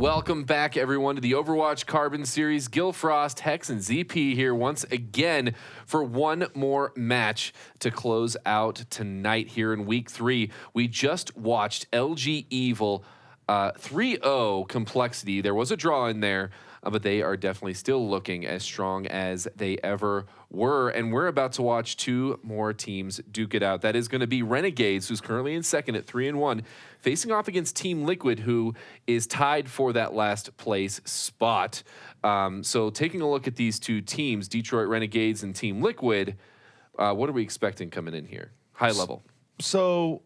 Welcome back, everyone, to the Overwatch Carbon Series. Gilfrost, Hex, and ZP here once again for one more match to close out tonight here in Week 3. We just watched LG Evil 3-0 Complexity. There was a draw in there, but they are definitely still looking as strong as they ever were. And we're about to watch two more teams duke it out. That is going to be Renegades, who's currently in second at 3-1, facing off against Team Liquid, who is tied for that last place spot. So taking a look at these two teams, Detroit Renegades and Team Liquid, what are we expecting coming in here? High level. So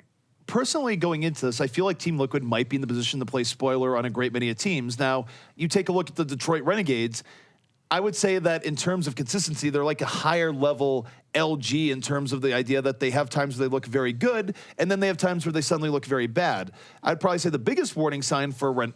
personally, going into this, I feel like Team Liquid might be in the position to play spoiler on a great many of teams. Now, you take a look at the Detroit Renegades, I would say that in terms of consistency, they're like a higher level LG in terms of the idea that they have times where they look very good, and then they have times where they suddenly look very bad. I'd probably say the biggest warning sign for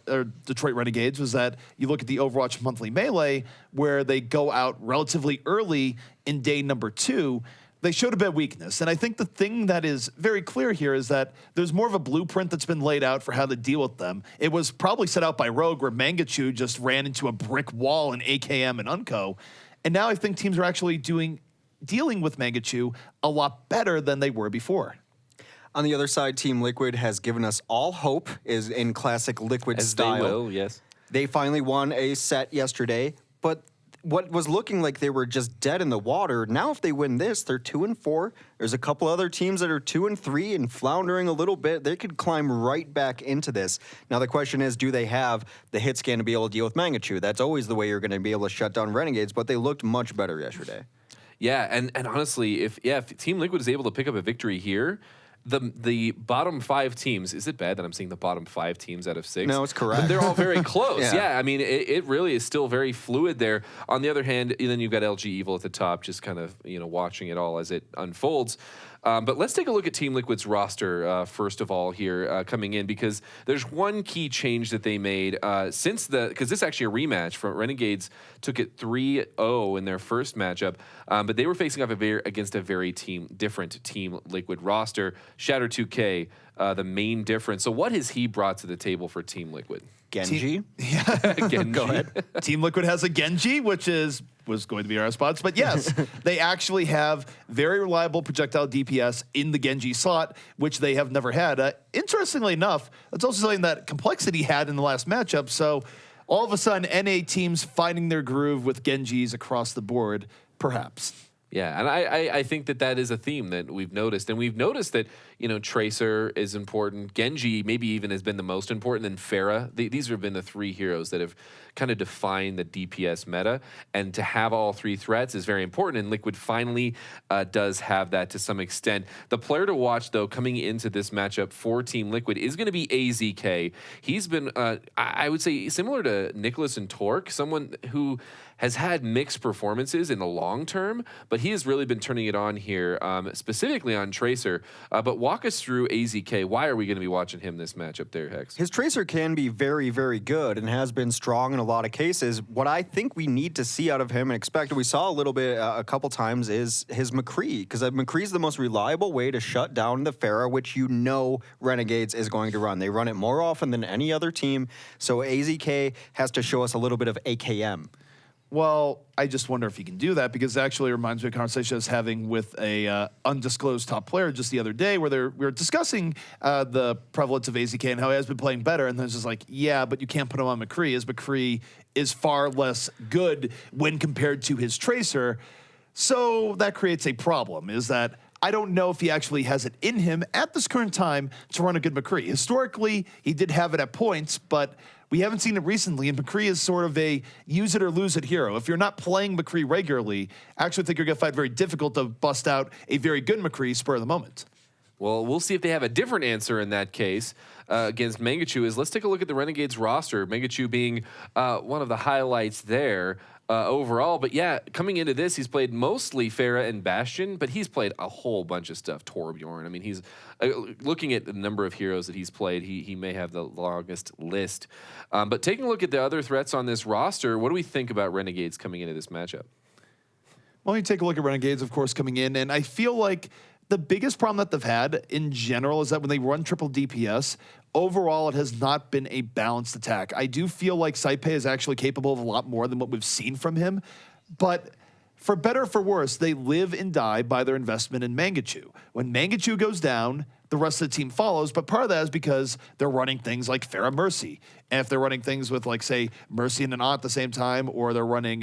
Detroit Renegades was that you look at the Overwatch Monthly Melee, where they go out relatively early in day number 2. They showed a bit of weakness. And I think the thing that is very clear here is that there's more of a blueprint that's been laid out for how to deal with them. It was probably set out by Rogue, where Mangachu just ran into a brick wall in AKM and Unco. And now I think teams are actually dealing with Mangachu a lot better than they were before. On the other side, Team Liquid has given us all hope, is in classic Liquid style. They will, yes. They finally won a set yesterday, but what was looking like they were just dead in the water, now if they win this, they're 2-4. There's a couple other teams that are 2-3 and floundering a little bit. They could climb right back into this. Now the question is, do they have the hit scan to be able to deal with Mangachu? That's always the way you're going to be able to shut down Renegades, but they looked much better yesterday. Yeah, and honestly, if Team Liquid is able to pick up a victory here, the bottom 5 teams, is it bad that I'm seeing the bottom 5 teams out of 6? No, it's correct. But they're all very close. Yeah. I mean, it really is still very fluid there. On the other hand, then you've got LG Evil at the top, just kind of, watching it all as it unfolds. But let's take a look at Team Liquid's roster first of all here coming in, because there's one key change that they made because this is actually a rematch. From Renegades took it 3-0 in their first matchup, but they were facing off against a very different Team Liquid roster. Shatter 2K, the main difference. So what has he brought to the table for Team Liquid? Genji? Genji. Go ahead. Team Liquid has a Genji, which was going to be our spots. But yes, they actually have very reliable projectile DPS in the Genji slot, which they have never had. Interestingly enough, that's also something that Complexity had in the last matchup. So all of a sudden, NA teams finding their groove with Genjis across the board, perhaps. Yeah, and I think that is a theme that we've noticed. And we've noticed that, Tracer is important. Genji maybe even has been the most important, and Pharah. These have been the 3 heroes that have kind of defined the DPS meta. And to have all 3 threats is very important, and Liquid finally does have that to some extent. The player to watch, though, coming into this matchup for Team Liquid is going to be AZK. He's been, I would say, similar to Nicholas and Torque, someone who has had mixed performances in the long term, but he has really been turning it on here, specifically on Tracer. But walk us through AZK. Why are we going to be watching him this matchup there, Hex? His Tracer can be very, very good and has been strong in a lot of cases. What I think we need to see out of him and expect, we saw a little bit a couple times, is his McCree, because McCree is the most reliable way to shut down the Pharah, which Renegades is going to run. They run it more often than any other team, so AZK has to show us a little bit of AKM. Well, I just wonder if he can do that, because it actually reminds me of a conversation I was having with a undisclosed top player just the other day, where we were discussing the prevalence of AZK and how he has been playing better. And then it's just like, yeah, but you can't put him on McCree, as McCree is far less good when compared to his Tracer. So that creates a problem, is that I don't know if he actually has it in him at this current time to run a good McCree. Historically, he did have it at points, but we haven't seen it recently, and McCree is sort of a use it or lose it hero. If you're not playing McCree regularly, I actually think you're going to find it very difficult to bust out a very good McCree spur of the moment. Well, we'll see if they have a different answer in that case against Mangachu. Let's take a look at the Renegades roster, Mangachu being one of the highlights there overall. But yeah, coming into this, he's played mostly Pharah and Bastion, but he's played a whole bunch of stuff. Torbjorn. I mean, he's looking at the number of heroes that he's played, he may have the longest list. But taking a look at the other threats on this roster, what do we think about Renegades coming into this matchup? Well, you take a look at Renegades, of course, coming in, and I feel like the biggest problem that they've had in general is that when they run triple DPS, overall it has not been a balanced attack. I do feel like Saipe is actually capable of a lot more than what we've seen from him, but for better or for worse, they live and die by their investment in Mangachu. When Mangachu goes down, the rest of the team follows, but part of that is because they're running things like Pharah Mercy. And if they're running things with, like, say, Mercy and Anant at the same time, or they're running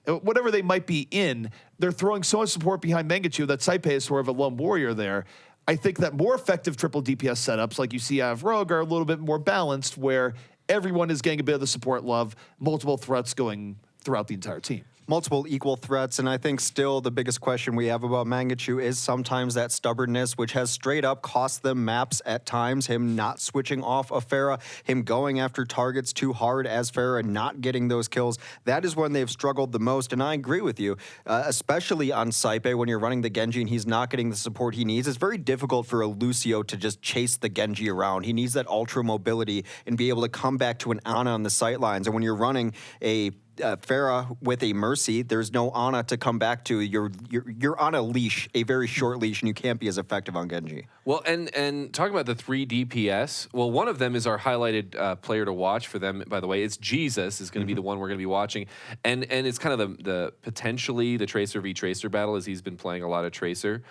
whatever they might be in, they're throwing so much support behind Mangachu that Saipe is sort of a lone warrior there. I think that more effective triple DPS setups, like you see out of Rogue, are a little bit more balanced, where everyone is getting a bit of the support love, multiple threats going throughout the entire team. Multiple equal threats, and I think still the biggest question we have about Mangachu is sometimes that stubbornness, which has straight up cost them maps at times, him not switching off of Pharah, him going after targets too hard as Pharah and not getting those kills. That is when they've struggled the most, and I agree with you, especially on Saipe when you're running the Genji and he's not getting the support he needs. It's very difficult for a Lucio to just chase the Genji around. He needs that ultra mobility and be able to come back to an Ana on the sightlines, and when you're running a Pharah with a Mercy, there's no Ana to come back to. You're on a leash, a very short leash, and you can't be as effective on Genji. Well, and talking about the 3 DPS, well, one of them is our highlighted player to watch for them, by the way. It's Jesus is going to be the one we're going to be watching. And it's kind of the potentially the Tracer v. Tracer battle, as he's been playing a lot of Tracer.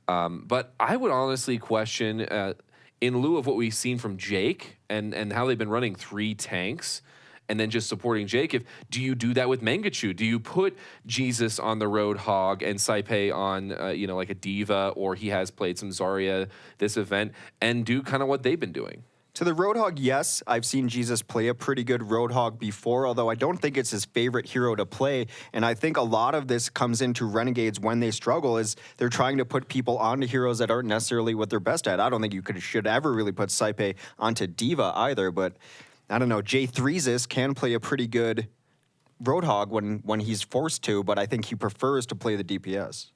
But I would honestly question, in lieu of what we've seen from Jake and how they've been running 3 tanks, and then just supporting Jake, do you do that with Mangachu? Do you put Jesus on the Roadhog and Saipe on, like a Diva, or he has played some Zarya this event, and do kind of what they've been doing? To the Roadhog, yes. I've seen Jesus play a pretty good Roadhog before, although I don't think it's his favorite hero to play. And I think a lot of this comes into Renegades when they struggle, is they're trying to put people onto heroes that aren't necessarily what they're best at. I don't think you should ever really put Saipe onto Diva either, but I don't know. J3sis can play a pretty good Roadhog when he's forced to, but I think he prefers to play the DPS.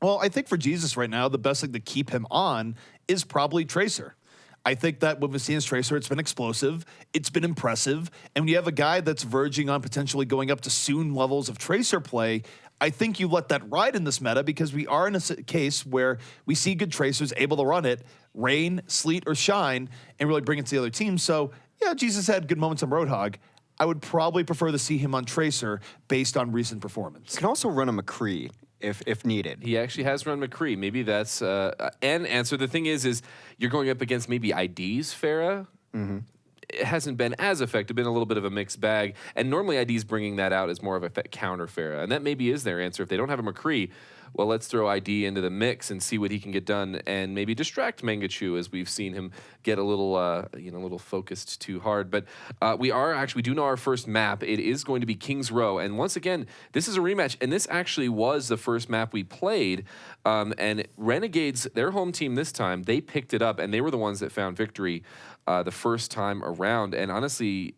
Well, I think for Jesus right now, the best thing to keep him on is probably Tracer. I think that when we've seen his Tracer, it's been explosive, it's been impressive, and when you have a guy that's verging on potentially going up to soon levels of Tracer play, I think you let that ride in this meta, because we are in a case where we see good Tracers able to run it, rain, sleet, or shine, and really bring it to the other team. So yeah, Jesus had good moments on Roadhog. I would probably prefer to see him on Tracer based on recent performance. You can also run a McCree if needed. He actually has run McCree. Maybe that's an answer. The thing is you're going up against maybe ID's Pharah. Mm-hmm. It hasn't been as effective, been a little bit of a mixed bag. And normally ID's bringing that out as more of a counter Pharah. And that maybe is their answer. If they don't have a McCree, well, let's throw ID into the mix and see what he can get done, and maybe distract Mangachu, as we've seen him get a little focused too hard. But we do know our first map. It is going to be King's Row, and once again, this is a rematch, and this actually was the first map we played. And Renegades, their home team this time, they picked it up, and they were the ones that found victory the first time around. And honestly,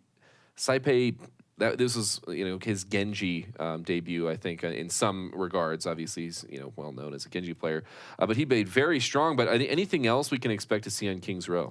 Saipe, this was his Genji debut, I think, in some regards. Obviously, he's well known as a Genji player, but he played very strong. But anything else we can expect to see on King's Row?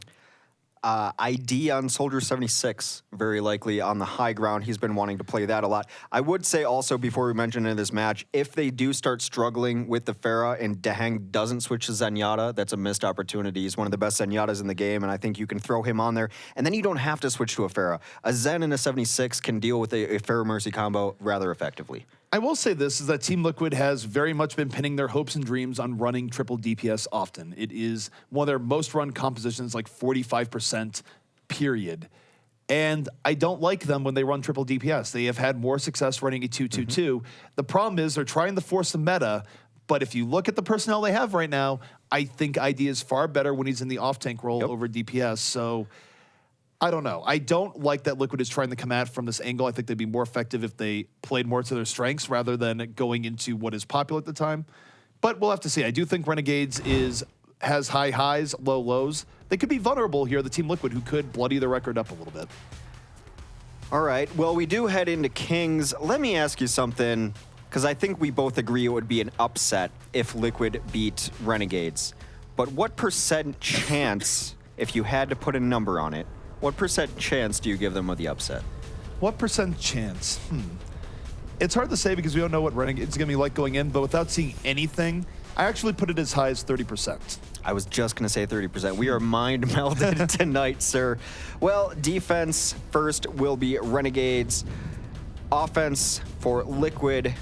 ID on Soldier 76, very likely on the high ground. He's been wanting to play that a lot. I would say also, before we mention in this match, if they do start struggling with the Pharah and Dahang doesn't switch to Zenyatta, that's a missed opportunity. He's one of the best Zenyatas in the game, and I think you can throw him on there. And then you don't have to switch to a Pharah. A Zen and a 76 can deal with a Pharah Mercy combo rather effectively. I will say this, is that Team Liquid has very much been pinning their hopes and dreams on running triple DPS often. It is one of their most run compositions, like 45%, period. And I don't like them when they run triple DPS. They have had more success running a 2-2-2. Mm-hmm. The problem is they're trying to force the meta, but if you look at the personnel they have right now, I think ID is far better when he's in the off-tank role over DPS. So I don't know. I don't like that Liquid is trying to come at from this angle. I think they'd be more effective if they played more to their strengths rather than going into what is popular at the time. But we'll have to see. I do think Renegades has high highs, low lows. They could be vulnerable here, the Team Liquid, who could bloody the record up a little bit. All right. Well, we do head into Kings. Let me ask you something, because I think we both agree it would be an upset if Liquid beat Renegades. But what % chance, if you had to put a number on it, what % chance do you give them of the upset? What % chance? It's hard to say because we don't know what Renegades is going to be like going in, but without seeing anything, I actually put it as high as 30%. I was just going to say 30%. We are mind melded tonight, sir. Well, defense first will be Renegades. Offense for Liquid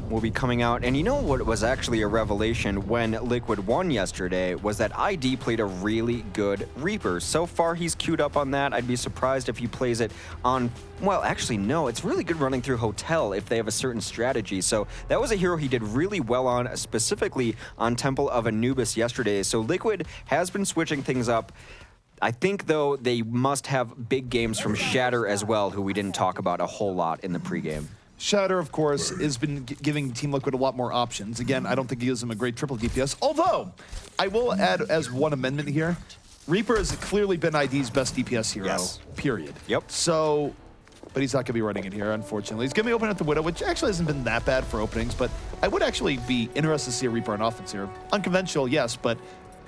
will be coming out. And you know what was actually a revelation when Liquid won yesterday was that ID played a really good Reaper. So far, he's queued up on that. I'd be surprised if he plays it on, well, actually, no. It's really good running through Hotel if they have a certain strategy. So that was a hero he did really well on, specifically on Temple of Anubis yesterday. So Liquid has been switching things up. I think, though, they must have big games from Shatter as well, who we didn't talk about a whole lot in the pregame. Shatter, of course, has been giving Team Liquid a lot more options. Again, I don't think he gives them a great triple DPS, although I will add as one amendment here, Reaper has clearly been ID's best DPS hero, period. Yep. So, but he's not going to be running it here, unfortunately. He's going to be opening at the Widow, which actually hasn't been that bad for openings, but I would actually be interested to see a Reaper on offense here. Unconventional, yes, but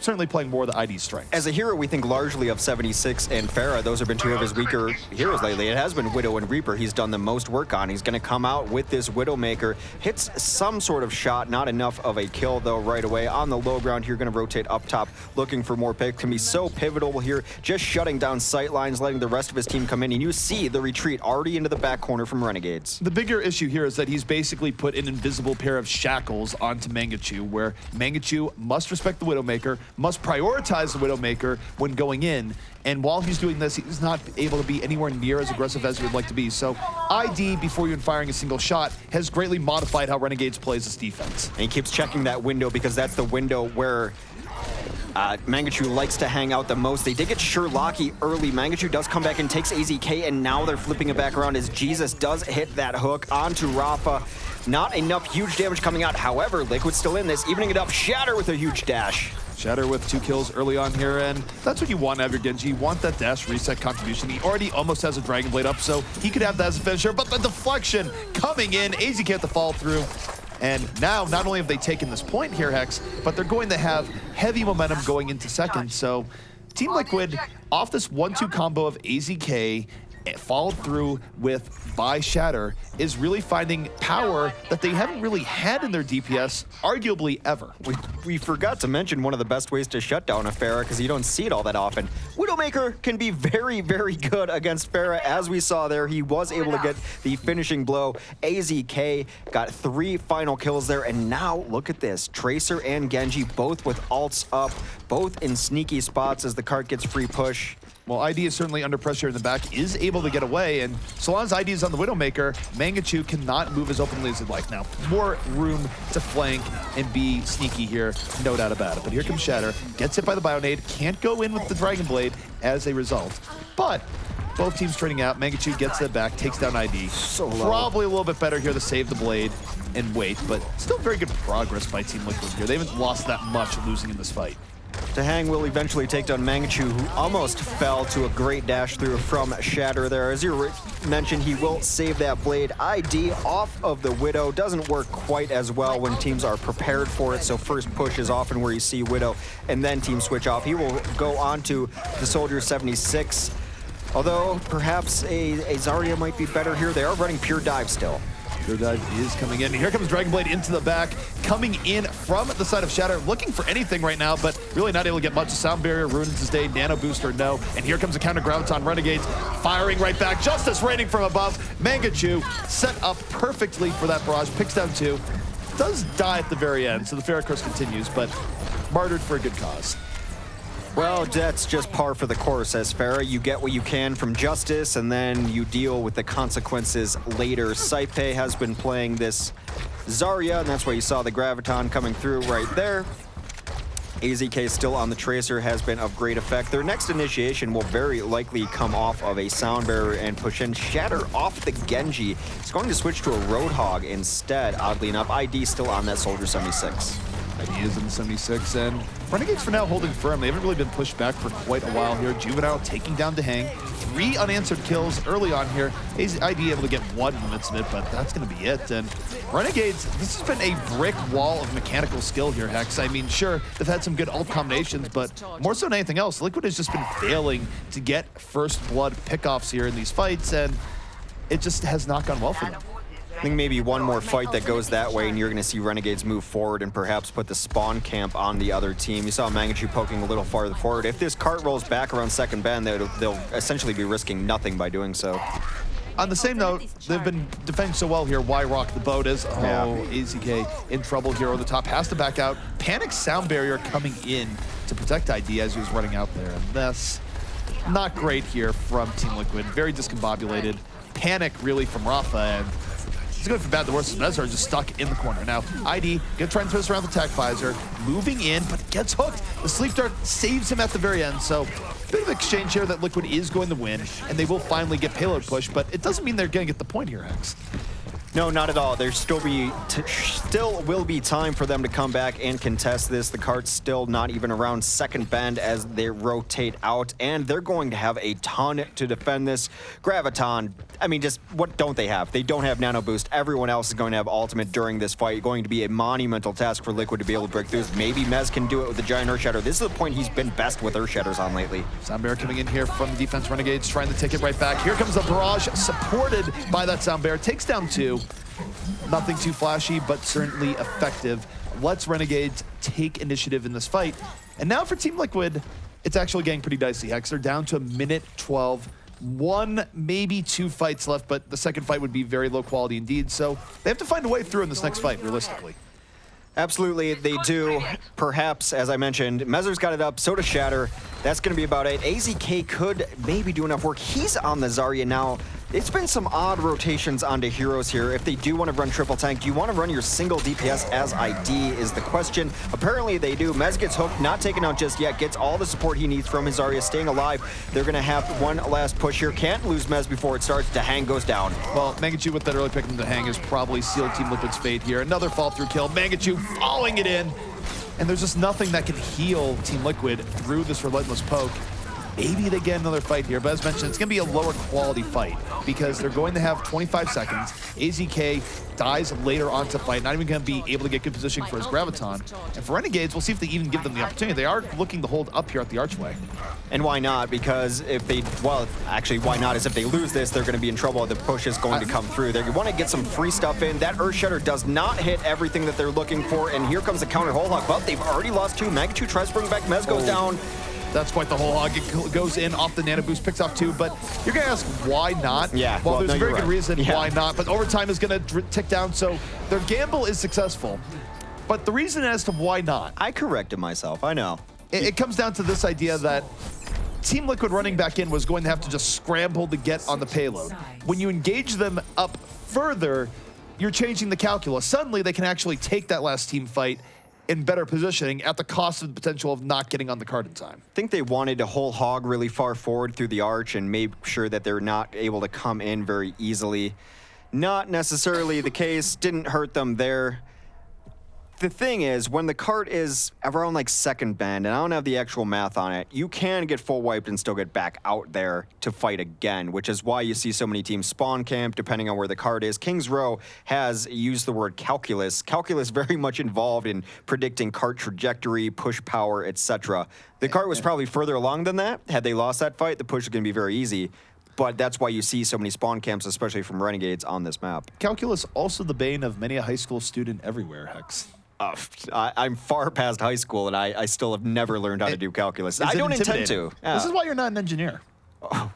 certainly playing more of the ID strengths. As a hero, we think largely of 76 and Pharah. Those have been two of his weaker heroes lately. It has been Widow and Reaper he's done the most work on. He's going to come out with this Widowmaker. Hits some sort of shot, not enough of a kill, though, right away. On the low ground here, going to rotate up top, looking for more picks. Can be so pivotal here, just shutting down sight lines, letting the rest of his team come in. And you see the retreat already into the back corner from Renegades. The bigger issue here is that he's basically put an invisible pair of shackles onto Mangachu, where Mangachu must respect the Widowmaker, must prioritize the Widowmaker when going in, and while he's doing this, he's not able to be anywhere near as aggressive as he would like to be. So ID, before even firing a single shot, has greatly modified how Renegades plays this defense. And he keeps checking that window because that's the window where Mangachu likes to hang out the most. They did get Sherlocky early. Mangachu does come back and takes AZK, and now they're flipping it back around as Jesus does hit that hook onto Rafa. Not enough huge damage coming out. However, Liquid's still in this, evening it up. Shatter with a huge dash. Shatter with 2 kills early on here, and that's what you want out of your Genji. You want that dash reset contribution. He already almost has a Dragon Blade up, so he could have that as a finisher, but the deflection coming in, AZ can't fall through. And now, not only have they taken this point here, Hex, but they're going to have heavy momentum going into second. So Team Liquid, off this 1-2 combo of AZK, followed through with by Shatter, is really finding power that they haven't really had in their DPS, arguably ever. We forgot to mention one of the best ways to shut down a Pharah, because you don't see it all that often. Widowmaker can be very, very good against Pharah. As we saw there, he was able to get the finishing blow. AZK got 3 final kills there, and now look at this. Tracer and Genji both with ults up, both in sneaky spots as the cart gets free push. Well, ID is certainly under pressure in the back, is able to get away, and so long as ID is on the Widowmaker, Mangachu cannot move as openly as he'd like. Now, more room to flank and be sneaky here, no doubt about it. But here comes Shatter, gets hit by the Bionade, can't go in with the Dragon Blade as a result. But both teams trading out, Mangachu gets that back, takes down ID. So low. Probably a little bit better here to save the blade and wait, but still very good progress by Team Liquid here. They haven't lost that much losing in this fight. Tahang will eventually take down Mangachu, who almost fell to a great dash through from Shatter there. As you mentioned, he will save that blade. ID off of the Widow doesn't work quite as well when teams are prepared for it, so first push is often where you see Widow, and then team switch off. He will go on to the Soldier 76, although perhaps a Zarya might be better here. They are running Pure Dive still. Pure Dive is coming in. Here comes Dragon Blade into the back, coming in from the side of Shatter, looking for anything right now, but really not able to get much. Sound Barrier ruins his day, Nano Booster, no. And here comes the counter Graviton Renegades, firing right back. Justice raining from above. Mangachu set up perfectly for that barrage, picks down 2. Does die at the very end, so the Pharah curse continues, but martyred for a good cause. Well, that's just par for the course as Pharah. You get what you can from Justice, and then you deal with the consequences later. Saipe has been playing this Zarya, and that's why you saw the Graviton coming through right there. AZK still on the Tracer has been of great effect. Their next initiation will very likely come off of a Sound Barrier and push in. Shatter off the Genji. It's going to switch to a Roadhog instead, oddly enough. ID still on that Soldier 76. He is in the 76, and Renegades for now holding firm. They haven't really been pushed back for quite a while here. Juvenile taking down Tahang. 3 unanswered kills early on here. ID able to get 1 in the midst of it, but that's going to be it. And Renegades, this has been a brick wall of mechanical skill here, Hex. I mean, sure, they've had some good ult combinations, but more so than anything else, Liquid has just been failing to get first blood pickoffs here in these fights, and it just has not gone well for them. I think maybe one more fight that goes that way, and you're going to see Renegades move forward and perhaps put the spawn camp on the other team. You saw Mangachu poking a little farther forward. If this cart rolls back around second bend, they'll essentially be risking nothing by doing so. On the same note, they've been defending so well here. Why rock the boat is? AZK in trouble here on the top. Has to back out. Panic sound barrier coming in to protect ID as he was running out there. And that's not great here from Team Liquid. Very discombobulated. Panic really from Rafa. And it's good for bad. The worst is Mezar just stuck in the corner. Now, ID gonna try and twist around the tech visor. Moving in, but gets hooked. The sleep dart saves him at the very end. So bit of exchange here that Liquid is going to win, and they will finally get payload push, but it doesn't mean they're going to get the point here, Hex. No, not at all. There still will be time for them to come back and contest this. The cart's still not even around second bend as they rotate out, and they're going to have a ton to defend this. Graviton, I mean, just what don't they have? They don't have Nano Boost. Everyone else is going to have ultimate during this fight. Going to be a monumental task for Liquid to be able to break through. Maybe Mez can do it with the Giant Earth Shatter. This is the point he's been best with Earth Shatters on lately. Sound Bear coming in here from the defense. Renegades trying to take it right back. Here comes the barrage, supported by that Sound Bear. Takes down 2. Nothing too flashy, but certainly effective. Lets Renegades take initiative in this fight. And now for Team Liquid, it's actually getting pretty dicey. Hex, they're down to a minute 12. 1, maybe 2 fights left, but the second fight would be very low quality indeed. So they have to find a way through in this next fight, realistically. Absolutely, they do. Perhaps, as I mentioned, Mezar's got it up, so does Shatter. That's going to be about it. AZK could maybe do enough work. He's on the Zarya now. It's been some odd rotations onto heroes here. If they do want to run triple tank, do you want to run your single DPS as ID is the question. Apparently they do. Mez gets hooked, not taken out just yet, gets all the support he needs from his Zarya, staying alive. They're going to have one last push here. Can't lose Mez before it starts. Dahang goes down. Well, Mangachu with that early pick from Dahang has probably sealed Team Liquid's fate here. Another fall-through kill. Mangachu following it in. And there's just nothing that can heal Team Liquid through this relentless poke. Maybe they get another fight here, but as mentioned, it's going to be a lower quality fight because they're going to have 25 seconds. AZK dies later on to fight, not even going to be able to get good positioning for his Graviton. And for Renegades, we'll see if they even give them the opportunity. They are looking to hold up here at the archway. And why not? Because if they, well, actually, why not is if they lose this, they're going to be in trouble. The push is going to come through. They want to get some free stuff in. That Earth Shatter does not hit everything that they're looking for, and here comes the counter Whole Hog, but they've already lost 2. Mangachu tries to bring back, Mez goes down. That's quite the whole hog. It goes in off the Nano Boost, picks off 2, but you're going to ask why not? Yeah, well, there's no, a very good reason yeah. why not, but overtime is going to tick down, so their gamble is successful. But the reason as to why not... I corrected myself, I know. It comes down to this idea that Team Liquid running back in was going to have to just scramble to get on the payload. When you engage them up further, you're changing the calculus. Suddenly, they can actually take that last team fight in better positioning at the cost of the potential of not getting on the card in time. I think they wanted to whole hog really far forward through the arch and make sure that they're not able to come in very easily. Not necessarily the case, didn't hurt them there. The thing is, when the cart is around like second bend, and I don't have the actual math on it, you can get full wiped and still get back out there to fight again, which is why you see so many teams spawn camp depending on where the cart is. Kings Row has used the word calculus. Calculus very much involved in predicting cart trajectory, push power, etc. The cart was probably further along than that. Had they lost that fight, the push is going to be very easy. But that's why you see so many spawn camps, especially from Renegades, on this map. Calculus also the bane of many a high school student everywhere, Hex. I'm far past high school, and I still have never learned how to do calculus. I don't intend to. Yeah. This is why you're not an engineer. Oh.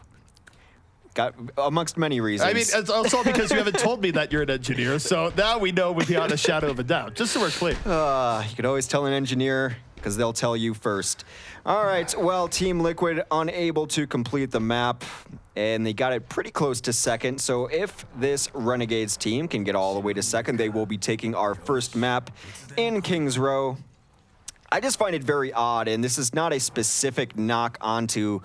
Got amongst many reasons. I mean, it's also because you haven't told me that you're an engineer, so now we know without a shadow of a doubt, just so we're clear. You could always tell an engineer, because they'll tell you first. All right, well, Team Liquid unable to complete the map, and they got it pretty close to second. So if this Renegades team can get all the way to second, they will be taking our first map in Kings Row. I just find it very odd, and this is not a specific knock onto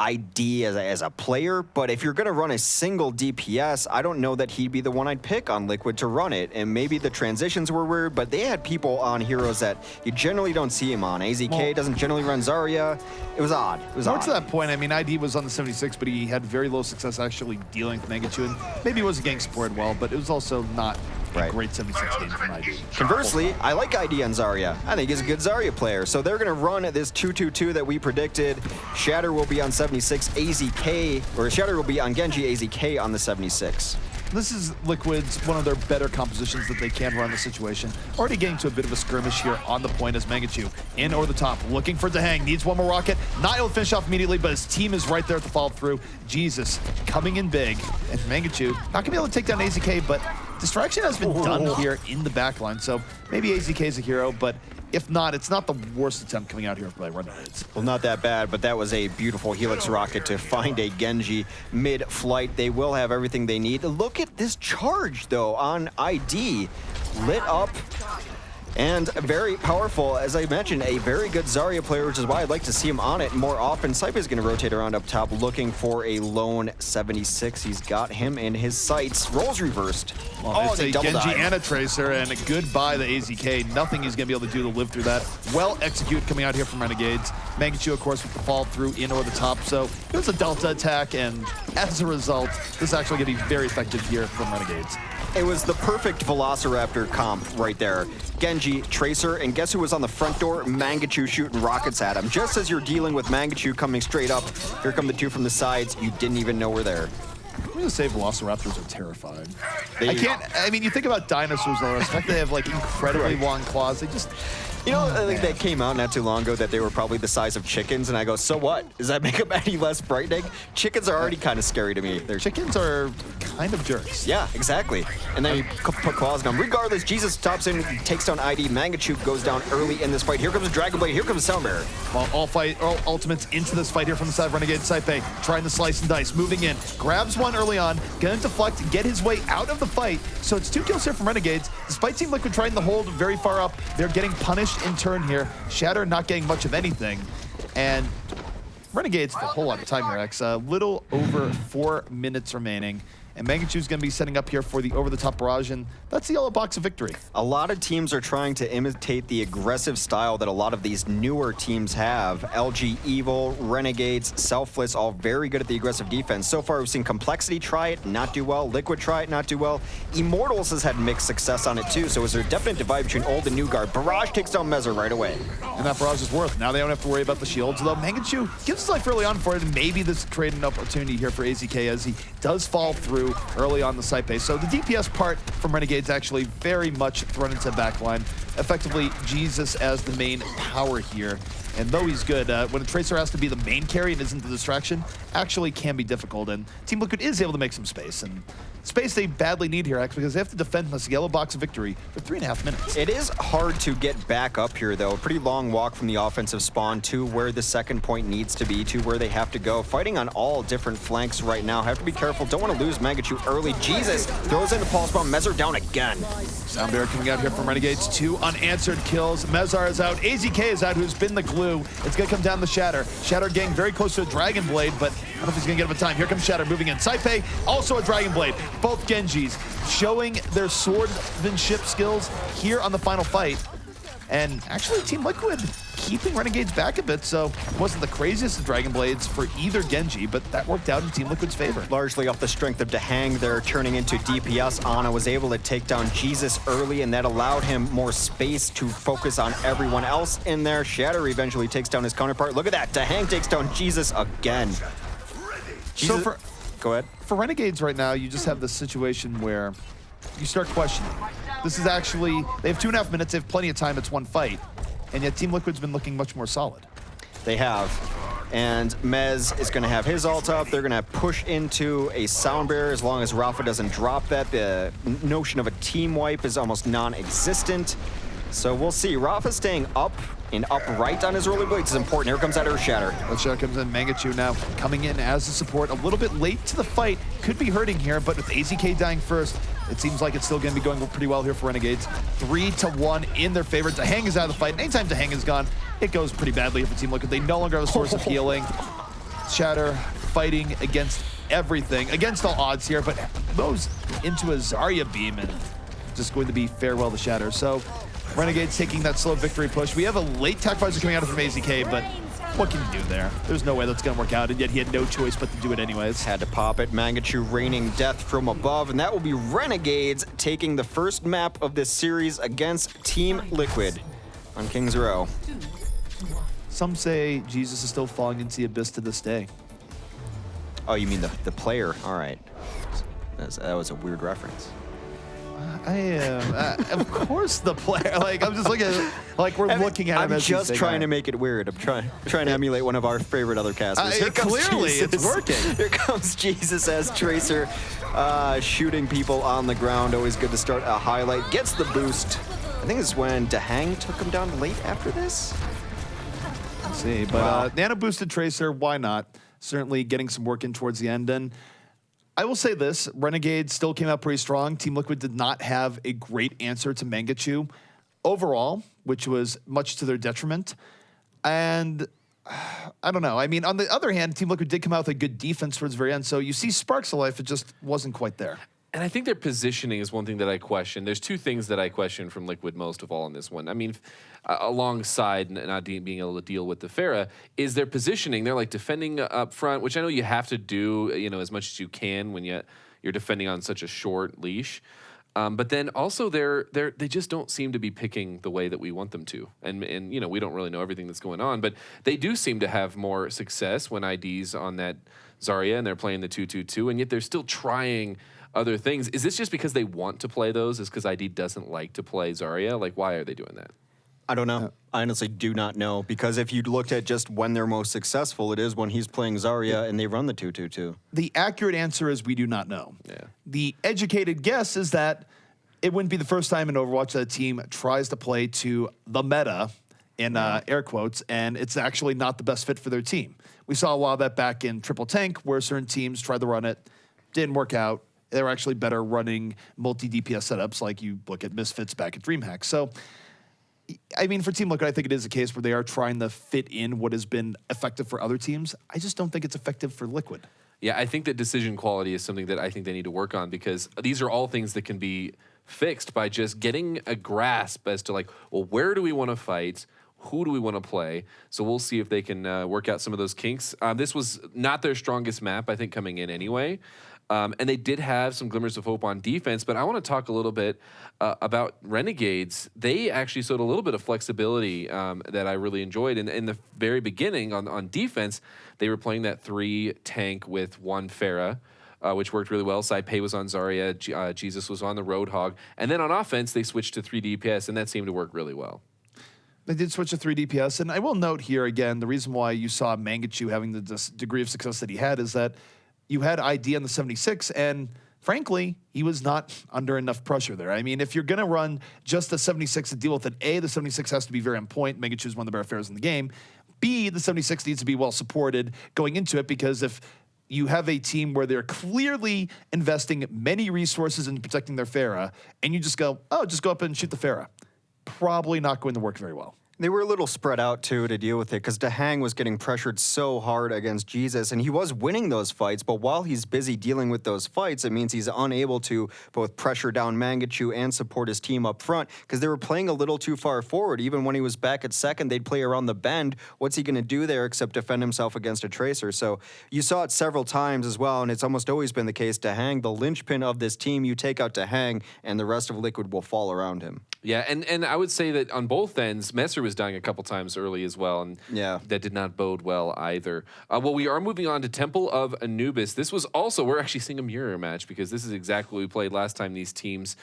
ID as a player, but if you're going to run a single DPS, I don't know that he'd be the one I'd pick on Liquid to run it. And maybe the transitions were weird, but they had people on heroes that you generally don't see him on. AZK doesn't generally run Zarya. It was odd. It was odd. To that point, I mean, ID was on the 76, but he had very low success actually dealing with Mangachu, and maybe he wasn't getting supported well, but it was also not a great 76 game from ID. Conversely, I like ID on Zarya. I think he's a good Zarya player. So they're going to run this 2-2-2 that we predicted. Shatter will be on 76, AZK, or Shatter will be on Genji, AZK on the 76. This is Liquid's one of their better compositions that they can run the situation. Already getting to a bit of a skirmish here on the point as Mangachu in over the top, looking for Dahang, needs one more rocket. Not able to finish off immediately, but his team is right there at the follow through. Jesus coming in big, and Mangachu not gonna be able to take down AZK, but distraction has been done here in the backline, so maybe AZK is a hero, but if not, it's not the worst attempt coming out here by Renegades. Well, not that bad, but that was a beautiful Helix rocket to find a Genji mid-flight. They will have everything they need. Look at this charge, though, on ID. Lit up and very powerful. As I mentioned, a very good Zarya player, which is why I'd like to see him on it more often. Saipe is going to rotate around up top, looking for a lone 76. He's got him in his sights. Rolls reversed. Well, it's a double Genji dive. and a Tracer, and a goodbye the AZK. Nothing he's going to be able to do to live through that. Well executed coming out here from Renegades. Mangachu, of course, with the fall through in over the top. So it was a Delta attack, and as a result, this is actually going to be very effective here from Renegades. It was the perfect Velociraptor comp right there. Genji, Tracer, and guess who was on the front door? Mangachu shooting rockets at him. Just as you're dealing with Mangachu coming straight up, here come the two from the sides. You didn't even know were there. I'm going to say Velociraptors are terrifying. They- I mean, you think about dinosaurs, though, the fact they have, like, incredibly long claws. They just... You know, I think that came out not too long ago that they were probably the size of chickens, and I go, so what? Does that make them any less frightening? Chickens are already kind of scary to me. They're Chickens are kind of jerks. Yeah, exactly. And then you put claws on them. Regardless, Jesus tops in, takes down ID. Mangachu goes down early in this fight. Here comes the Dragon Blade. Here comes the Soundbearer. Well, all ultimates into this fight here from the side of Renegade. Saipe trying to slice and dice, moving in, grabs one early on, gonna deflect, get his way out of the fight. So it's 2 kills here from Renegades. Despite Team Liquid trying to hold very far up, they're getting punished in turn here. Shatter not getting much of anything. And Renegades have a whole lot of time here, X. A little over 4 minutes remaining. And Mangachu's going to be setting up here for the over-the-top barrage, and that's the yellow box of victory. A lot of teams are trying to imitate the aggressive style that a lot of these newer teams have. LG Evil, Renegades, Selfless, all very good at the aggressive defense. So far, we've seen Complexity try it, not do well. Liquid try it, not do well. Immortals has had mixed success on it, too, so is there a definite divide between old and new guard. Barrage takes down Mezzer right away. And that barrage is worth. Now they don't have to worry about the shields, though Mangachu gives his life early on for it, and maybe this trade-in opportunity here for AZK as he does fall through early on the site base. So the DPS part from Renegades actually very much thrown into the backline. Effectively, Jesus as the main power here. And though he's good, when a Tracer has to be the main carry and isn't the distraction, actually can be difficult. And Team Liquid is able to make some space. And space they badly need here, X, because they have to defend this yellow box of victory for 3.5 minutes. It is hard to get back up here, though. A pretty long walk from the offensive spawn to where the second point needs to be, to where they have to go. Fighting on all different flanks right now. Have to be careful. Don't want to lose Mangachu early. Jesus throws in the pulse bomb. Mezzer down again. Soundbearer coming out here from Renegades. 2 unanswered kills. Mezar is out. AZK is out, who's been the glue. It's going to come down the Shatter. Shatter getting very close to a Dragon Blade, but I don't know if he's going to get him a time. Here comes Shatter moving in. Saipe, also a Dragon Blade. Both Genjis showing their swordsmanship skills here on the final fight. And actually, Team Liquid keeping Renegades back a bit, so it wasn't the craziest of Dragon Blades for either Genji, but that worked out in Team Liquid's favor. Largely off the strength of Dahang there, turning into DPS. Ana was able to take down Jesus early, and that allowed him more space to focus on everyone else in there. Shatter eventually takes down his counterpart. Look at that. Dahang takes down Jesus again. Jesus. So Go ahead. for Renegades right now, you just have this situation where you start questioning. This is actually, they have 2.5 minutes, they have plenty of time, it's one fight. And yet Team Liquid's been looking much more solid. They have. And Mez is going to have his ult up. They're going to push into a Soundbearer as long as Rafa doesn't drop that. The notion of a team wipe is almost non-existent. So we'll see. Rafa staying up and upright on his rollerblades is important. Here comes that Earth Shatter. That shot comes in. Mangachu now coming in as a support. A little bit late to the fight. Could be hurting here, but with AZK dying first, it seems like it's still going to be going pretty well here for Renegades. 3-1 in their favor. Dahang is out of the fight. Anytime Dahang is gone, it goes pretty badly for Team Liquid. They no longer have a source of healing. Shatter fighting against everything, against all odds here, but goes into a Zarya beam and just going to be farewell to Shatter. So Renegades taking that slow victory push. We have a late tech visor coming out from AZK, but what can you do there? There's no way that's going to work out, and yet he had no choice but to do it anyways. Had to pop it. Mangachu raining death from above, and that will be Renegades taking the first map of this series against Team Liquid on Kings Row. Some say Jesus is still falling into the abyss to this day. Oh, you mean the player? All right. That was a weird reference. I am, of course, the player. Like I'm just looking at it, like we're looking at him. I'm as just he's trying to saying make it weird. I'm trying to emulate one of our favorite other casters. Here comes clearly, Jesus. it's working. Here comes Jesus as Tracer, shooting people on the ground. Always good to start a highlight. Gets the boost. I think this is when Dahang took him down late after this. Let's see, but nano boosted Tracer, why not? Certainly getting some work in towards the end. And I will say this, Renegades still came out pretty strong. Team Liquid did not have a great answer to Mangachu overall, which was much to their detriment. And I don't know. I mean, on the other hand, Team Liquid did come out with a good defense towards the very end. So you see sparks of life, it just wasn't quite there. And I think their positioning is one thing that I question. There's two things that I question from Liquid most of all in this one. I mean, alongside not being able to deal with the Pharah, is their positioning. They're like defending up front, which I know you have to do, as much as you can when you're defending on such a short leash. But then also they just don't seem to be picking the way that we want them to. And we don't really know everything that's going on, but they do seem to have more success when ID's on that Zarya and they're playing the 2-2-2, and yet they're still trying other things. Is this just because they want to play those? Is because ID doesn't like to play Zarya? Like, why are they doing that? I don't know. I honestly do not know, because if you looked at just when they're most successful, it is when he's playing Zarya and they run the 2-2-2. The accurate answer is we do not know. Yeah. The educated guess is that it wouldn't be the first time in Overwatch that a team tries to play to the meta, in air quotes, and it's actually not the best fit for their team. We saw a while that back in Triple Tank, where certain teams tried to run it, didn't work out. They were actually better running multi-DPS setups, like you look at Misfits back at DreamHack. So, I mean, for Team Liquid, I think it is a case where they are trying to fit in what has been effective for other teams. I just don't think it's effective for Liquid. Yeah, I think that decision quality is something that I think they need to work on, because these are all things that can be fixed by just getting a grasp as to, like, well, where do we want to fight? Who do we want to play? So we'll see if they can work out some of those kinks. This was not their strongest map, I think, coming in anyway. And they did have some glimmers of hope on defense, but I want to talk a little bit about Renegades. They actually showed a little bit of flexibility that I really enjoyed. In the very beginning on defense, they were playing that 3 tank with 1 Pharah, which worked really well. Saipei was on Zarya, Jesus was on the Roadhog. And then on offense, they switched to 3 DPS, and that seemed to work really well. They did switch to 3 DPS, and I will note here again, the reason why you saw Mangachu having the degree of success that he had is that you had ID on the 76, and frankly, he was not under enough pressure there. I mean, if you're going to run just the 76 to deal with it, A, the 76 has to be very on point. Mangachu is one of the better players in the game. B, the 76 needs to be well supported going into it, because if you have a team where they're clearly investing many resources in protecting their Pharah, and you just go, oh, just go up and shoot the Pharah, probably not going to work very well. They were a little spread out, too, to deal with it, because Dahang was getting pressured so hard against Jesus, and he was winning those fights, but while he's busy dealing with those fights, it means he's unable to both pressure down Mangachu and support his team up front, because they were playing a little too far forward. Even when he was back at second, they'd play around the bend. What's he going to do there except defend himself against a Tracer? So you saw it several times as well, and it's almost always been the case. Dahang, the linchpin of this team, you take out Dahang, and the rest of Liquid will fall around him. Yeah, and I would say that on both ends, Messer was dying a couple times early as well, and that did not bode well either. Well, we are moving on to Temple of Anubis. This was also, we're actually seeing a mirror match, because this is exactly what we played last time these teams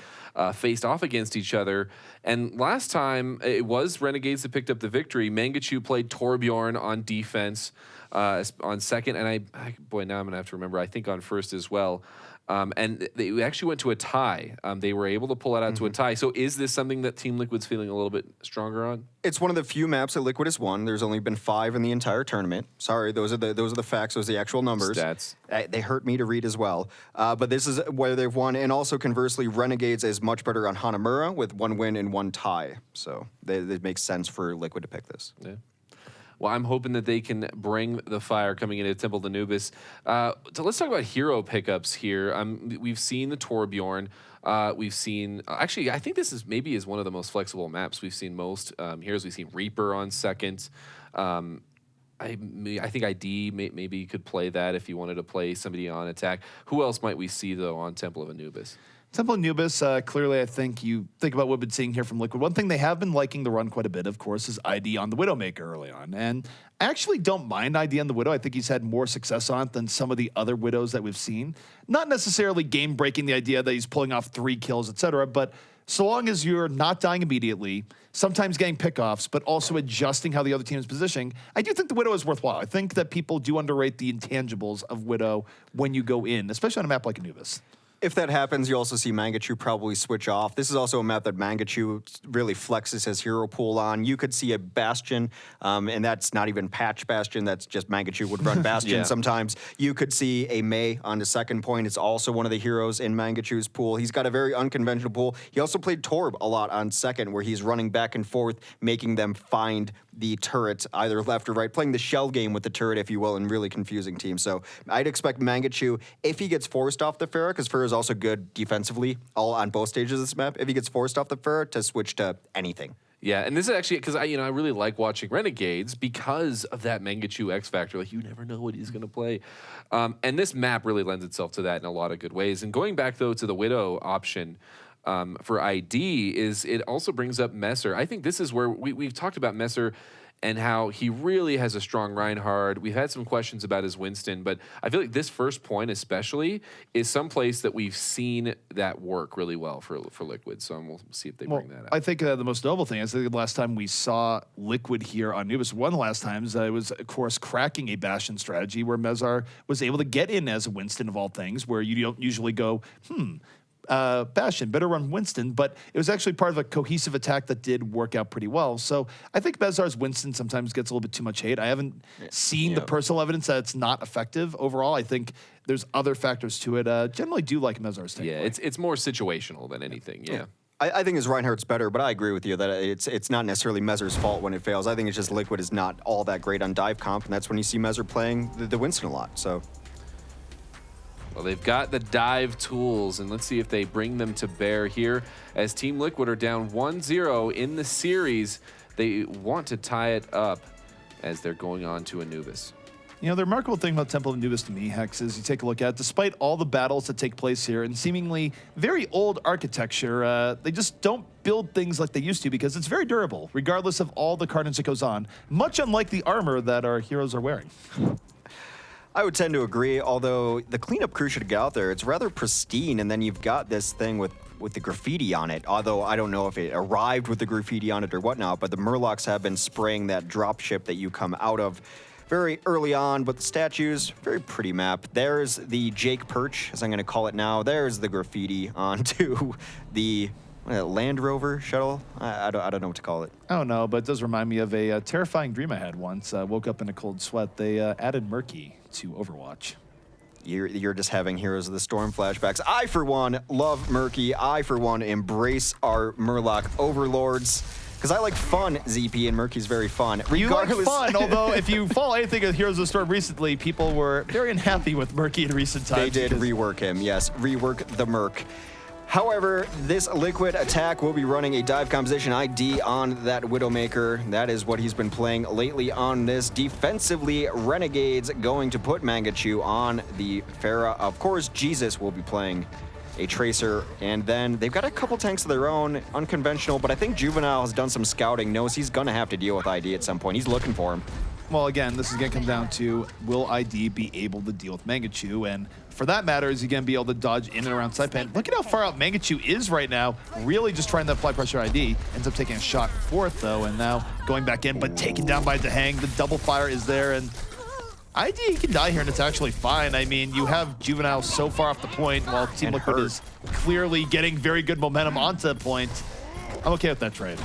faced off against each other. And last time, it was Renegades that picked up the victory. Mangachu played Torbjorn on defense on second, and boy, now I'm going to have to remember, I think on first as well. And they actually went to a tie. They were able to pull it out to a tie. So is this something that Team Liquid's feeling a little bit stronger on? It's one of the few maps that Liquid has won. There's only been 5 in the entire tournament. Sorry, those are the facts. Those are the actual numbers. Stats. They hurt me to read as well. But this is where they've won. And also, conversely, Renegades is much better on Hanamura with 1 win and 1 tie. So it makes sense for Liquid to pick this. Yeah. Well, I'm hoping that they can bring the fire coming into Temple of Anubis. So let's talk about hero pickups here. We've seen the Torbjorn. We've seen, actually, I think this is maybe one of the most flexible maps we've seen most. Heroes, we've seen Reaper on second. I think ID maybe you could play that if you wanted to play somebody on attack. Who else might we see, though, on Temple of Anubis? Temple Anubis, clearly, I think you think about what we've been seeing here from Liquid. One thing they have been liking the run quite a bit, of course, is ID on the Widowmaker early on. And I actually don't mind ID on the Widow. I think he's had more success on it than some of the other Widows that we've seen. Not necessarily game-breaking, the idea that he's pulling off 3 kills, etc., but so long as you're not dying immediately, sometimes getting pickoffs, but also adjusting how the other team is positioning, I do think the Widow is worthwhile. I think that people do underrate the intangibles of Widow when you go in, especially on a map like Anubis. If that happens, you also see Mangachu probably switch off. This is also a map that Mangachu really flexes his hero pool on. You could see a Bastion, and that's not even patch Bastion. That's just Mangachu would run Bastion sometimes. You could see a Mei on the second point. It's also one of the heroes in Mangachu's pool. He's got a very unconventional pool. He also played Torb a lot on second, where he's running back and forth, making them find the turret, either left or right, playing the shell game with the turret, if you will, and really confusing teams. So I'd expect Mangachu, if he gets forced off the Pharah, because Pharah is also good defensively, all on both stages of this map, if he gets forced off the Pharah, to switch to anything. Yeah, and this is actually because I really like watching Renegades because of that Mangachu X factor. Like, you never know what he's going to play, and this map really lends itself to that in a lot of good ways. And going back though to the Widow option for ID, is it also brings up Messer. I think this is where we've talked about Messer and how he really has a strong Reinhardt. We've had some questions about his Winston, but I feel like this first point especially is someplace that we've seen that work really well for Liquid. So we'll see if they bring that up. I think the most notable thing is the last time we saw Liquid here on Anubis, one of the last times, it was, of course, cracking a Bastion strategy where Mezar was able to get in as a Winston of all things, where you don't usually go, Bastion, better run Winston, but it was actually part of a cohesive attack that did work out pretty well. So I think Mezar's Winston sometimes gets a little bit too much hate. I haven't seen the personal evidence that it's not effective overall. I think there's other factors to it. Generally do like Mezar's take. Yeah, it's more situational than anything, yeah. I think his Reinhardt's better, but I agree with you that it's not necessarily Mezar's fault when it fails. I think it's just Liquid is not all that great on dive comp, and that's when you see Mezar playing the Winston a lot, so... Well, they've got the dive tools, and let's see if they bring them to bear here. As Team Liquid are down 1-0 in the series, they want to tie it up as they're going on to Anubis. You know, the remarkable thing about Temple of Anubis to me, Hex, is you take a look at, despite all the battles that take place here and seemingly very old architecture, they just don't build things like they used to because it's very durable, regardless of all the carnage that goes on, much unlike the armor that our heroes are wearing. I would tend to agree, although the cleanup crew should get out there. It's rather pristine, and then you've got this thing with the graffiti on it, although I don't know if it arrived with the graffiti on it or whatnot, but the Murlocs have been spraying that dropship that you come out of very early on, but the statues, very pretty map. There's the Jake Perch, as I'm going to call it now. There's the graffiti onto the Land Rover shuttle? I don't know what to call it. I don't know, but it does remind me of a terrifying dream I had once. I woke up in a cold sweat. They added Murky to Overwatch. You're just having Heroes of the Storm flashbacks. I, for one, love Murky. I, for one, embrace our Murloc overlords. Because I like fun, ZP, and Murky's very fun. You like fun, although if you follow anything of Heroes of the Storm recently, people were very unhappy with Murky in recent times. They did rework him, yes. Rework the Merc. However, this Liquid attack will be running a dive composition ID on that Widowmaker. That is what he's been playing lately on this. Defensively, Renegades going to put Mangachu on the Pharah. Of course, Jesus will be playing a Tracer, and then they've got a couple tanks of their own, unconventional, but I think Juvenile has done some scouting, knows he's going to have to deal with ID at some point. He's looking for him. Well, again, this is going to come down to, will ID be able to deal with Mangachu? And for that matter, is he going to be able to dodge in and around Saipan? Look at how far out Mangachu is right now, really just trying to apply pressure ID. Ends up taking a shot for it, though, and now going back in, but taken down by Dehang. The double fire is there, and ID can die here, and it's actually fine. I mean, you have Juvenile so far off the point, while Team Liquid is clearly getting very good momentum onto the point. I'm okay with that trade.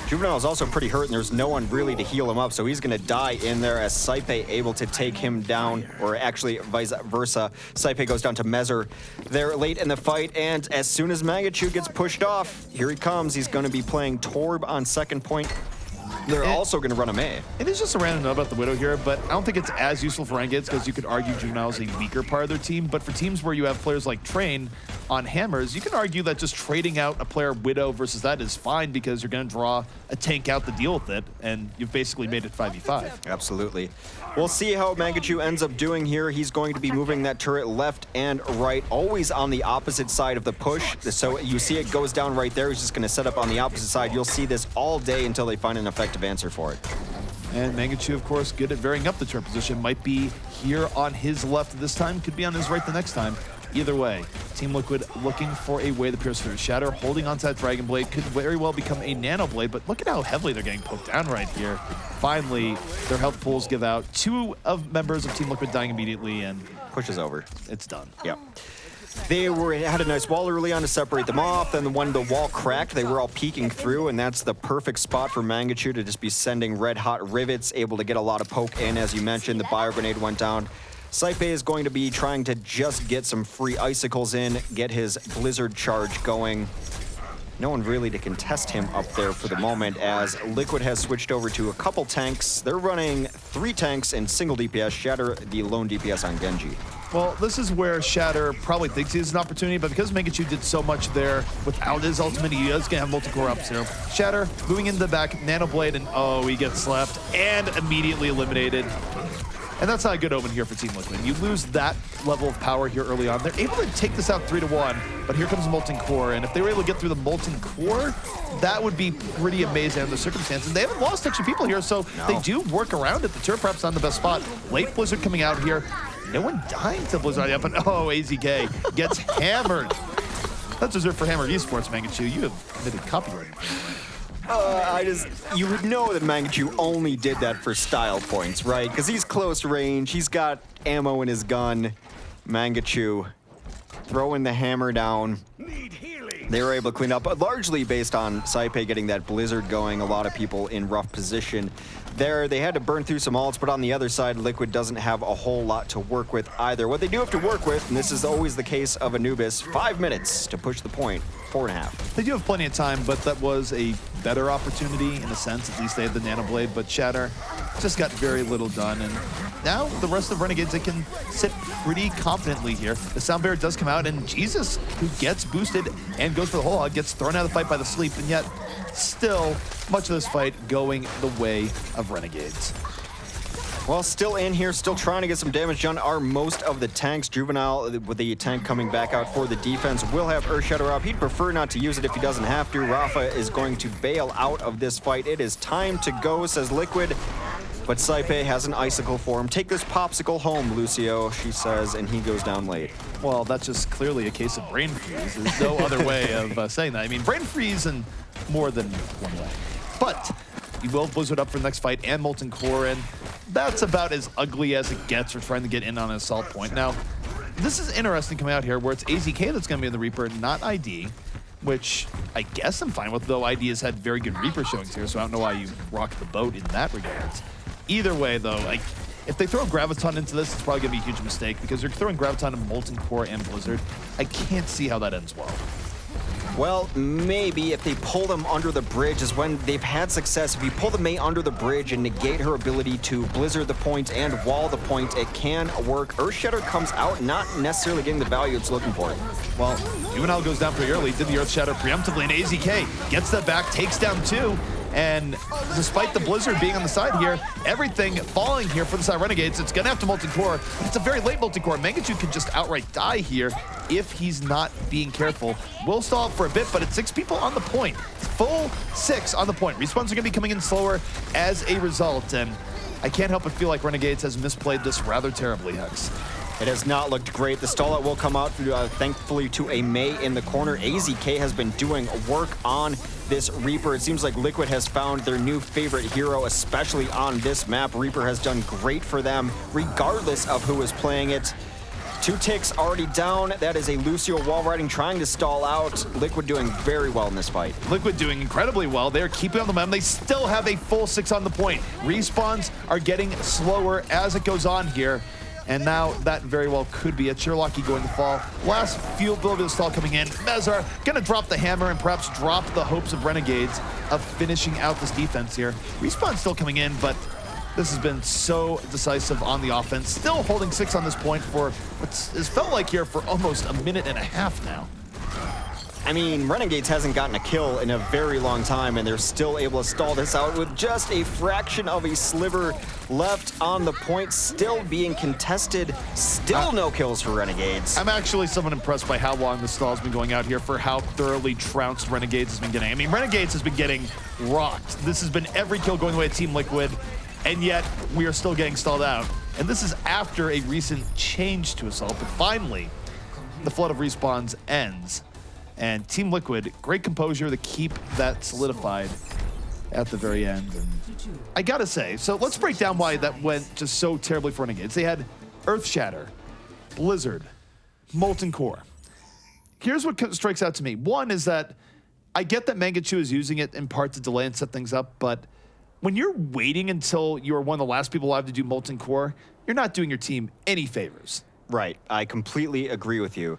Juvenile is also pretty hurt, and there's no one really to heal him up, so he's going to die in there as Saipe able to take him down, or actually vice versa. Saipe goes down to Mezar. They're late in the fight, and as soon as Mangachu gets pushed off, here he comes. He's going to be playing Torb on second point. They're also going to run a May. It is just a random note about the Widow here, but I don't think it's as useful for Renegades because you could argue Juvenile is a weaker part of their team. But for teams where you have players like Train on hammers, you can argue that just trading out a player Widow versus that is fine because you're going to draw a tank out to deal with it, and you've basically made it 5v5. Absolutely. We'll see how Mangachu ends up doing here. He's going to be moving that turret left and right, always on the opposite side of the push. So you see it goes down right there. He's just going to set up on the opposite side. You'll see this all day until they find an effective answer for it. And Mangachu, of course, good at varying up the turret position. Might be here on his left this time, could be on his right the next time. Either way, Team Liquid looking for a way to pierce through. Shatter holding onto that Dragon Blade could very well become a Nano Blade, but look at how heavily they're getting poked down right here. Finally, their health pools give out. 2 of members of Team Liquid dying immediately, and Pushes over. it's done. Yep. They had a nice wall early on to separate them off. Then when the wall cracked, they were all peeking through, and that's the perfect spot for Mangachu to just be sending red-hot rivets, able to get a lot of poke in. As you mentioned, the Bio Grenade went down. Saipe is going to be trying to just get some free icicles in, get his Blizzard charge going. No one really to contest him up there for the moment, as Liquid has switched over to a couple tanks. They're running 3 tanks and single DPS, Shatter the lone DPS on Genji. Well, this is where Shatter probably thinks he has an opportunity, but because Mangachu did so much there without his ultimate, he is going to have multi-core up zero. Shatter moving into the back, Nano Blade, and oh, he gets slapped and immediately eliminated. And that's not a good omen here for Team Liquid. You lose that level of power here early on. They're able to take this out 3-1, but here comes the Molten Core. And if they were able to get through the Molten Core, that would be pretty amazing under the circumstances. They haven't lost extra people here, so they do work around it. The turret perhaps not the best spot. Late Blizzard coming out here. No one dying to Blizzard yet, but oh, AZK gets hammered. That's reserved for Hammer Esports, Mangachu. You have committed copyright. You would know that Mangachu only did that for style points, right? Because he's close range, he's got ammo in his gun. Mangachu throwing the hammer down. They were able to clean up, but largely based on Saipe getting that Blizzard going. A lot of people in rough position there. They had to burn through some ults, but on the other side, Liquid doesn't have a whole lot to work with either. What they do have to work with, and this is always the case of Anubis, 5 minutes to push the point, 4.5. They do have plenty of time, but that was a better opportunity in a sense. At least they had the Nano Blade, but Shatter just got very little done. And now the rest of Renegades, they can sit pretty confidently here. The Sound Barrier does come out, and Jesus, who gets boosted and goes for the whole hog, gets thrown out of the fight by the sleep, and yet still much of this fight going the way of Renegades. Well, still in here, still trying to get some damage done are most of the tanks. Juvenile, with the tank coming back out for the defense, will have Earth Shatter up. He'd prefer not to use it if he doesn't have to. Rafa is going to bail out of this fight. It is time to go, says Liquid. But Saipe has an icicle for him. Take this popsicle home, Lucio, she says, and he goes down late. Well, that's just clearly a case of brain freeze. There's no other way of saying that. I mean, brain freeze in more than one way. But you will Blizzard up for the next fight and Molten Core, and that's about as ugly as it gets for trying to get in on an assault point. Now, this is interesting coming out here where it's AZK that's going to be in the Reaper, not ID, which I guess I'm fine with, though ID has had very good Reaper showings here, so I don't know why you rock the boat in that regards. Either way, though, if they throw Graviton into this, it's probably going to be a huge mistake because they're throwing Graviton in Molten Core and Blizzard. I can't see how that ends well. Well, maybe if they pull them under the bridge is when they've had success. If you pull the Mei under the bridge and negate her ability to Blizzard the point and wall the point, it can work. Earthshatter comes out not necessarily getting the value it's looking for. Well, Juvenile goes down pretty early, did the Earthshatter preemptively, and AZK gets that back, takes down 2. And despite the Blizzard being on the side here, everything falling here for the side of Renegades, it's going to have to Molten Core. It's a very late Molten Core. Mangachu could just outright die here if he's not being careful. We'll stall it for a bit, but it's 6 people on the point. Full 6 on the point. Respawns are going to be coming in slower as a result, and I can't help but feel like Renegades has misplayed this rather terribly, Hex. It has not looked great. The stall-out will come out, thankfully, to a Mei in the corner. AZK has been doing work on this Reaper. It seems like Liquid has found their new favorite hero, especially on this map. Reaper has done great for them, regardless of who is playing it. 2 ticks already down. That is a Lucio wall riding, trying to stall out. Liquid doing very well in this fight. Liquid doing incredibly well. They're keeping on the momentum. They still have a full 6 on the point. Respawns are getting slower as it goes on here. And now that very well could be it. Sherlocky going to fall. Last few build of the stall coming in. Mezar going to drop the hammer and perhaps drop the hopes of Renegades of finishing out this defense here. Respawn still coming in, but this has been so decisive on the offense. Still holding 6 on this point for what has felt like here for almost a minute and a half now. I mean, Renegades hasn't gotten a kill in a very long time, and they're still able to stall this out with just a fraction of a sliver left on the point, still being contested. Still no kills for Renegades. I'm actually somewhat impressed by how long the stall's been going out here for how thoroughly trounced Renegades has been getting. I mean, Renegades has been getting rocked. This has been every kill going away at Team Liquid, and yet we are still getting stalled out. And this is after a recent change to Assault, but finally, the flood of respawns ends. And Team Liquid, great composure to keep that solidified at the very end. And I gotta say, so let's break down why that went just so terribly for Renegades. They had Earth Shatter, Blizzard, Molten Core. Here's what strikes out to me. One is that I get that Mangachu is using it in part to delay and set things up, but when you're waiting until you're one of the last people alive to do Molten Core, you're not doing your team any favors. Right, I completely agree with you.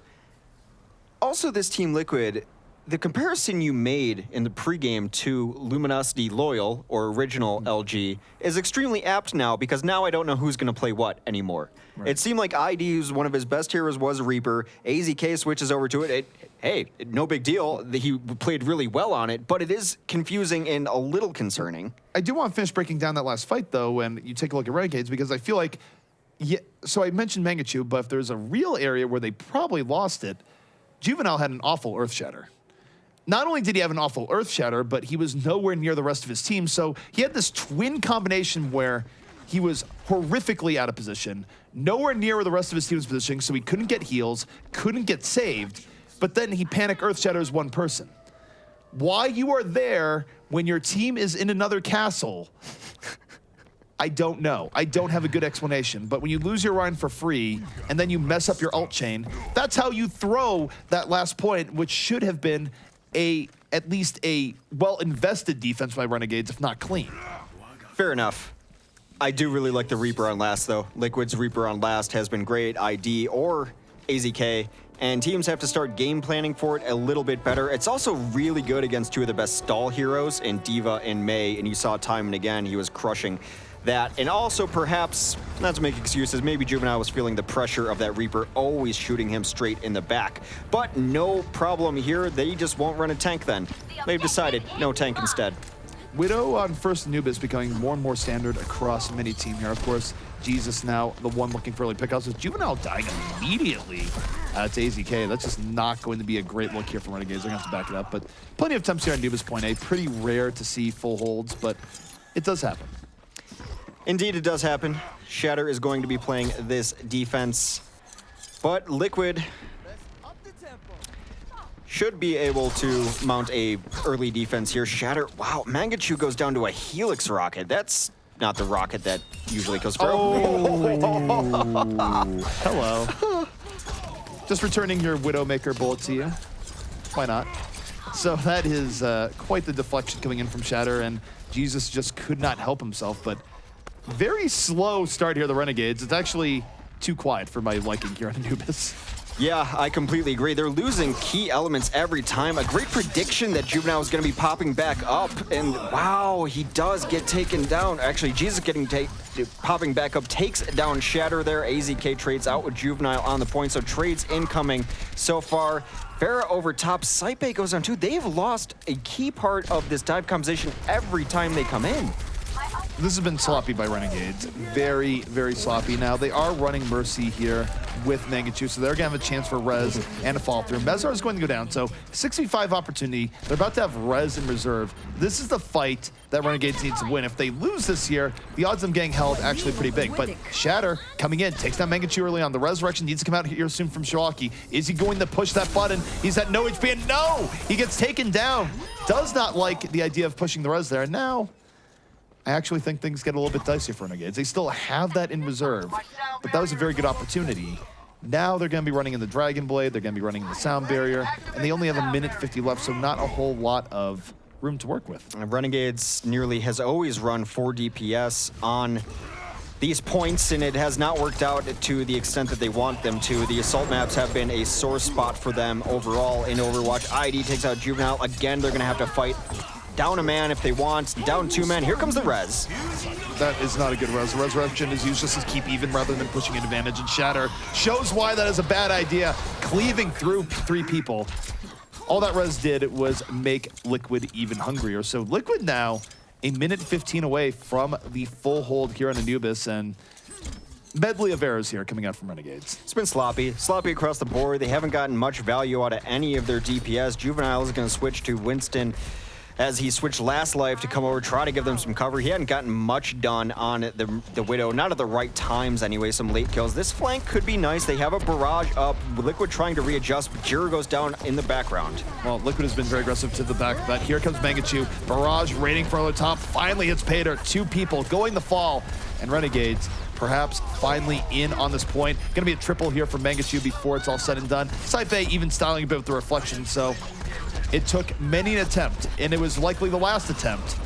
Also, this Team Liquid, the comparison you made in the pregame to Luminosity Loyal, or original LG, is extremely apt now, because now I don't know who's going to play what anymore. Right. It seemed like ID's one of his best heroes was Reaper. AZK switches over to it. Hey, no big deal. He played really well on it, but it is confusing and a little concerning. I do want to finish breaking down that last fight, though, when you take a look at Renegades, because I feel like, yeah, so I mentioned Mangachu, but if there's a real area where they probably lost it, Juvenile had an awful Earth Shatter. Not only did he have an awful Earth Shatter, but he was nowhere near the rest of his team. So he had this twin combination where he was horrifically out of position, nowhere near where the rest of his team was positioning, so he couldn't get heals, couldn't get saved, but then he panic Earth Shatters one person. Why you are there when your team is in another castle, I don't know. I don't have a good explanation. But when you lose your Rhine for free and then you mess up your ult chain, that's how you throw that last point, which should have been at least a well-invested defense by Renegades, if not clean. Fair enough. I do really like the Reaper on last, though. Liquid's Reaper on last has been great, ID or AZK, and teams have to start game planning for it a little bit better. It's also really good against two of the best stall heroes in D.Va and Mei, and you saw time and again he was crushing that. And also, perhaps, not to make excuses, maybe Juvenile was feeling the pressure of that Reaper always shooting him straight in the back. But no problem here. They just won't run a tank then. They've decided no tank instead. Widow on first Anubis becoming more and more standard across many team here. Of course, Jesus now the one looking for early pickouts with Juvenile dying immediately to AZK. That's just not going to be a great look here for Renegades. They're going to have to back it up. But plenty of attempts here on Anubis point A. Pretty rare to see full holds, but it does happen. Indeed, it does happen. Shatter is going to be playing this defense, but Liquid should be able to mount a early defense here. Shatter, wow, Mangachu goes down to a Helix rocket. That's not the rocket that usually goes for. Hello. Just returning your Widowmaker bullet to you. Why not? So that is quite the deflection coming in from Shatter, and Jesus just could not help himself, but very slow start here, the Renegades. It's actually too quiet for my liking here on Anubis. Yeah, I completely agree. They're losing key elements every time. A great prediction that Juvenile is going to be popping back up, and wow, he does get taken down. Actually, Jesus getting popping back up takes down Shatter there. AZK trades out with Juvenile on the point, so trades incoming so far. Farah over top, Saipe goes on too. They've lost a key part of this dive composition every time they come in. This has been sloppy by Renegades. Very, very sloppy. Now, they are running Mercy here with Mangachu, so they're going to have a chance for Res and a fall through. Mezar is going to go down, so 6v5 opportunity. They're about to have Res in reserve. This is the fight that Renegades needs to win. If they lose this here, the odds of them getting held actually pretty big. But Shatter coming in, takes down Mangachu early on. The Resurrection needs to come out here soon from Shiraki. Is he going to push that button? He's at no HP, and no! He gets taken down. Does not like the idea of pushing the Res there. And now, I actually think things get a little bit dicey for Renegades. They still have that in reserve, but that was a very good opportunity. Now they're going to be running in the Dragon Blade, they're going to be running in the Sound Barrier, and they only have 1:50 left, so not a whole lot of room to work with. Renegades nearly has always run 4 DPS on these points, and it has not worked out to the extent that they want them to. The assault maps have been a sore spot for them overall in Overwatch. ID takes out Juvenile. Again, they're going to have to fight down a man if they want, down 2 men. Here comes the res. That is not a good res. Resurrection is used just to keep even rather than pushing an advantage, and Shatter shows why that is a bad idea, cleaving through 3 people. All that res did was make Liquid even hungrier. So Liquid now a minute 15 away from the full hold here on Anubis, and medley of errors here coming out from Renegades. It's been sloppy across the board. They haven't gotten much value out of any of their DPS. Juvenile is going to switch to Winston as he switched last life to come over, try to give them some cover. He hadn't gotten much done on the Widow, not at the right times anyway, some late kills. This flank could be nice. They have a barrage up. Liquid trying to readjust, but Jira goes down in the background. Well, Liquid has been very aggressive to the back, but here comes Mangachu. Barrage raining for the top, finally hits Pater. 2 people going the fall, and Renegades perhaps finally in on this point. Gonna be a triple here for Mangachu before it's all said and done. Saipe even styling a bit with the reflection, so it took many an attempt, and it was likely the last attempt.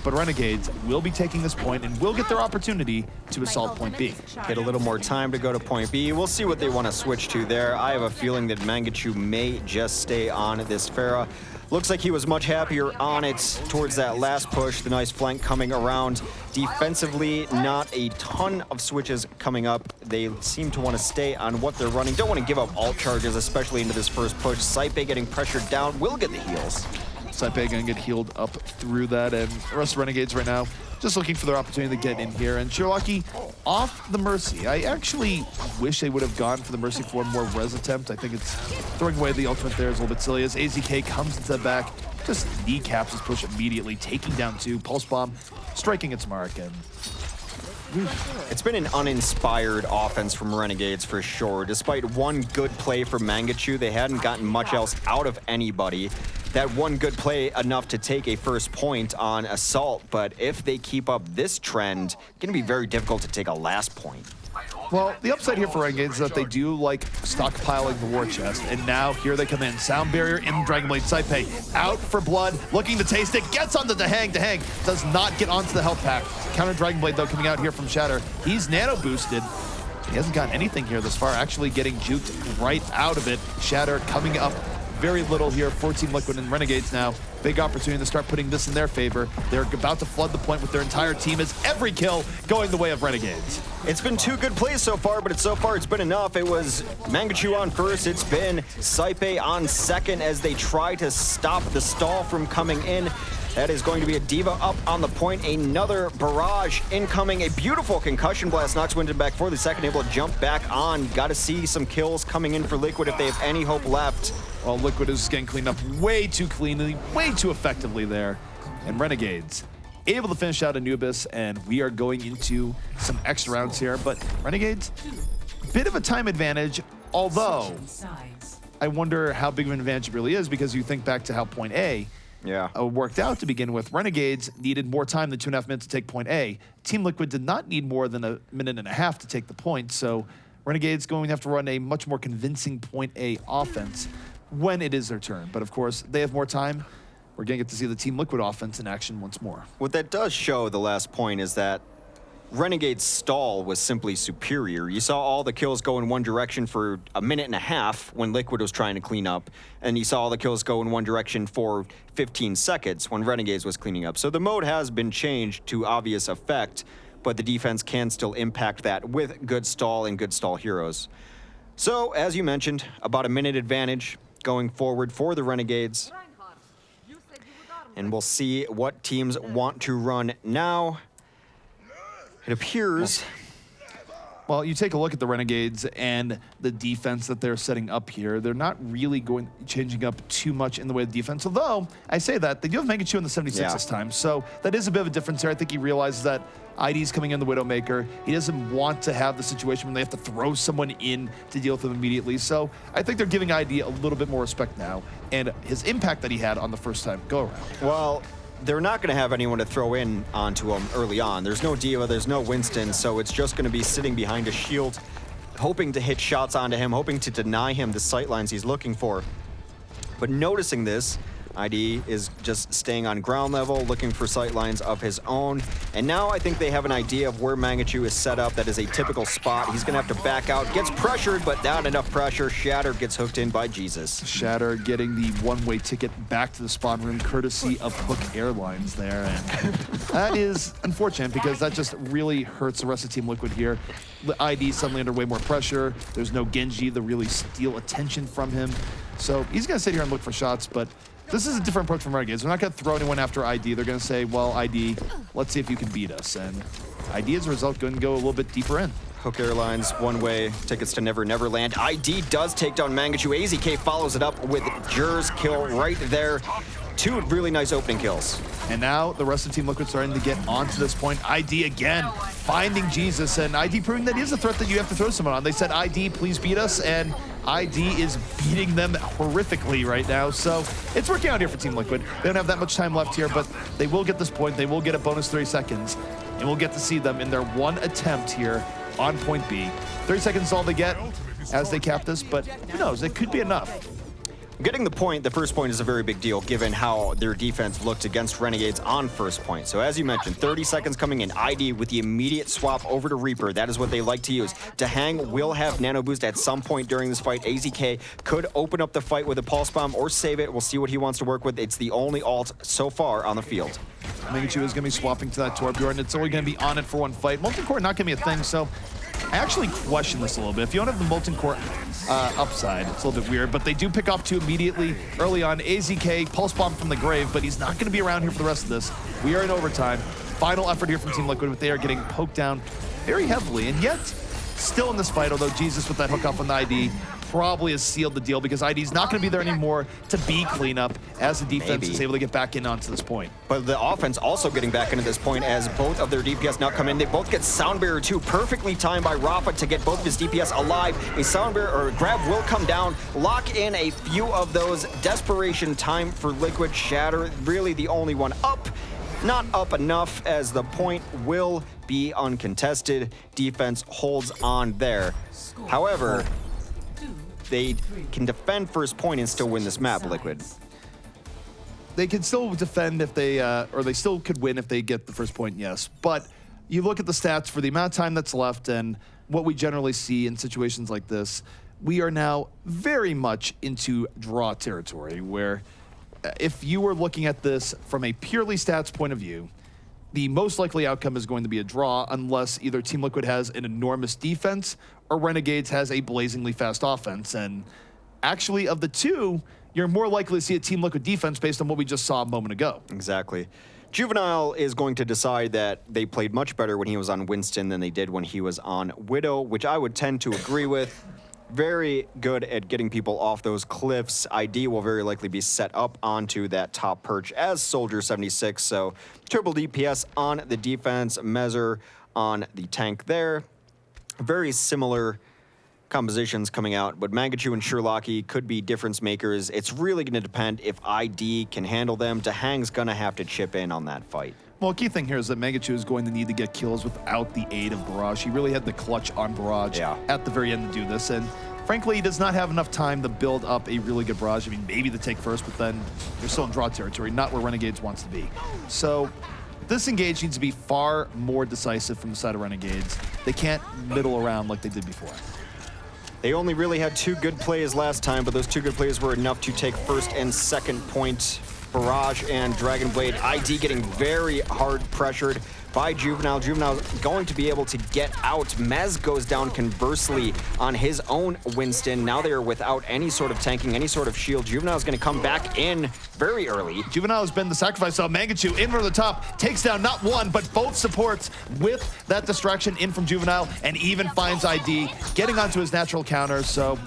But Renegades will be taking this point and will get their opportunity to assault point B. Get a little more time to go to point B. We'll see what they want to switch to there. I have a feeling that Mangachu may just stay on this Pharah. Looks like he was much happier on it towards that last push. The nice flank coming around. Defensively, not a ton of switches coming up. They seem to want to stay on what they're running. Don't want to give up ult charges, especially into this first push. Saipe getting pressured down will get the heals. Saipe gonna get healed up through that, and the rest of Renegades right now just looking for their opportunity to get in here. And Shirlaki off the Mercy. I actually wish they would have gone for the Mercy for more res attempt. I think it's throwing away the ultimate there is a little bit silly as AZK comes into the back, just kneecaps his push immediately, taking down 2, Pulse Bomb, striking its mark, and it's been an uninspired offense from Renegades for sure. Despite one good play from Mangachu, they hadn't gotten much else out of anybody. That one good play enough to take a first point on Assault, but if they keep up this trend, it's going to be very difficult to take a last point. Well, the upside here for Renegades is that they do like stockpiling the war chest, and now here they come in. Sound barrier in Dragonblade. Saipe out for blood, looking to taste it, gets onto the hang. Does not get onto the health pack. Counter Dragonblade though coming out here from Shatter. He's nano boosted. He hasn't got anything here this far, actually getting juked right out of it. Shatter coming up very little here for Team Liquid and Renegades now. Big opportunity to start putting this in their favor. They're about to flood the point with their entire team as every kill going the way of Renegades. It's been 2 good plays so far, but so far it's been enough. It was Mangachu on first. It's been Saipe on second as they try to stop the stall from coming in. That is going to be a Diva up on the point. Another barrage incoming. A beautiful concussion blast knocks Winston back for the second, able to jump back on. Got to see some kills coming in for Liquid if they have any hope left. Well, Liquid is getting cleaned up way too cleanly, way too effectively there. And Renegades able to finish out Anubis, and we are going into some extra rounds here. But Renegades, bit of a time advantage, although I wonder how big of an advantage it really is, because you think back to how point A worked out to begin with. Renegades needed more time than 2.5 minutes to take point A. Team Liquid did not need more than 1.5 minutes to take the point, so Renegades going to have to run a much more convincing point A offense when it is their turn. But of course, they have more time. We're going to get to see the Team Liquid offense in action once more. What that does show, the last point, is that Renegade's stall was simply superior. You saw all the kills go in one direction for 1.5 minutes when Liquid was trying to clean up, and you saw all the kills go in one direction for 15 seconds when Renegades was cleaning up. So the mode has been changed to obvious effect, but the defense can still impact that with good stall and good stall heroes. So, as you mentioned, about a minute advantage going forward for the Renegades. And we'll see what teams want to run now. It appears... Well, you take a look at the Renegades and the defense that they're setting up here. They're not really changing up too much in the way of defense. Although, I say that, they do have Mangachu in the 76 this time. So that is a bit of a difference here. I think he realizes that ID's coming in the Widowmaker. He doesn't want to have the situation when they have to throw someone in to deal with them immediately. So I think they're giving ID a little bit more respect now. And his impact that he had on the first time go around. Well, they're not going to have anyone to throw in onto him early on. There's no Diva, there's no Winston, so it's just going to be sitting behind a shield, hoping to hit shots onto him, hoping to deny him the sightlines he's looking for. But noticing this, ID is just staying on ground level, looking for sight lines of his own. And now I think they have an idea of where Mangachu is set up. That is a typical spot. He's going to have to back out. Gets pressured, but not enough pressure. Shatter gets hooked in by Jesus. Shatter getting the one-way ticket back to the spawn room, courtesy of Hook Airlines there. And that is unfortunate because that just really hurts the rest of Team Liquid here. The ID suddenly under way more pressure. There's no Genji to really steal attention from him. So he's going to sit here and look for shots, but this is a different approach from Renegades. They're not going to throw anyone after ID. They're going to say, well, ID, let's see if you can beat us. And ID, as a result, going to go a little bit deeper in. Hook Airlines, one-way tickets to Never Never Land. ID does take down Mangachu. AZK follows it up with Jur's kill right there. 2 really nice opening kills. And now the rest of Team Liquid starting to get onto this point. ID again, finding Jesus, and ID proving that he is a threat that you have to throw someone on. They said, ID, please beat us, and ID is beating them horrifically right now. So it's working out here for Team Liquid. They don't have that much time left here, but they will get this point. They will get a bonus 30 seconds, and we'll get to see them in their one attempt here on point B. 30 seconds is all they get as they cap this, but who knows? It could be enough. Getting the point, the first point, is a very big deal given how their defense looked against Renegades on first point. So as you mentioned, 30 seconds coming in. ID with the immediate swap over to Reaper. That is what they like to use. Dahang will have nano boost at some point during this fight. AZK could open up the fight with a pulse bomb or save it. We'll see what he wants to work with. It's the only ult so far on the field. Mangachu is going to be swapping to that Torbjorn. It's only going to be on it for one fight. Molten Core not going to be a thing, so I actually question this a little bit. If you don't have the Molten Core upside, it's a little bit weird, but they do pick off 2 immediately early on. AZK, Pulse Bomb from the grave, but he's not going to be around here for the rest of this. We are in overtime. Final effort here from Team Liquid, but they are getting poked down very heavily, and yet still in this fight, although Jesus with that hook off on the ID probably has sealed the deal because ID's not going to be there anymore to be cleanup as the defense is able to get back in onto this point. But the offense also getting back into this point as both of their DPS now come in. They both get Sound Barrier 2, perfectly timed by Rafa to get both of his DPS alive. A Sound Barrier or a grab will come down, lock in a few of those. Desperation time for Liquid. Shatter, really the only one up. Not up enough as the point will be uncontested. Defense holds on there. However, they can defend first point and still win this map, Liquid. They can still defend if they, or they still could win if they get the first point, yes. But you look at the stats for the amount of time that's left and what we generally see in situations like this, we are now very much into draw territory where if you were looking at this from a purely stats point of view, the most likely outcome is going to be a draw unless either Team Liquid has an enormous defense or Renegades has a blazingly fast offense. And actually, of the two, you're more likely to see a Team Liquid defense based on what we just saw a moment ago. Exactly. Juvenile is going to decide that they played much better when he was on Winston than they did when he was on Widow, which I would tend to agree with. Very good at getting people off those cliffs. ID will very likely be set up onto that top perch as Soldier 76. So triple DPS on the defense, Mezzer on the tank there. Very similar compositions coming out, but Mangachu and Sherlocky could be difference makers. It's really going to depend if ID can handle them. Dahang's going to have to chip in on that fight. Well, key thing here is that Mangachu is going to need to get kills without the aid of Barrage. He really had the clutch on Barrage at the very end to do this, and frankly, he does not have enough time to build up a really good Barrage. I mean, maybe to take first, but then you're still in draw territory, not where Renegades wants to be. So this engage needs to be far more decisive from the side of Renegades. They can't middle around like they did before. They only really had 2 good plays last time, but those 2 good plays were enough to take first and second point. Barrage and Dragon Blade. ID getting very hard pressured by Juvenile. Juvenile going to be able to get out. Mez goes down conversely on his own Winston. Now they are without any sort of tanking, any sort of shield. Juvenile is going to come back in very early. Juvenile has been the sacrifice. So Mangachu in from the top, takes down not one, but both supports with that distraction in from Juvenile, and even finds ID getting onto his natural counter. So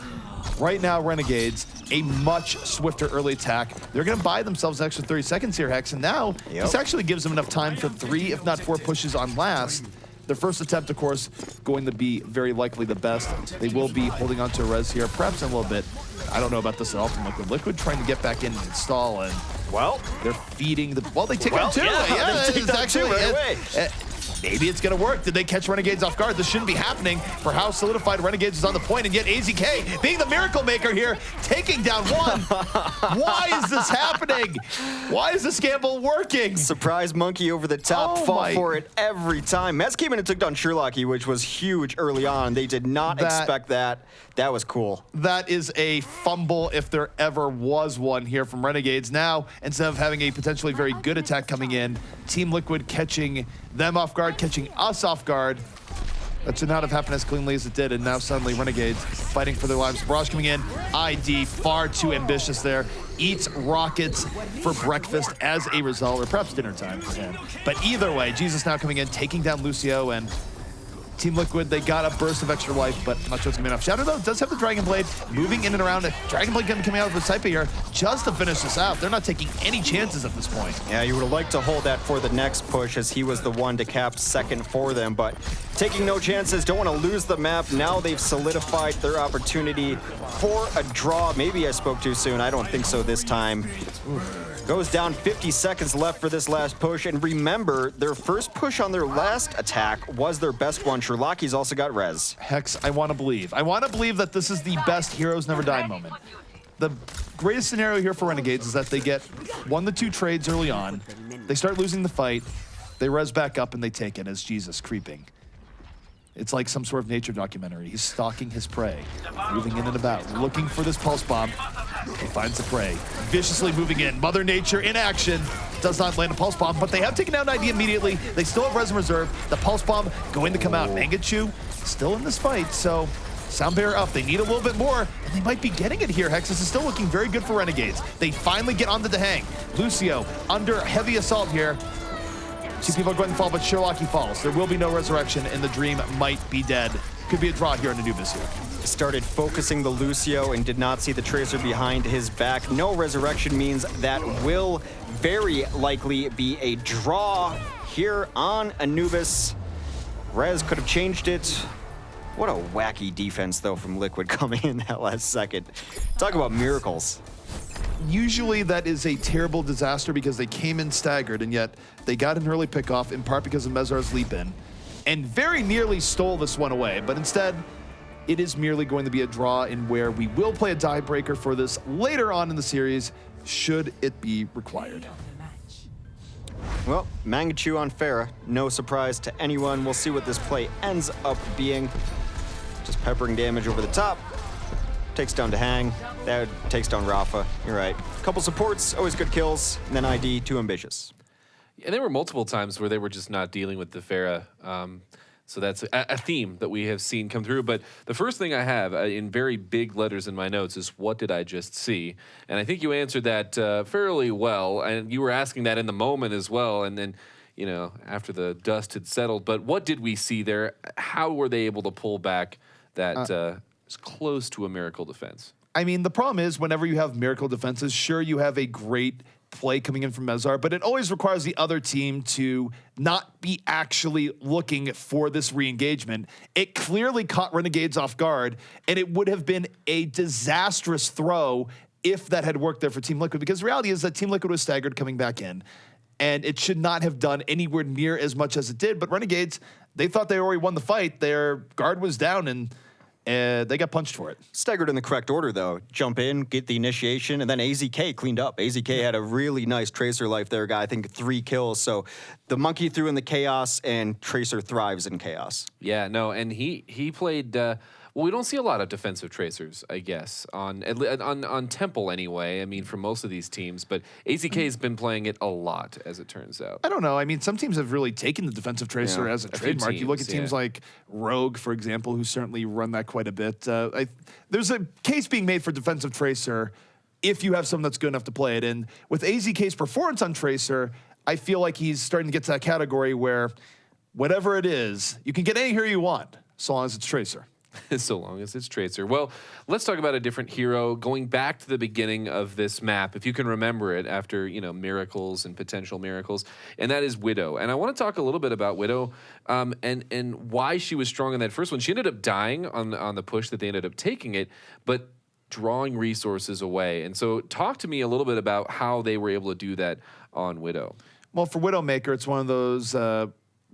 right now, Renegades, a much swifter early attack. They're going to buy themselves an extra 30 seconds here, Hex, and now this actually gives them enough time for 3, if not 4 pushes on last. Their first attempt, of course, going to be very likely the best. They will be holding on to a res here, perhaps in a little bit. I don't know about this at all from Liquid. Liquid trying to get back in and install, and well, they're feeding the... Well, they take out 2. They take out 2 right away. maybe it's going to work. Did they catch Renegades off guard? This shouldn't be happening for how solidified Renegades is on the point, and yet AZK, being the miracle maker here, taking down one. Why is this happening? Why is this gamble working? Surprise monkey over the top, fall for it every time. Mets came in and took down Sherlock, which was huge early on. They did not expect that. That was cool. That is a fumble if there ever was one here from Renegades. Now, instead of having a potentially very good attack coming in, Team Liquid catching them off guard, catching us off guard. That should not have happened as cleanly as it did, and now suddenly Renegades fighting for their lives. Barrage coming in, ID far too ambitious there. Eats rockets for breakfast as a result, or perhaps dinner time for him. But either way, Jesus now coming in, taking down Lucio, and Team Liquid, they got a burst of extra life, but I'm not sure it's going to be enough. Shadow, though, does have the Dragon Blade moving in and around it. Dragon Blade coming out of the Saipa here just to finish this out. They're not taking any chances at this point. Yeah, you would have liked to hold that for the next push, as he was the one to cap second for them, but taking no chances, don't want to lose the map. Now they've solidified their opportunity for a draw. Maybe I spoke too soon. I don't think so this time. Goes down, 50 seconds left for this last push. And remember, their first push on their last attack was their best one. Sherlocky's also got res. Hex, I want to believe. I want to believe that this is the best Heroes Never Die moment. The greatest scenario here for Renegades is that they get 1 to 2 trades early on. They start losing the fight. They res back up and they take it as Jesus creeping. It's like some sort of nature documentary. He's stalking his prey, moving in and about, looking for this pulse bomb. He finds the prey, viciously moving in. Mother Nature in action. Does not land a pulse bomb, but they have taken down ID immediately. They still have res in reserve. The pulse bomb going to come out. Mangachu still in this fight, so Sound Barrier up. They need a little bit more, and they might be getting it here. Hexus is still looking very good for Renegades. They finally get onto the hang. Lucio under heavy assault here. 2 people are going to fall, but Sherlocky falls. There will be no resurrection, and the dream might be dead. Could be a draw here in Anubis here. Started focusing the Lucio and did not see the Tracer behind his back. No resurrection means that will very likely be a draw here on Anubis. Rez could have changed it. What a wacky defense, though, from Liquid coming in that last second. Talk about miracles. Usually that is a terrible disaster because they came in staggered, and yet they got an early pickoff in part because of Mezar's leap in, and very nearly stole this one away. But instead, it is merely going to be a draw in where we will play a die breaker for this later on in the series, should it be required. Well, Mangachu on Pharah, no surprise to anyone. We'll see what this play ends up being. Just peppering damage over the top. Takes down to Hang. That takes down Rafa. You're right. Couple supports, always good kills. And then ID, too ambitious. And there were multiple times where they were just not dealing with the Pharah. So that's a theme that we have seen come through. But the first thing I have in very big letters in my notes is, what did I just see? And I think you answered that fairly well. And you were asking that in the moment as well. And then, you know, after the dust had settled. But what did we see there? How were they able to pull back that is close to a miracle defense? I mean, the problem is whenever you have miracle defenses, sure, you have a great play coming in from Mezar, but it always requires the other team to not be actually looking for this re-engagement. It clearly caught Renegades off guard, and it would have been a disastrous throw if that had worked there for Team Liquid, because the reality is that Team Liquid was staggered coming back in, and it should not have done anywhere near as much as it did. But Renegades, they thought they already won the fight. Their guard was down, and they got punched for it. Staggered in the correct order, though. Jump in, get the initiation, and then AZK cleaned up. AZK had a really nice Tracer life there, guy. I think 3 kills. So the monkey threw in the chaos, and Tracer thrives in chaos. Yeah, no, and he played. Well, we don't see a lot of defensive Tracers, I guess, on Temple anyway. I mean, for most of these teams, but AZK has been playing it a lot, as it turns out. I don't know. I mean, some teams have really taken the defensive Tracer as a trademark. You look at teams like Rogue, for example, who certainly run that quite a bit. There's a case being made for defensive Tracer if you have someone that's good enough to play it. And with AZK's performance on Tracer, I feel like he's starting to get to that category where whatever it is, you can get any hero you want, so long as it's Tracer. So long as it's Tracer. Well, let's talk about a different hero. Going back to the beginning of this map, if you can remember it after, you know, miracles and potential miracles, and that is Widow. And I want to talk a little bit about Widow and why she was strong in that first one. She ended up dying on the push that they ended up taking it, but drawing resources away. And so talk to me a little bit about how they were able to do that on Widow. Well, for Widowmaker, it's one of those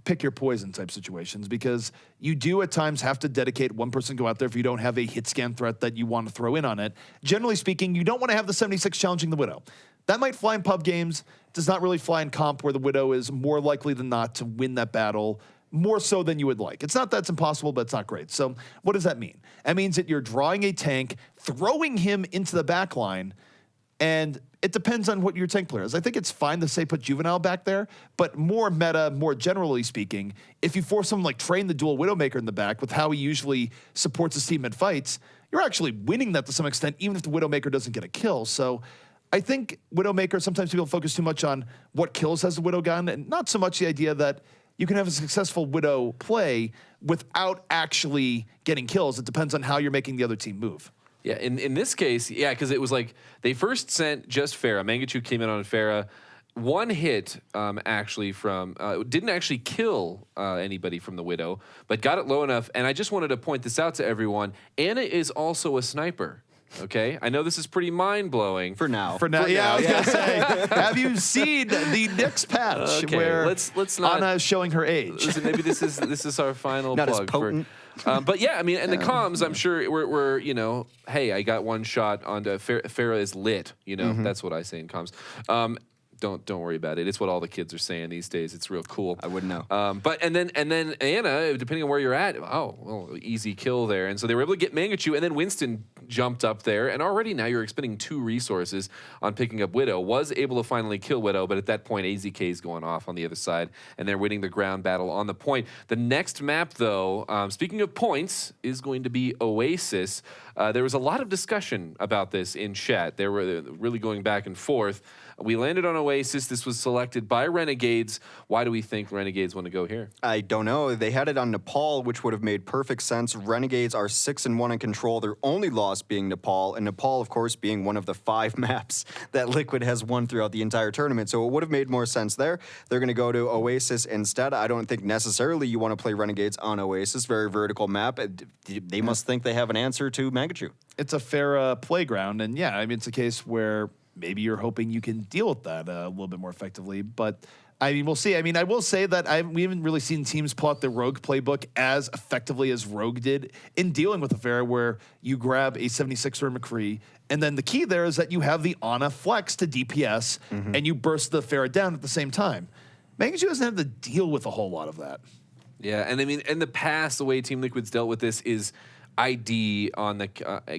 pick your poison type situations, because you do at times have to dedicate one person to go out there if you don't have a hit scan threat that you want to throw in on it. Generally speaking, you don't want to have the 76 challenging the Widow. That might fly in pub games, does not really fly in comp, where the Widow is more likely than not to win that battle, more so than you would like. It's not that's impossible, but it's not great. So what does that mean? That means that you're drawing a tank, throwing him into the back line, and it depends on what your tank player is. I think it's fine to say put Juvenile back there, but more meta, more generally speaking, if you force someone like Train the dual Widowmaker in the back with how he usually supports his team in fights, you're actually winning that to some extent, even if the Widowmaker doesn't get a kill. So I think Widowmaker, sometimes people focus too much on what kills has the Widow gun, and not so much the idea that you can have a successful Widow play without actually getting kills. It depends on how you're making the other team move. Yeah, in this case, yeah, because it was like they first sent just Pharah. Mangachu came in on Pharah. One hit actually from, didn't actually kill anybody from the Widow, but got it low enough. And I just wanted to point this out to everyone. Ana is also a sniper. Okay, I know this is pretty mind-blowing. For now. Yeah, I was gonna say, have you seen the next patch where let's not, Ana is showing her age? Listen, maybe this is our final Not as plug. potent. But yeah, I mean, and the comms, I'm sure we're you know, hey, I got one shot onto Pharah is lit. You know, that's what I say in comms. Don't worry about it. It's what all the kids are saying these days. It's real cool. I wouldn't know. But and then Ana, depending on where you're at, well, easy kill there. And so they were able to get Mangachu, and then Winston jumped up there, and already now you're expending 2 resources on picking up Widow. Was able to finally kill Widow, but at that point AZK is going off on the other side, and they're winning the ground battle on the point. The next map, though, speaking of points, is going to be Oasis. There was a lot of discussion about this in chat. They were really going back and forth. We landed on Oasis. This was selected by Renegades. Why do we think Renegades want to go here? I don't know. They had it on Nepal, which would have made perfect sense. Renegades are 6-1 in control. Their only loss being Nepal, and Nepal, of course, being one of the 5 maps that Liquid has won throughout the entire tournament. So it would have made more sense there. They're going to go to Oasis instead. I don't think necessarily you want to play Renegades on Oasis. Very vertical map. They must think they have an answer to Mangachu. It's a fair playground, and yeah, I mean, it's a case where maybe you're hoping you can deal with that a little bit more effectively. But, I mean, we'll see. I mean, I will say that we haven't really seen teams pull out the Rogue playbook as effectively as Rogue did in dealing with the Pharah, where you grab a 76er McCree, and then the key there is that you have the Ana flex to DPS, and you burst the Pharah down at the same time. Mangachu hasn't had to deal with a whole lot of that. Yeah, and I mean, in the past, the way Team Liquid's dealt with this is ID on the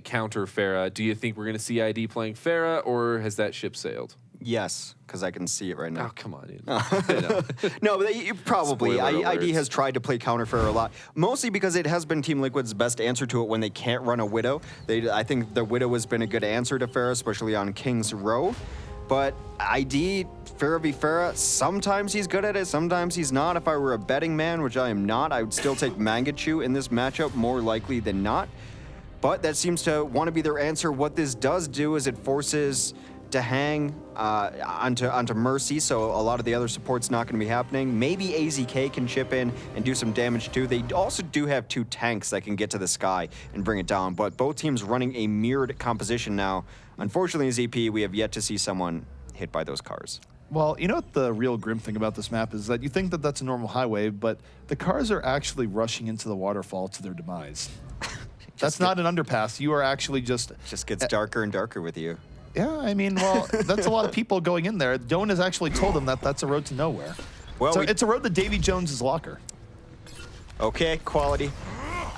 counter Pharah. Do you think we're going to see ID playing Pharah, or has that ship sailed? Yes, because I can see it right now. Oh, come on. I know. No, but probably. Spoiler ID alerts. has tried to play counter Pharah a lot, mostly because it has been Team Liquid's best answer to it when they can't run a Widow. I think the Widow has been a good answer to Pharah, especially on King's Row. But ID, Pharah v. Pharah, sometimes he's good at it, sometimes he's not. If I were a betting man, which I am not, I would still take Mangachu in this matchup more likely than not. But that seems to want to be their answer. What this does do is it forces to hang onto Mercy, so a lot of the other support's not going to be happening. Maybe AZK can chip in and do some damage too. They also do have 2 tanks that can get to the sky and bring it down, but both teams running a mirrored composition now. Unfortunately, in ZP, we have yet to see someone hit by those cars. Well, you know what the real grim thing about this map is? That you think that that's a normal highway, but the cars are actually rushing into the waterfall to their demise. That's not an underpass. You are actually just... Just gets darker and darker with you. Yeah, I mean, well, that's a lot of people going in there. Doan has actually told them that that's a road to nowhere. Well, so it's a road to Davy Jones's locker. Okay, quality.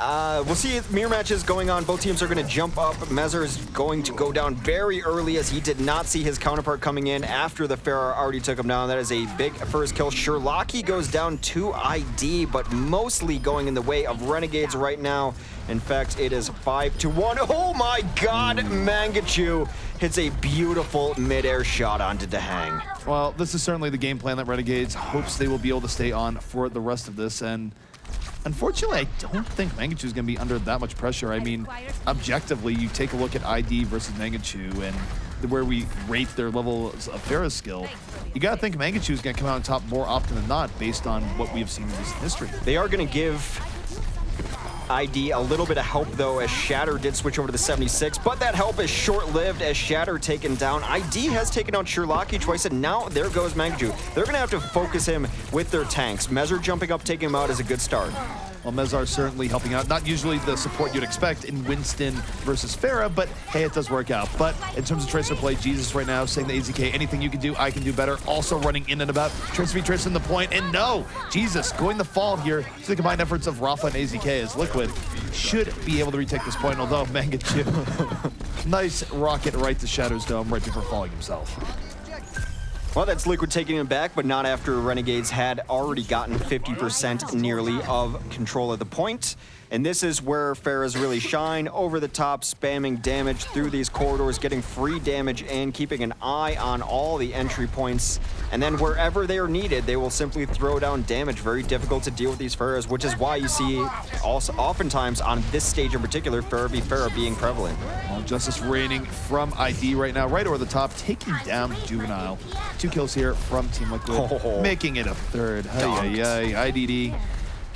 We'll see mirror matches going on. Both teams are going to jump up. Mezzer is going to go down very early as he did not see his counterpart coming in after the Pharah already took him down. That is a big first kill. Sherlocky goes down to ID, but mostly going in the way of Renegades right now. In fact, it is 5-1. Oh my God, Mangachu hits a beautiful midair shot onto Dahang. Well, this is certainly the game plan that Renegades hopes they will be able to stay on for the rest of this, and unfortunately, I don't think Mangachu is going to be under that much pressure. I mean, objectively, you take a look at ID versus Mangachu and where we rate their levels of Pharah's skill, you got to think Mangachu is going to come out on top more often than not based on what we have seen in recent history. They are going to give ID a little bit of help, though, as Shatter did switch over to the 76, but that help is short-lived as Shatter taken down. ID has taken out Sherlocky twice, and now there goes Mangachu. They're going to have to focus him with their tanks. Mezar jumping up, taking him out is a good start. Well, Mezar certainly helping out. Not usually the support you'd expect in Winston versus Farah, but hey, it does work out. But in terms of Tracer play, Jesus right now saying to AZK, anything you can do, I can do better. Also running in and about. Tracer v Tracer in the point, and no! Jesus going the fall here to the combined efforts of Rafa and AZK as Liquid should be able to retake this point, although Mangachu, nice rocket right to Shadow's Dome right before falling himself. Well, that's Liquid taking him back, but not after Renegades had already gotten 50% nearly of control of the point. And this is where Farah's really shine, over the top, spamming damage through these corridors, getting free damage and keeping an eye on all the entry points. And then wherever they are needed, they will simply throw down damage. Very difficult to deal with these Farahs, which is why you see also oftentimes on this stage in particular, Farah v Farah being prevalent. Well, Justice raining from ID right now, right over the top, taking down Juvenile. 2 kills here from Team Liquid, making it a third. IDD.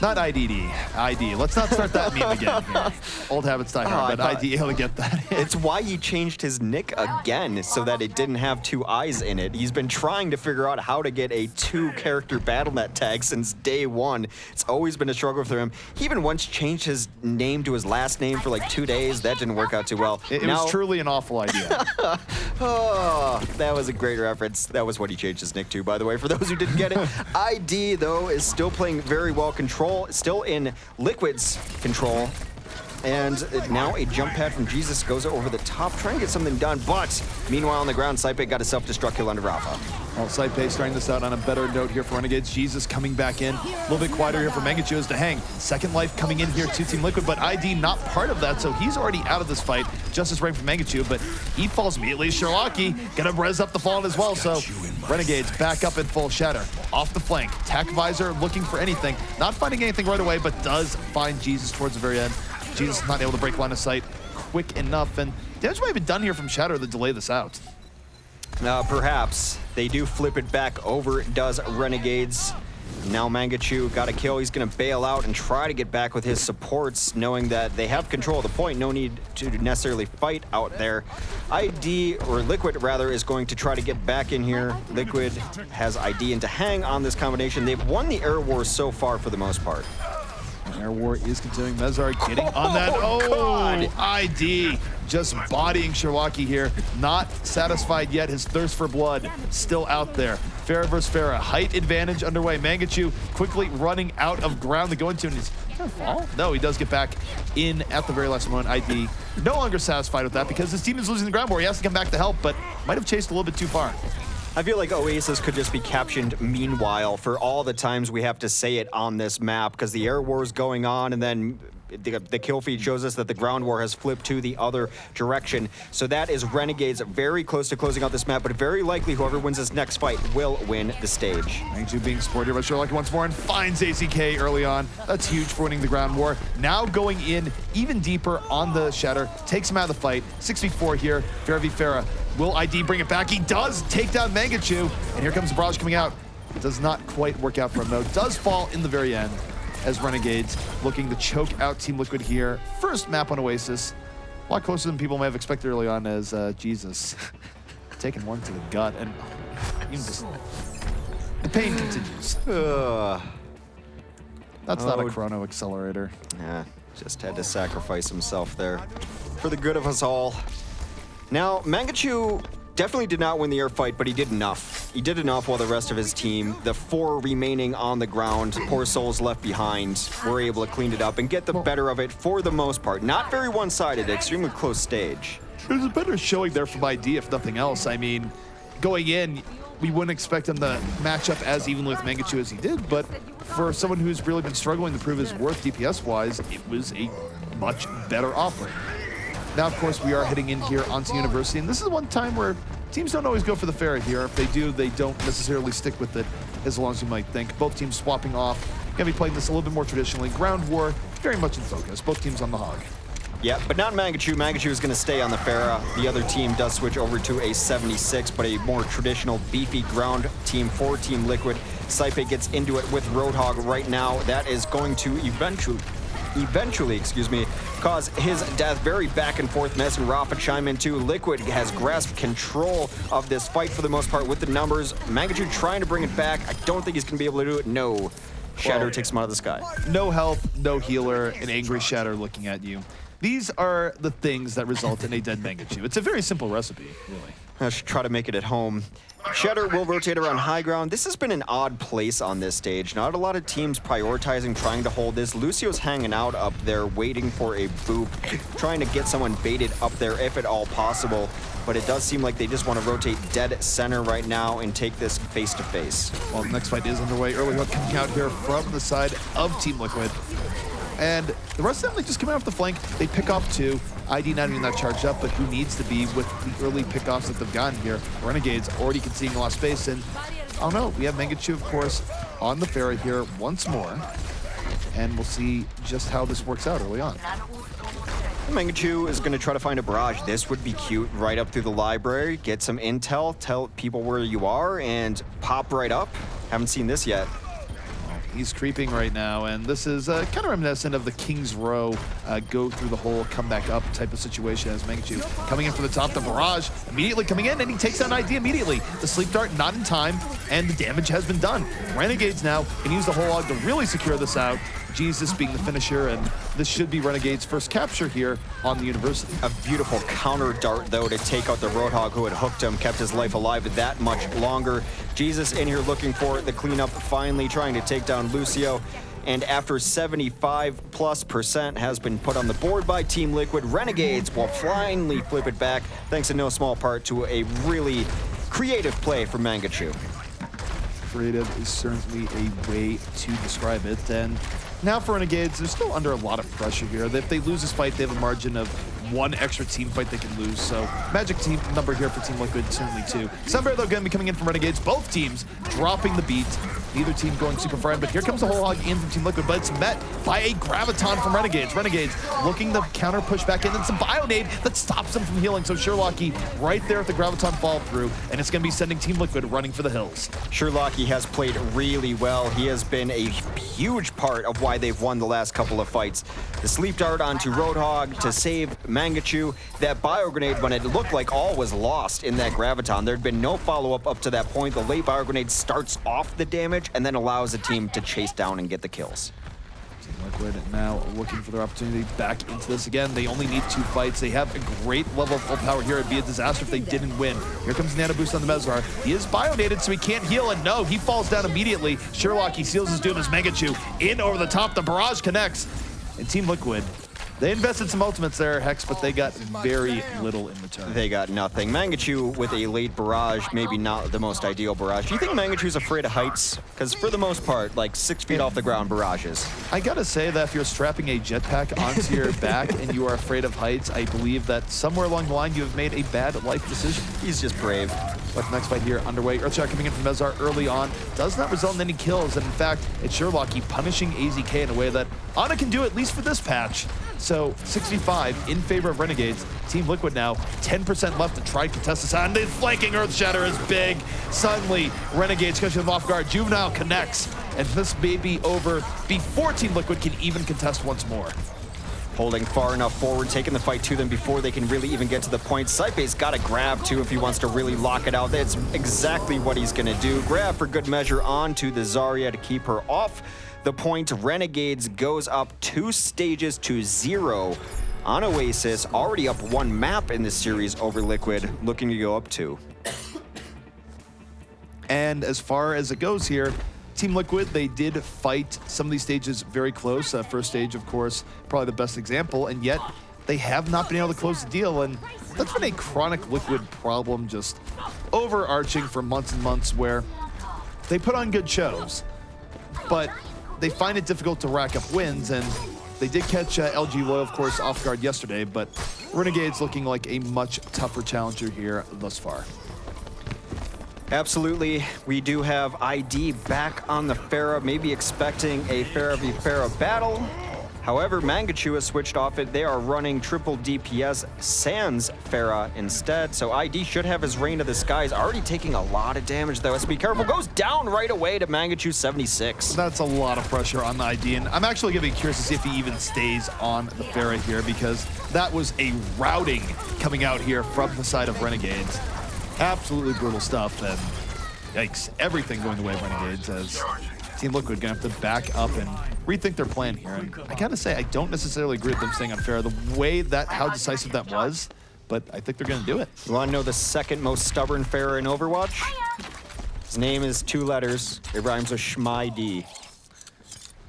Not IDD, ID. Let's not start that meme again here. Old habits die hard, but ID able to get that in. It's why he changed his nick again, so that it didn't have 2 eyes in it. He's been trying to figure out how to get a 2-character BattleNet tag since day 1. It's always been a struggle for him. He even once changed his name to his last name for like 2 days. That didn't work out too well. It was truly an awful idea. Oh, that was a great reference. That was what he changed his nick to, by the way, for those who didn't get it. ID, though, is still playing very well control. Still in Liquid's control. And now a jump pad from Jesus goes over the top, trying to get something done. But meanwhile, on the ground, Saipe got a self-destruct kill under Rafa. Well, Saipe starting this out on a better note here for Renegades. Jesus coming back in. A little bit quieter here for Mangachu as to hang. Second life coming in here to Team Liquid, but ID not part of that, so he's already out of this fight. Justice right from Mangachu, but he falls immediately. Sherlocky gonna res up the fallen as well, so Renegades back up in full. Shatter off the flank. Tac Visor looking for anything. Not finding anything right away, but does find Jesus towards the very end. Jesus not able to break line of sight quick enough, and damage might have been done here from Shatter to delay this out. Perhaps. They do flip it back over, does Renegades. Now Mangachu got a kill. He's going to bail out and try to get back with his supports, knowing that they have control of the point. No need to necessarily fight out there. ID, or Liquid rather, is going to try to get back in here. Liquid has ID and to hang on this combination. They've won the air wars so far for the most part. Air War is continuing. Mezar getting on that. God. ID just bodying Sherlocky here. Not satisfied yet. His thirst for blood still out there. Farah versus Farah. Height advantage underway. Mangachu quickly running out of ground to go into. And he's gonna fall? No, he does get back in at the very last moment. ID no longer satisfied with that because his team is losing the ground war. He has to come back to help, but might have chased a little bit too far. I feel like Oasis could just be captioned meanwhile for all the times we have to say it on this map, because the air war is going on and then the kill feed shows us that the ground war has flipped to the other direction. So that is Renegades very close to closing out this map, but very likely whoever wins this next fight will win the stage. Mangachu being supported by Sherlocky once more and finds AZK early on. That's huge for winning the ground war. Now going in even deeper on the Shatter, takes him out of the fight. 6v4 here, Farah v Farah. Will ID bring it back? He does take down Mangachu, and here comes the barrage coming out. Does not quite work out for him though. Does fall in the very end as Renegades looking to choke out Team Liquid here. First map on Oasis. A lot closer than people may have expected early on as Jesus taking one to the gut, and even just the pain continues. That's not a chrono accelerator. Yeah, just had to sacrifice himself there for the good of us all. Now, Mangachu definitely did not win the air fight, but he did enough. He did enough while the rest of his team, the 4 remaining on the ground, poor souls left behind, were able to clean it up and get the better of it for the most part. Not very one-sided, extremely close stage. There's a better showing there from ID, if nothing else. I mean, going in, we wouldn't expect him to match up as evenly with Mangachu as he did, but for someone who's really been struggling to prove his worth DPS-wise, it was a much better offering. Now, of course, we are heading in here onto University, and this is one time where teams don't always go for the Farah here. If they do, they don't necessarily stick with it as long as you might think. Both teams swapping off. Gonna be playing this a little bit more traditionally. Ground war, very much in focus. Both teams on the hog. Yeah, but not Mangachu. Mangachu is going to stay on the Farah. The other team does switch over to a 76, but a more traditional, beefy ground team for Team Liquid. Saipe gets into it with Roadhog right now. That is going to eventually eventually, cause his death. Very back and forth mess, and Rafa chime in too. Liquid has grasped control of this fight for the most part with the numbers. Mangachu trying to bring it back. I don't think he's gonna be able to do it. No. Shatter takes him out of the sky. No health, no healer, an angry Shatter looking at you. These are the things that result in a dead Mangachu. It's a very simple recipe, really. I should try to make it at home. Shatter will rotate around high ground. This has been an odd place on this stage. Not a lot of teams prioritizing trying to hold this. Lucio's hanging out up there waiting for a boop, trying to get someone baited up there if at all possible. But it does seem like they just want to rotate dead center right now and take this face to face. Well, the next fight is underway. Early hook coming out here from the side of Team Liquid. And the rest of them, like, just coming off the flank. They pick off two. ID not even that charged up, but who needs to be with the early pickoffs that they've gotten here. Renegades already conceding a lot of space. And I don't know, we have Mangachu, of course, on the ferry here once more. And we'll see just how this works out early on. Mangachu is going to try to find a barrage. This would be cute. Right up through the library, get some intel, tell people where you are, and pop right up. Haven't seen this yet. He's creeping right now, and this is kind of reminiscent of the King's Row go through the hole, come back up type of situation as Mangachu coming in from the top. The barrage immediately coming in, and he takes down ID immediately. The sleep dart not in time, and the damage has been done. Renegades now can use the whole log to really secure this out. Jesus being the finisher, and this should be Renegade's first capture here on the University. A beautiful counter dart, though, to take out the Roadhog who had hooked him, kept his life alive that much longer. Jesus in here looking for the cleanup, finally trying to take down Lucio. And after 75+% has been put on the board by Team Liquid, Renegades will finally flip it back, thanks in no small part to a really creative play from Mangachu. Creative is certainly a way to describe it. And now for Renegades, they're still under a lot of pressure here. If they lose this fight, they have a margin of one extra team fight they can lose. So magic team number here for Team Liquid, certainly two. Sunbear, though, going to be coming in from Renegades. Both teams dropping the beat. Neither team going super far in, but here comes the whole hog in from Team Liquid, but it's met by a Graviton from Renegades. Renegades looking to counter push back in, and some Bionade that stops them from healing. So Sherlocky right there at the Graviton fall through, and it's going to be sending Team Liquid running for the hills. Sherlocky has played really well. He has been a huge part of why they've won the last couple of fights. The sleep dart onto Roadhog to save Mangachu. That bio grenade, when it looked like all was lost in that Graviton, there'd been no follow-up up to that point. The late bio grenade starts off the damage and then allows the team to chase down and get the kills. Team Liquid now looking for their opportunity back into this again. They only need 2 fights. They have a great level of full power here. It'd be a disaster if they didn't win. Here comes Nano Boost on the Mezar. He is bionated, so he can't heal, and no, he falls down immediately. Sherlock, he seals his doom as Mangachu in over the top. The barrage connects, and Team Liquid, they invested some ultimates there, Hex, but they got very little in return. They got nothing. Mangachu with a late barrage, maybe not the most ideal barrage. Do you think Mangachu's afraid of heights? Because for the most part, like 6 feet off the ground barrages. I gotta say that if you're strapping a jetpack onto your back and you are afraid of heights, I believe that somewhere along the line you have made a bad life decision. He's just brave. But the next fight here underway. Earthshock coming in from Mezar early on. Does not result in any kills. And in fact, it's Sherlocky punishing AZK in a way that Ana can do, at least for this patch. So 65 in favor of Renegades. Team Liquid now 10% left to try and contest this. And the flanking Earth Shatter is big. Suddenly, Renegades catch them off guard. Juvenile connects. And this may be over before Team Liquid can even contest once more. Holding far enough forward, taking the fight to them before they can really even get to the point. Saipe's got to grab, too, if he wants to really lock it out. That's exactly what he's going to do. Grab for good measure onto the Zarya to keep her off the point. Renegades goes up 2 stages to 0 on Oasis. Already up 1 map in this series over Liquid, looking to go up 2. And as far as it goes here, Team Liquid, they did fight some of these stages very close. First stage, of course, probably the best example, and yet they have not been able to close the deal, and that's been a chronic Liquid problem, just overarching for months and months, where they put on good shows, but they find it difficult to rack up wins, and they did catch LG Loyal, of course, off guard yesterday, but Renegade's looking like a much tougher challenger here thus far. Absolutely. We do have ID back on the Pharah, maybe expecting a Pharah v Pharah battle. However, Mangachu has switched off it. They are running triple DPS sans Pharah instead. So ID should have his Rain of the Skies, already taking a lot of damage though. Has to be careful. Goes down right away to Mangachu 76. That's a lot of pressure on the ID, and I'm actually going to be curious to see if he even stays on the Pharah here, because that was a routing coming out here from the side of Renegades. Absolutely brutal stuff, and yikes, everything going the way of Renegades as Team Liquid going to have to back up and rethink their plan here. And I gotta say, I don't necessarily agree with them staying on Pharah the way that, how decisive that was, but I think they're gonna do it. You wanna know the second most stubborn Pharah in Overwatch? His name is 2 letters. It rhymes with Schmid.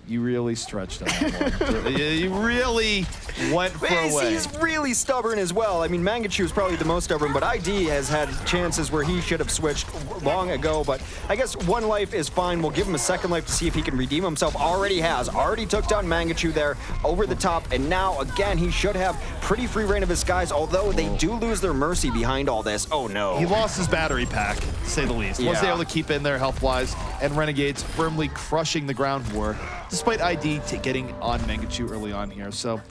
You really stretched on that one. You really went for a way. He's really stubborn as well. I mean, Mangachu is probably the most stubborn, but ID has had chances where he should have switched long ago. But I guess 1 life is fine. We'll give him a 2nd life to see if he can redeem himself. Already has. Already took down Mangachu there over the top. And now, again, he should have pretty free reign of his skies, although they do lose their mercy behind all this. Oh, no. He lost his battery pack, to say the least. Yeah. Wasn't able to keep in there health-wise, and Renegades firmly crushing the ground war, despite ID getting on Mangachu early on here. So,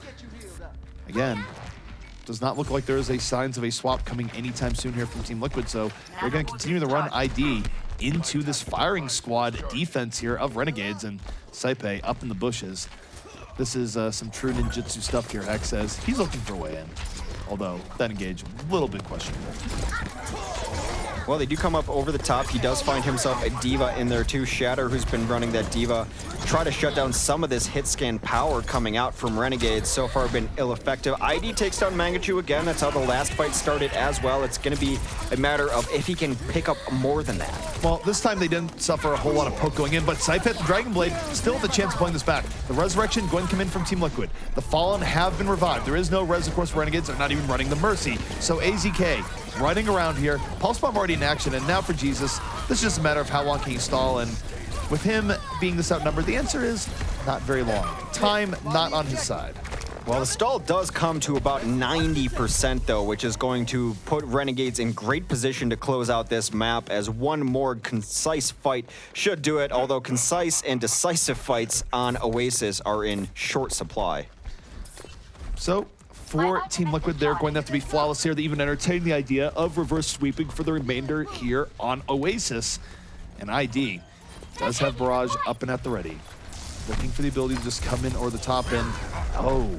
again, does not look like there is a signs of a swap coming anytime soon here from Team Liquid. So they're going to continue to run ID into this firing squad defense here of Renegades, and Saipe up in the bushes. This is some true ninjutsu stuff here. Hex says he's looking for a way in, although that engage a little bit questionable. Well, they do come up over the top. He does find himself a D.Va in there too. Shatter, who's been running that D.Va, try to shut down some of this hit scan power coming out from Renegades. So far been ill-effective. ID takes down Mangachu again. That's how the last fight started as well. It's going to be a matter of if he can pick up more than that. Well, this time they didn't suffer a whole lot of poke going in, but Saipe the Dragon Blade still have the chance of pulling this back. The Resurrection going to come in from Team Liquid. The Fallen have been revived. There is no Res, of course, for Renegades. They're not even running the Mercy. So AZK running around here. Pulse Bomb already in action, and now for Jesus, this is just a matter of how long can he stall, and with him being this outnumbered, the answer is not very long. Time not on his side. Well, the stall does come to about 90% though, which is going to put Renegades in great position to close out this map, as 1 more concise fight should do it, although concise and decisive fights on Oasis are in short supply. So, for Team Liquid, they're going to have to be flawless here. They even entertain the idea of reverse sweeping for the remainder here on Oasis. And ID does have Barrage up and at the ready, looking for the ability to just come in over the top end. Oh,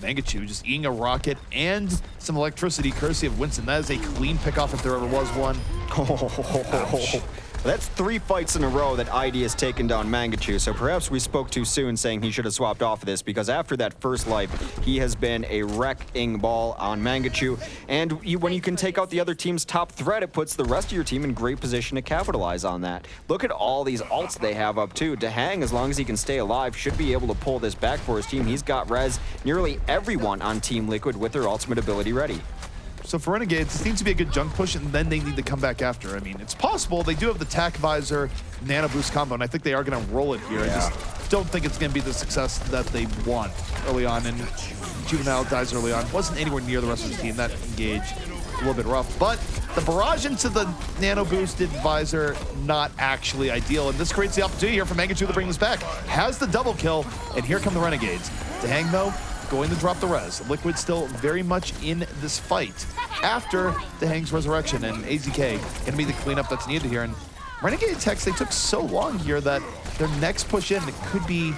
Mangachu just eating a rocket and some electricity courtesy of Winston. That is a clean pickoff if there ever was one. Ouch. That's 3 fights in a row that ID has taken down Mangachu, so perhaps we spoke too soon saying he should have swapped off of this, because after that first life, he has been a wrecking ball on Mangachu, and when you can take out the other team's top threat, it puts the rest of your team in great position to capitalize on that. Look at all these ults they have up too. Dahang, as long as he can stay alive, should be able to pull this back for his team. He's got res nearly everyone on Team Liquid with their ultimate ability ready. So for Renegades, this needs to be a good junk push, and then they need to come back after. I mean, it's possible. They do have the Tac Visor Nano Boost combo, and I think they are going to roll it here. Yeah. I just don't think it's going to be the success that they want early on, and Juvenile dies early on. Wasn't anywhere near the rest of the team. That engage a little bit rough, but the barrage into the Nano Boosted Visor, not actually ideal, and this creates the opportunity here for Mangachu to bring this back. Has the double kill, and here come the Renegades. Dahang, though, going to drop the res. Liquid still very much in this fight after Dahang's resurrection, and AZK going to be the cleanup that's needed here. And Renegades Hex, they took so long here that their next push in could be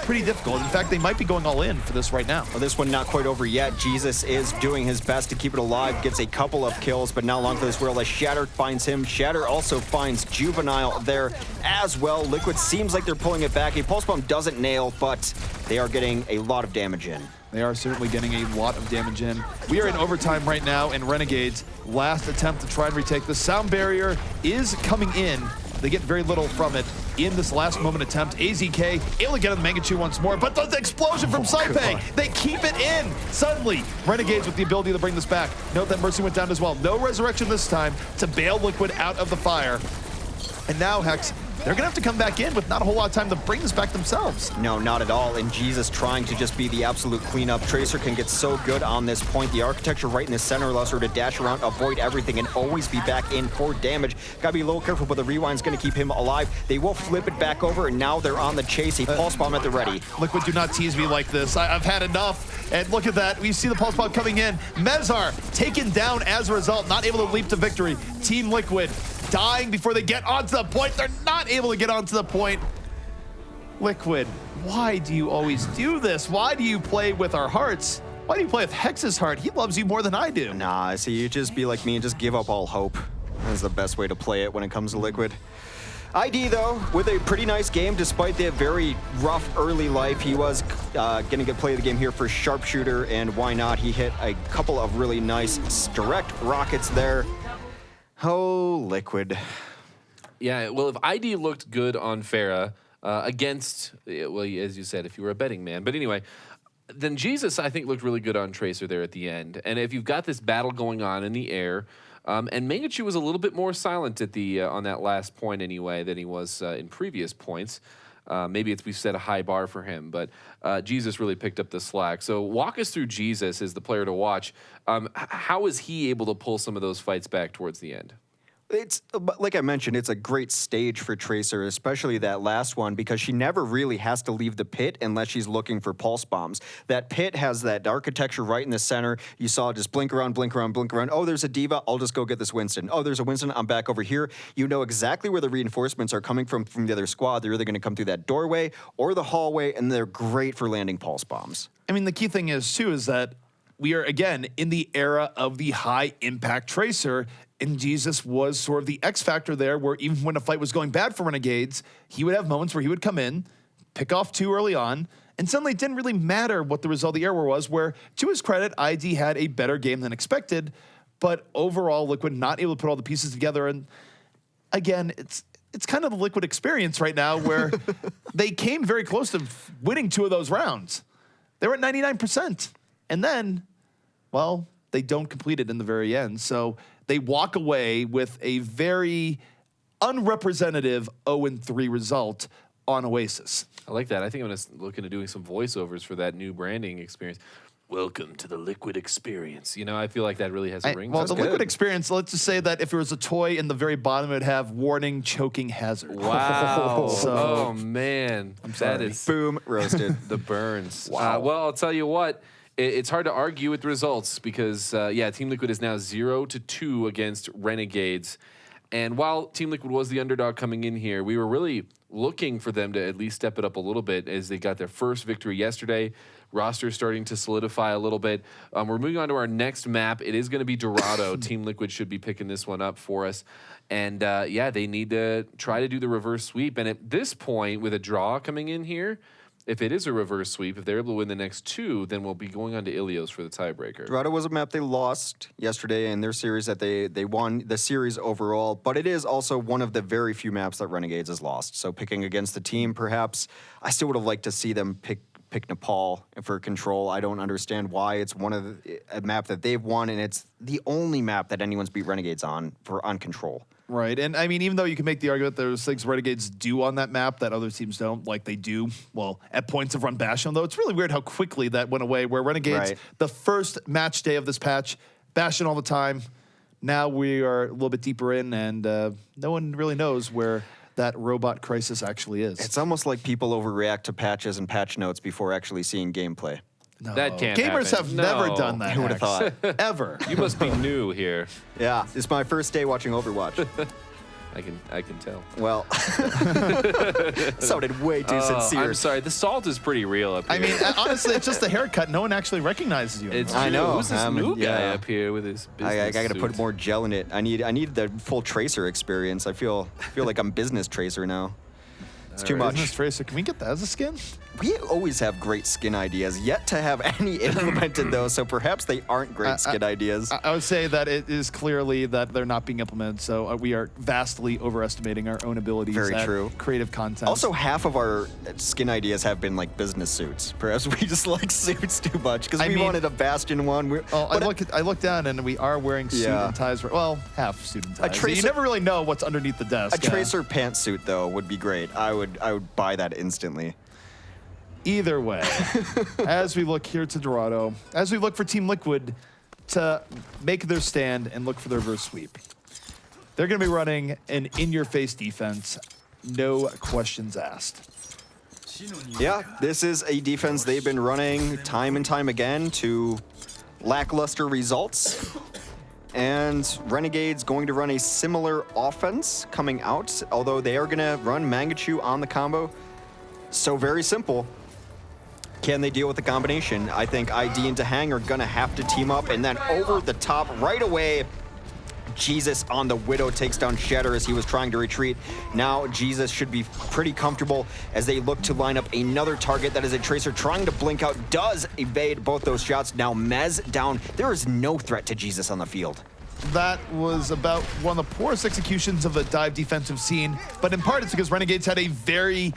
pretty difficult. In fact, they might be going all in for this right now. Well, this one not quite over yet. Jesus is doing his best to keep it alive, gets a couple of kills, but now long for this world as Shatter finds him. Shatter also finds Juvenile there as well. Liquid seems like they're pulling it back. A Pulse Bomb doesn't nail, but they are getting a lot of damage in. They are certainly getting a lot of damage in. We are in overtime right now, and Renegades' last attempt to try and retake the sound barrier is coming in. They get very little from it in this last moment attempt. AZK able to get on the Mangachu once more, but the explosion from Saipe, they keep it in. Suddenly, Renegades with the ability to bring this back. Note that Mercy went down as well. No resurrection this time to bail Liquid out of the fire. And now Hex they're going to have to come back in with not a whole lot of time to bring this back themselves. No, not at all. And Jesus trying to just be the absolute cleanup. Tracer can get so good on this point. The architecture right in the center allows her to dash around, avoid everything, and always be back in for damage. Gotta be a little careful, but the rewind's gonna keep him alive. They will flip it back over, and now they're on the chase. A pulse bomb at the ready. Liquid, do not tease me like this. I've had enough. And look at that. We see the pulse bomb coming in. Mezar taken down as a result, not able to leap to victory. Team Liquid dying before they get onto the point. They're not able to get onto the point. Liquid, why do you always do this? Why do you play with our hearts? Why do you play with Hex's heart? He loves you more than I do. Nah, see, you just be like me and just give up all hope. That's the best way to play it when it comes to Liquid. ID, though, with a pretty nice game, despite the very rough early life. He was going to get play of the game here for Sharpshooter, and why not? He hit a couple of really nice direct rockets there. Oh, Liquid. Yeah, well, if ID looked good on Farah against, well, as you said, if you were a betting man. But anyway, then Jesus, I think, looked really good on Tracer there at the end. And if you've got this battle going on in the air, and Mangachu was a little bit more silent at the on that last point anyway than he was in previous points. Maybe we've set a high bar for him, but Jesus really picked up the slack. So walk us through Jesus as the player to watch. How is he able to pull some of those fights back towards the end? It's like I mentioned, it's a great stage for Tracer, especially that last one, because she never really has to leave the pit unless she's looking for pulse bombs. That pit has that architecture right in the center. You saw it just blink around, blink around, blink around. Oh, there's a diva. I'll just go get this Winston. Oh, there's a Winston. I'm back over here. You know exactly where the reinforcements are coming from the other squad. They're either going to come through that doorway or the hallway, and they're great for landing pulse bombs. I mean, the key thing is, too, is that we are, again, in the era of the high-impact Tracer, and Jesus was sort of the X factor there, where even when a fight was going bad for Renegades, he would have moments where he would come in, pick off two early on, and suddenly it didn't really matter what the result of the error was, where, to his credit, ID had a better game than expected, but overall, Liquid not able to put all the pieces together. And again, it's kind of the Liquid experience right now, where they came very close to winning two of those rounds. They were at 99%. And then, well, they don't complete it in the very end. So they walk away with a very unrepresentative 0-3 result on Oasis. I like that. I think I'm going to look into doing some voiceovers for that new branding experience. Welcome to the Liquid experience. You know, I feel like that really has a ring. Well, the Liquid experience, let's just say that if it was a toy in the very bottom, it would have warning, choking hazard. Wow. So, oh, man. That is Boom, roasted. the burns. Wow. Well, I'll tell you what. It's hard to argue with results because, yeah, Team Liquid is now 0-2 against Renegades. And while Team Liquid was the underdog coming in here, we were really looking for them to at least step it up a little bit as they got their first victory yesterday. Roster starting to solidify a little bit. We're moving on to our next map. It is going to be Dorado. Team Liquid should be picking this one up for us. And, yeah, they need to try to do the reverse sweep. And at this point, with a draw coming in here, if it is a reverse sweep, if they're able to win the next two, then we'll be going on to Ilios for the tiebreaker. Dorado was a map they lost yesterday in their series that they won the series overall, but it is also one of the very few maps that Renegades has lost. So picking against the team, perhaps, I still would have liked to see them pick Nepal for control. I don't understand why. It's a map that they've won, and it's the only map that anyone's beat Renegades on control. Right, and I mean, even though you can make the argument there's things Renegades do on that map that other teams don't, like they do, well, at points of Run Bastion, though, it's really weird how quickly that went away, where Renegades, the first match day of this patch, Bastion all the time. Now we are a little bit deeper in, and no one really knows where that robot crisis actually is. It's almost like people overreact to patches and patch notes before actually seeing gameplay. No. That can't Gamers happen. have never done that. Who would have thought? Ever. You must be new here. Yeah, it's my first day watching Overwatch. I can tell. Well, sounded way too sincere. I'm sorry. The salt is pretty real up here. I mean, honestly, it's just a haircut. No one actually recognizes you. It's I true. know. Who's this new guy up here with his business I got to put suit? more gel in it. I need the full Tracer experience. I feel like I'm business Tracer now. It's too much. Business Tracer, can we get that as a skin? We always have great skin ideas, yet to have any implemented though, so perhaps they aren't great skin ideas. I would say that it is clearly that they're not being implemented, so we are vastly overestimating our own abilities at creative content. Also, half of our skin ideas have been like business suits. Perhaps we just like suits too much, because we wanted a Bastion one. I look down and we are wearing suit and ties. Well, half suit and ties. You never really know what's underneath the desk. A Tracer pantsuit, though, would be great. I would buy that instantly. Either way, as we look here to Dorado, as we look for Team Liquid to make their stand and look for their reverse sweep, they're going to be running an in-your-face defense, no questions asked. Yeah, this is a defense they've been running time and time again to lackluster results. And Renegades going to run a similar offense coming out, although they are going to run Mangachu on the combo. So very simple. Can they deal with the combination? I think ID and Dahang are going to have to team up, and then over the top right away, Jesus on the Widow takes down Shatter as he was trying to retreat. Now Jesus should be pretty comfortable as they look to line up another target. That is a Tracer trying to blink out, does evade both those shots. Now Mez down. There is no threat to Jesus on the field. That was about one of the poorest executions of a dive defensive scene, but in part it's because Renegades had a very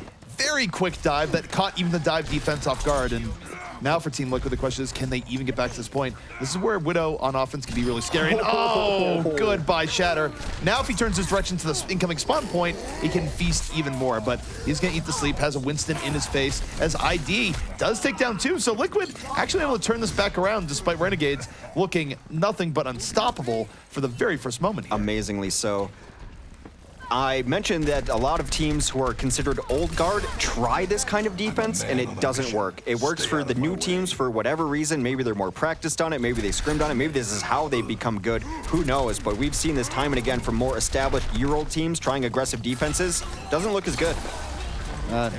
quick dive that caught even the dive defense off guard. And now for Team Liquid, the question is, can they even get back to this point? This is where Widow on offense can be really scary. And oh, goodbye, Shatter. Now if he turns his direction to the incoming spawn point, he can feast even more. But he's going to eat the sleep, has a Winston in his face, as ID does take down two. So Liquid actually able to turn this back around despite Renegades looking nothing but unstoppable for the very first moment here. Amazingly so. I mentioned that a lot of teams who are considered old guard try this kind of defense, and it doesn't work. It works for the new teams for whatever reason. Maybe they're more practiced on it. Maybe they scrimmed on it. Maybe this is how they become good. Who knows? But we've seen this time and again from more established year-old teams trying aggressive defenses. Doesn't look as good.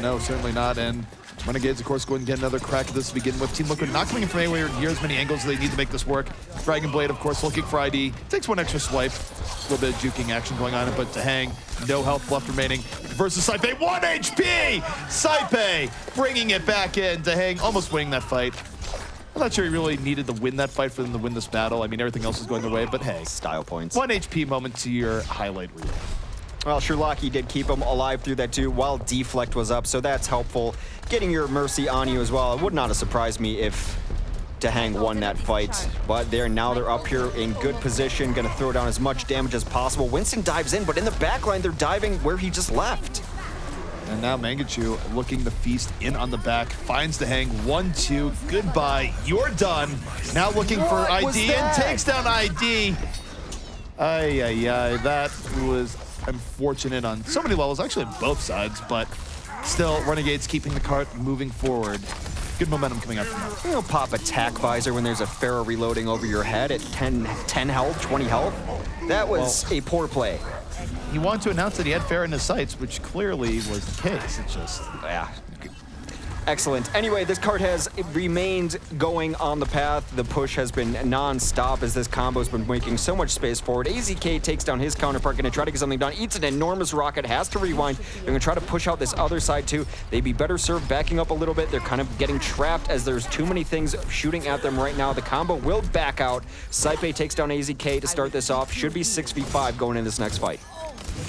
No, certainly not. And Renegades, of course, going to get another crack at this to begin with. Team Liquid not coming in from anywhere near as many angles as they need to make this work. Dragon Blade, of course, looking for ID. Takes one extra swipe. A little bit of juking action going on, but Dahang, no health left remaining. Versus Saipe, 1 HP! Saipe bringing it back in. Dahang almost winning that fight. I'm not sure he really needed to win that fight for them to win this battle. I mean, everything else is going their way, but hey. Style points. 1 HP moment to your highlight reel. Well, Sherlocky did keep him alive through that too, while Deflect was up, so that's helpful. Getting your Mercy on you as well. It would not have surprised me if Dahang won that fight, but they're up here in good position, gonna throw down as much damage as possible. Winston dives in, but in the backline, they're diving where he just left. And now Mangachu looking to feast in on the back, finds Dahang, 1-2, goodbye, you're done. Now looking for ID and takes down ID. That was unfortunate on so many levels, actually on both sides, but still Renegades keeping the cart moving forward. Good momentum coming out from them. You don't pop attack visor when there's a Pharaoh reloading over your head at 10 health, 20 health. That was a poor play. He wanted to announce that he had Pharaoh in his sights, which clearly was the case. It's just... Yeah. Excellent. Anyway, this card has remained going on the path. The push has been non-stop as this combo has been making so much space forward. AZK takes down his counterpart, going to try to get something done. Eats an enormous rocket, has to rewind. They're going to try to push out this other side too. They'd be better served backing up a little bit. They're kind of getting trapped as there's too many things shooting at them right now. The combo will back out. Saipe takes down AZK to start this off. Should be 6v5 going into this next fight.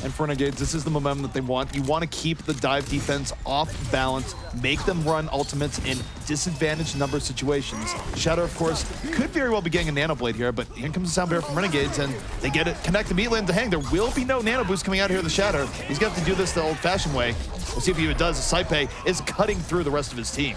And for Renegades, this is the momentum that they want. You want to keep the dive defense off balance, make them run ultimates in disadvantaged number situations. Shadow, of course, could very well be getting a Nano Blade here, but here comes the sound barrier from Renegades, and they get it connect immediately into Hang. There will be no Nano Boost coming out here with the Shadow. He's going to have to do this the old-fashioned way. We'll see if he even does. Saipe is cutting through the rest of his team.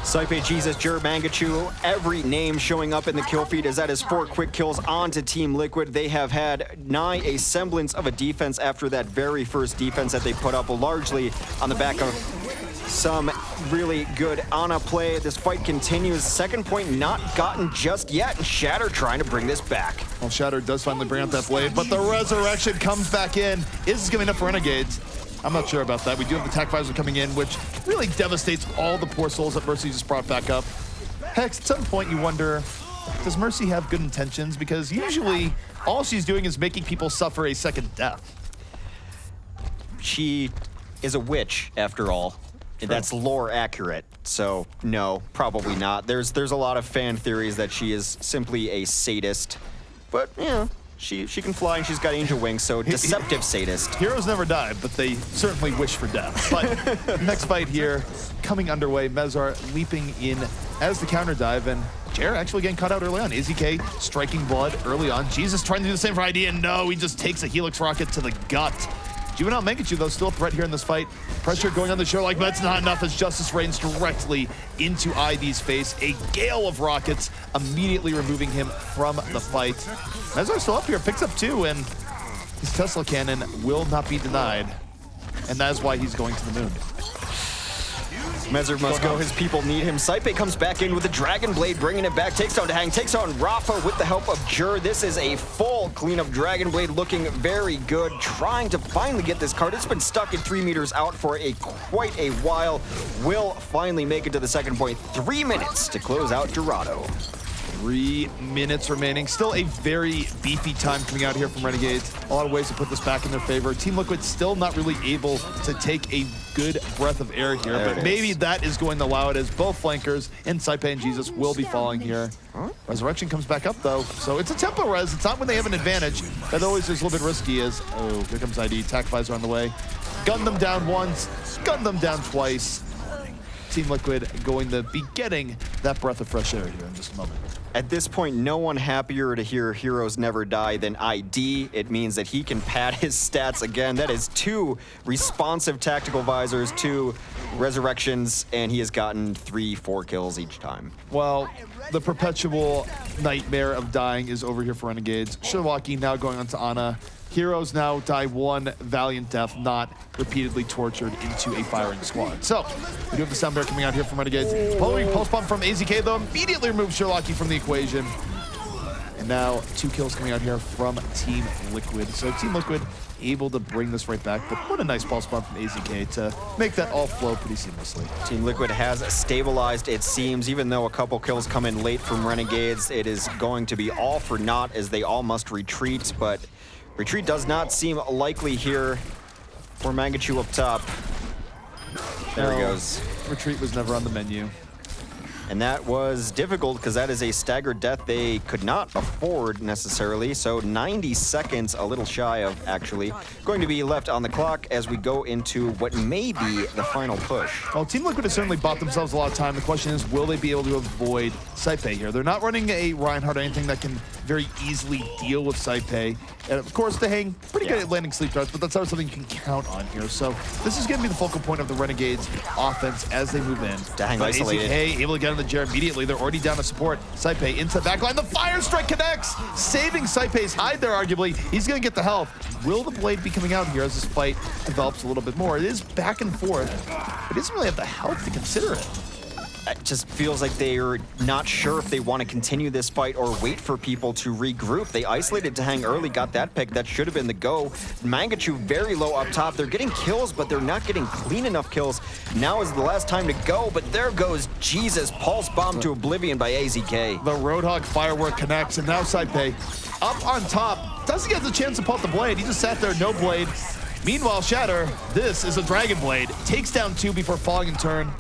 Saipe, Jesus, Jur, Mangachu, every name showing up in the kill feed as that is 4 quick kills onto Team Liquid. They have had nigh a semblance of a defense after that very first defense that they put up, largely on the back of some really good Ana play. This fight continues. Second point not gotten just yet, and Shatter trying to bring this back. Well, Shatter does finally bring out that blade, but the resurrection comes back in. Is this going to be enough for Renegades? I'm not sure about that. We do have the attack visor coming in, which really devastates all the poor souls that Mercy just brought back up. Hex, at some point you wonder, does Mercy have good intentions? Because usually all she's doing is making people suffer a second death. She is a witch, after all. That's lore accurate. So, no, probably not. There's a lot of fan theories that she is simply a sadist. But, yeah, she can fly and she's got angel wings, so deceptive sadist. Heroes never die, but they certainly wish for death. But next fight here, coming underway, Mezar leaping in as the counter dive, and Jer actually getting cut out early on. AZK striking blood early on. Jesus trying to do the same for ID, and no, he just takes a Helix rocket to the gut. Juvenile Mangachu, though, still a threat here in this fight. Pressure going on the show, like, but that's not enough as Justice rains directly into ID's face. A gale of rockets immediately removing him from the fight. Mezar's still up here, picks up 2, and his Tesla cannon will not be denied. And that is why he's going to the moon. Mezar must go. His people need him. Saipe comes back in with the Dragon Blade, bringing it back. Takes down Hang, takes on Rafa with the help of Jur. This is a full cleanup Dragon Blade, looking very good. Trying to finally get this card. It's been stuck in 3 meters out for quite a while. Will finally make it to the second point. 3 minutes to close out Dorado. 3 minutes remaining. Still a very beefy time coming out here from Renegades. A lot of ways to put this back in their favor. Team Liquid still not really able to take a good breath of air here, but maybe that is going to allow it as both flankers and Saipe and Jesus will be falling here. Resurrection comes back up though, so it's a tempo res. It's not when they have an advantage. That always is a little bit risky as, oh, here comes ID. Tac visor on the way. Gun them down once, gun them down twice. Team Liquid going to be getting that breath of fresh air here in just a moment. At this point, no one happier to hear Heroes Never Die than ID. It means that he can pad his stats again. That is 2 responsive tactical visors, 2 resurrections, and he has gotten 3-4 kills each time. Well, the perpetual nightmare of dying is over here for Renegades. Shirwaki now going on to Ana. Heroes now die 1 valiant death, not repeatedly tortured into a firing squad. So, we do have the sound bear coming out here from Renegades. Following pulse bomb from AZK, though, immediately removes Shirlaki from the equation. And now 2 kills coming out here from Team Liquid. So Team Liquid able to bring this right back, but what a nice pulse bomb from AZK to make that all flow pretty seamlessly. Team Liquid has stabilized, it seems. Even though a couple kills come in late from Renegades, it is going to be all for naught as they all must retreat, but retreat does not seem likely here for Mangachu up top. There he goes. Retreat was never on the menu. And that was difficult because that is a staggered death they could not afford necessarily. So 90 seconds, a little shy of actually, going to be left on the clock as we go into what may be the final push. Well, Team Liquid has certainly bought themselves a lot of time. The question is, will they be able to avoid Saipe here? They're not running a Reinhardt or anything that can very easily deal with Saipe. And of course, the Hang, pretty good at landing sleep darts, but that's not something you can count on here. So this is going to be the focal point of the Renegades offense as they move in. Dang, isolated. AZK able to get on the Jer immediately. They're already down to support. Saipe into the backline. The fire strike connects, saving Saipe's hide there arguably. He's going to get the health. Will the blade be coming out here as this fight develops a little bit more? It is back and forth, but he doesn't really have the health to consider it. It just feels like they're not sure if they want to continue this fight or wait for people to regroup. They isolated to Hang early, got that pick. That should have been the go. Mangachu very low up top. They're getting kills, but they're not getting clean enough kills. Now is the last time to go, but there goes Jesus. Pulse bomb to oblivion by AZK. The Roadhog firework connects, and now Saipe up on top. Doesn't get the chance to pop the blade. He just sat there, no blade. Meanwhile, Shatter, this is a Dragon Blade. Takes down 2 before falling in turn.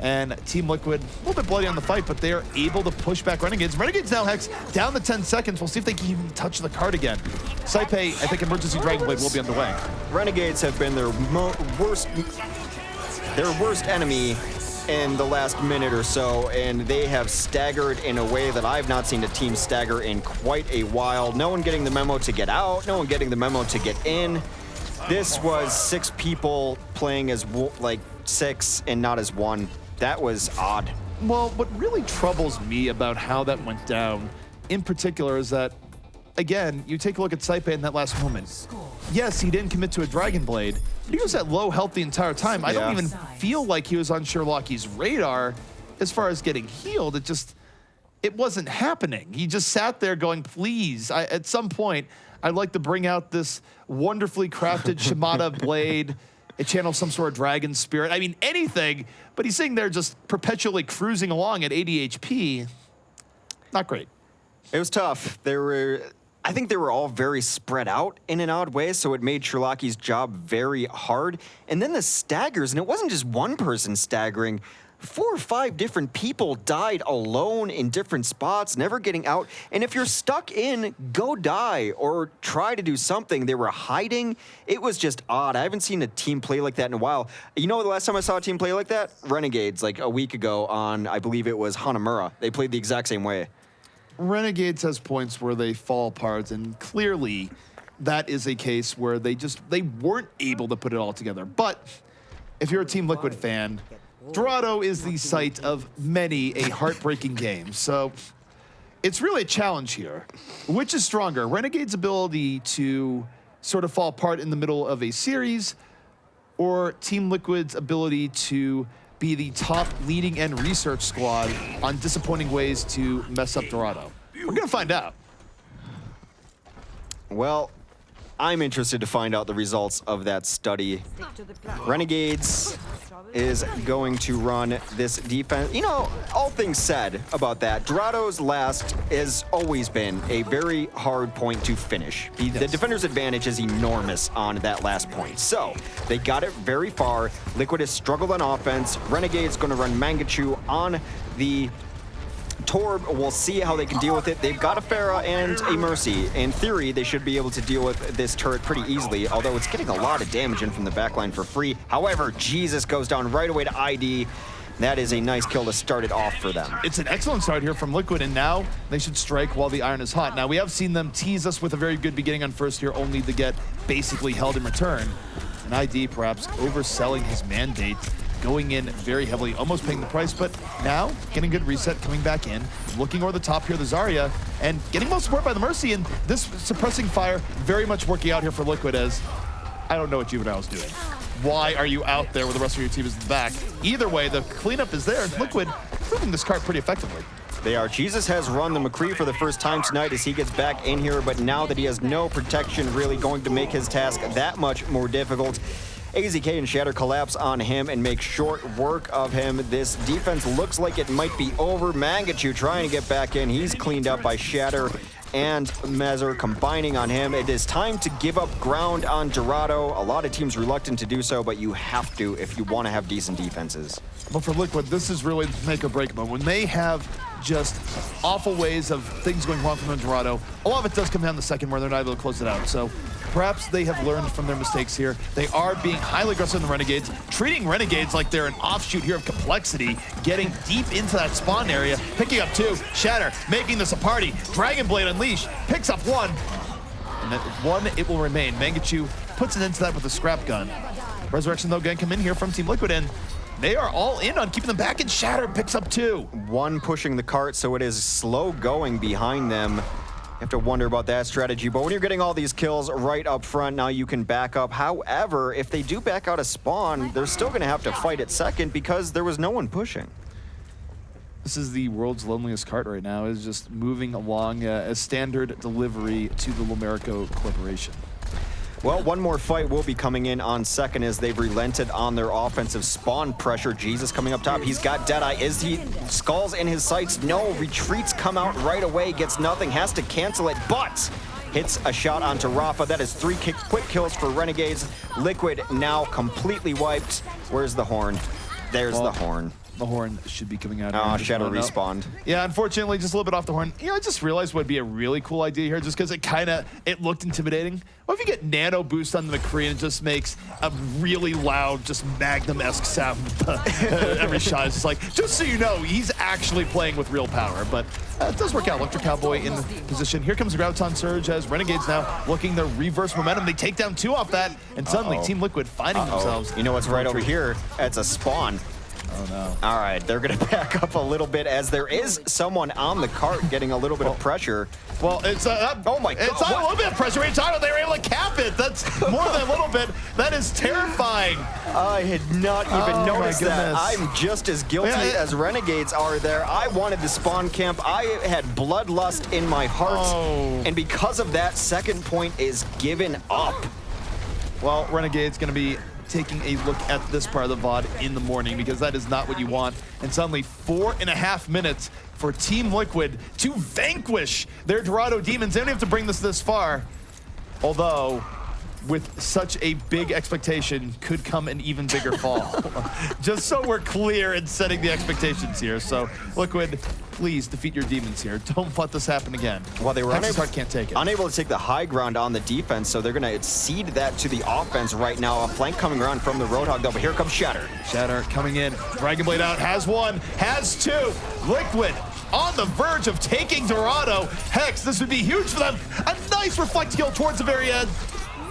And Team Liquid, a little bit bloody on the fight, but they are able to push back Renegades. Renegades now, Hex, down to 10 seconds. We'll see if they can even touch the card again. Saipe, I think Emergency Dragon Blade will be underway. Renegades have been their worst enemy in the last minute or so, and they have staggered in a way that I've not seen a team stagger in quite a while. No one getting the memo to get out, no one getting the memo to get in. This was 6 people playing as like 6 and not as 1. That was odd. Well, what really troubles me about how that went down, in particular, is that, again, you take a look at Saipe in that last moment. Yes, he didn't commit to a Dragon Blade, but he was at low health the entire time. I don't even feel like he was on Sherlocky's radar as far as getting healed. It wasn't happening. He just sat there going, please, at some point, I'd like to bring out this wonderfully crafted Shimada blade. It channels some sort of dragon spirit. I mean, anything, but he's sitting there just perpetually cruising along at 80 HP. Not great. It was tough. I think they were all very spread out in an odd way, so it made Sherlocky's job very hard. And then the staggers, and it wasn't just one person staggering. 4 or 5 different people died alone in different spots, never getting out. And if you're stuck in, go die or try to do something. They were hiding. It was just odd. I haven't seen a team play like that in a while. You know the last time I saw a team play like that? Renegades, like a week ago on, I believe it was Hanamura. They played the exact same way. Renegades has points where they fall apart, and clearly that is a case where they weren't able to put it all together. But if you're a Team Liquid fan, Dorado is the site of many a heartbreaking game. So it's really a challenge here. Which is stronger, Renegade's ability to sort of fall apart in the middle of a series, or Team Liquid's ability to be the top leading and research squad on disappointing ways to mess up Dorado? We're going to find out. Well, I'm interested to find out the results of that study. Renegades is going to run this defense. You know, all things said about that, Dorado's last has always been a very hard point to finish. The defender's advantage is enormous on that last point. So they got it very far. Liquid has struggled on offense. Renegade's going to run Mangachu on the Torb. We'll see how they can deal with it. They've got a Pharah and a Mercy. In theory, they should be able to deal with this turret pretty easily, although it's getting a lot of damage in from the backline for free. However, Jesus goes down right away to ID. That is a nice kill to start it off for them. It's an excellent start here from Liquid, and now they should strike while the iron is hot. Now, we have seen them tease us with a very good beginning on first here, only to get basically held in return. And ID perhaps overselling his mandate, going in very heavily, almost paying the price, but now getting good reset, coming back in, looking over the top here, the Zarya, and getting most support by the Mercy, and this suppressing fire very much working out here for Liquid, as I don't know what Juvenile's doing. Why are you out there where the rest of your team is in the back? Either way, the cleanup is there, and Liquid proving this cart pretty effectively. They are. Jesus has run the McCree for the first time tonight as he gets back in here, but now that he has no protection, really going to make his task that much more difficult. AZK and Shatter collapse on him and make short work of him. This defense looks like it might be over. Mangachu trying to get back in. He's cleaned up by Shatter and Mezer combining on him. It is time to give up ground on Dorado. A lot of teams reluctant to do so, but you have to if you want to have decent defenses. But for Liquid, this is really make or break mode. When they have just awful ways of things going wrong from them, Dorado, a lot of it does come down the second where they're not able to close it out. So perhaps they have learned from their mistakes here. They are being highly aggressive in the Renegades, treating Renegades like they're an offshoot here of Complexity, getting deep into that spawn area, picking up 2, Shatter, making this a party, Dragon Blade Unleash, picks up 1, and that 1, it will remain. Mangachu puts an end to that with a scrap gun. Resurrection, though, going to come in here from Team Liquid, and they are all in on keeping them back, and Shatter picks up 2. 1 pushing the cart, so it is slow going behind them. You have to wonder about that strategy, but when you're getting all these kills right up front, now you can back up. However, if they do back out of spawn, they're still going to have to fight at second because there was no one pushing. This is the world's loneliest cart right now, is just moving along a standard delivery to the Lumerico Corporation. Well, one more fight will be coming in on second as they've relented on their offensive spawn pressure. Jesus coming up top. He's got Deadeye. Is he skulls in his sights? No. Retreats come out right away. Gets nothing. Has to cancel it, but hits a shot onto Rafa. That is 3 quick kills for Renegades. Liquid now completely wiped. Where's the horn? There's the horn. The horn should be coming out. Oh, Shadow respawned. Yeah, unfortunately, just a little bit off the horn. You know, I just realized what would be a really cool idea here, just because it looked intimidating. What if you get nano boost on the McCree and it just makes a really loud, just Magnum-esque sound every shot? It's just like, just so you know, he's actually playing with real power. But it does work out. Electric Cowboy in the position. Here comes the Graviton Surge as Renegades now looking to reverse momentum. They take down 2 off that, and suddenly Team Liquid finding themselves. You know what's right over here? It's a spawn. Oh, no. All right, they're going to back up a little bit as there is someone on the cart getting a little bit of pressure. Well, it's oh my God, it's not a little bit of pressure. What are you talking about? They were able to cap it. That's more than a little bit. That is terrifying. I had not even noticed that. I'm just as guilty as Renegades are there. I wanted the spawn camp. I had bloodlust in my heart. And because of that, second point is given up. Well, Renegade's going to be taking a look at this part of the VOD in the morning, because that is not what you want. And suddenly 4.5 minutes for Team Liquid to vanquish their Dorado Demons. They don't have to bring this far, although with such a big expectation could come an even bigger fall. Just so we're clear in setting the expectations here. So Liquid, please defeat your demons here. Don't let this happen again. Well, they were can't take it. unable to take the high ground on the defense, so they're going to cede that to the offense right now. A flank coming around from the Roadhog, though, but here comes Shatter. Shatter coming in. Dragon Blade out. Has one. Has two. Liquid on the verge of taking Dorado. Hex, this would be huge for them. A nice reflect kill towards the very end.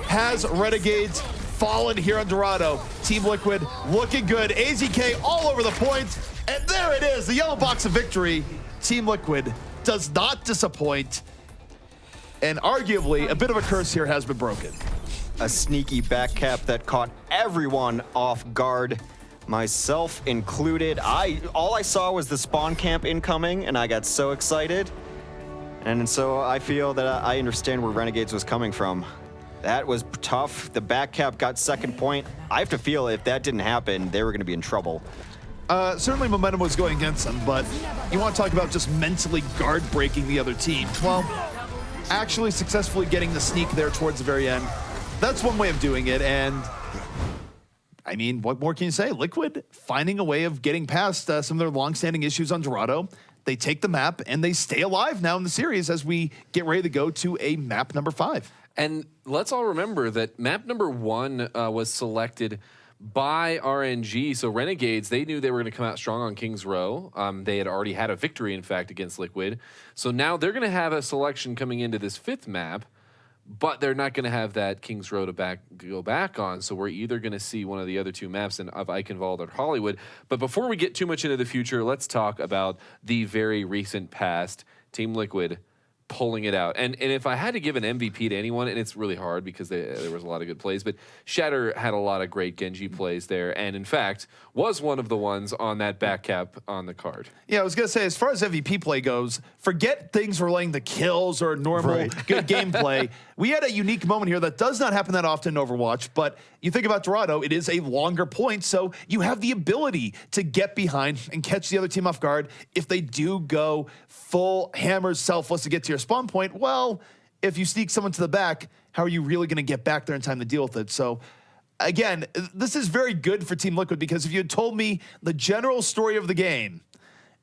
Has Renegades fallen here on Dorado. Team Liquid looking good. AZK all over the points. And there it is, the yellow box of victory. Team Liquid does not disappoint. And arguably, a bit of a curse here has been broken. A sneaky back cap that caught everyone off guard, myself included. All I saw was the spawn camp incoming, and I got so excited. And so I feel that I understand where Renegades was coming from. That was tough. The back cap got second point. I have to feel if that didn't happen, they were going to be in trouble. Certainly momentum was going against them, but you want to talk about just mentally guard breaking the other team. Well, actually successfully getting the sneak there towards the very end, that's one way of doing it. And I mean, what more can you say? Liquid finding a way of getting past some of their long-standing issues on Dorado. They take the map and they stay alive now in the series as we get ready to go to a map number 5. And let's all remember that map number 1 was selected by RNG. So Renegades, they knew they were going to come out strong on King's Row. They had already had a victory, in fact, against Liquid. So now they're going to have a selection coming into this 5th map, but they're not going to have that King's Row to go back on. So we're either going to see one of the other 2 maps of Eichenwald or Hollywood. But before we get too much into the future, let's talk about the very recent past. Team Liquid pulling it out. And if I had to give an MVP to anyone, and it's really hard because there was a lot of good plays, but Shatter had a lot of great Genji plays there, and in fact, was one of the ones on that back cap on the card. Yeah, I was going to say, as far as MVP play goes, forget things relating to kills or normal good gameplay. We had a unique moment here that does not happen that often in Overwatch, but you think about Dorado, it is a longer point, so you have the ability to get behind and catch the other team off guard. If they do go full hammers selfless to get to your spawn point, well, if you sneak someone to the back, how are you really going to get back there in time to deal with it? So again, this is very good for Team Liquid, because if you had told me the general story of the game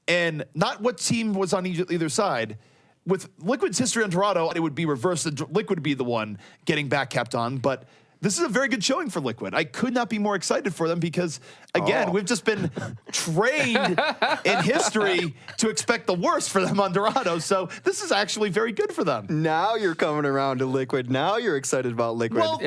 and not what team was on either side, with Liquid's history on Dorado, it would be reversed. Liquid would be the one getting back capped on, but this is a very good showing for Liquid. I could not be more excited for them because, again, we've just been trained in history to expect the worst for them on Dorado. So this is actually very good for them. Now you're coming around to Liquid. Now you're excited about Liquid. Well,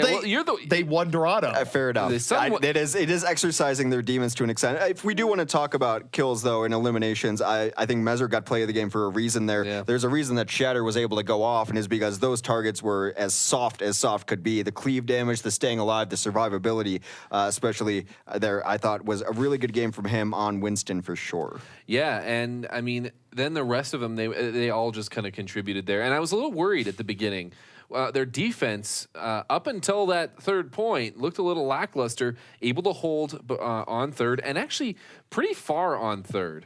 they won Dorado. Fair enough. It is exercising their demons to an extent. If we do want to talk about kills, though, and eliminations, I think Mezzer got play of the game for a reason there. Yeah. There's a reason that Shatter was able to go off, and is because those targets were as soft could be. The cleave damage, the staying alive, the survivability, especially there, I thought was a really good game from him on Winston for sure. Yeah, and I mean, then the rest of them, they all just kind of contributed there. And I was a little worried at the beginning. Their defense, up until that 3rd point, looked a little lackluster, able to hold on 3rd, and actually pretty far on 3rd.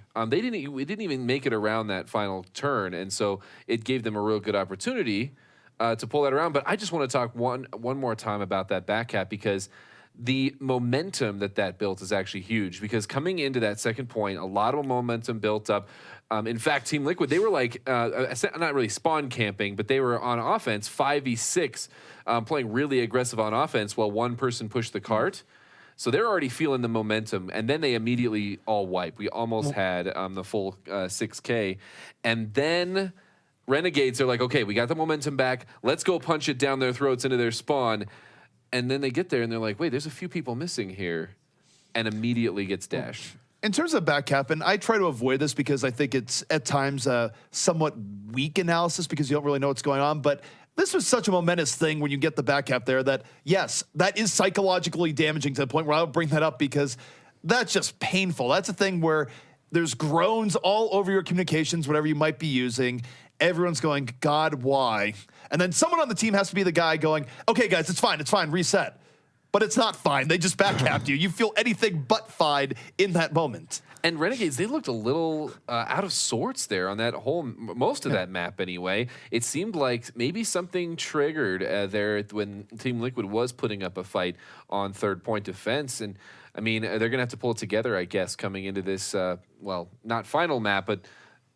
We didn't even make it around that final turn, and so it gave them a real good opportunity to pull that around. But I just want to talk one more time about that back cap, because the momentum that built is actually huge, because coming into that 2nd point, a lot of momentum built up. In fact, Team Liquid, they were like, not really spawn camping, but they were on offense, 5v6, playing really aggressive on offense while one person pushed the cart. So they're already feeling the momentum, and then they immediately all wipe. We almost had the full 6K. And then Renegades are like, okay, we got the momentum back. Let's go punch it down their throats into their spawn. And then they get there and they're like, wait, there's a few people missing here. And immediately gets dashed. In terms of back cap, and I try to avoid this because I think it's at times a somewhat weak analysis because you don't really know what's going on. But this was such a momentous thing when you get the back cap there that, yes, that is psychologically damaging to the point where I would bring that up because that's just painful. That's a thing where there's groans all over your communications, whatever you might be using. Everyone's going, God, why? And then someone on the team has to be the guy going, okay, guys, it's fine, reset. But it's not fine. They just backcapped you. You feel anything but fine in that moment. And Renegades, they looked a little out of sorts there on that most of that map anyway. It seemed like maybe something triggered there when Team Liquid was putting up a fight on third point defense. And I mean, they're going to have to pull it together, I guess, coming into this, well, not final map, but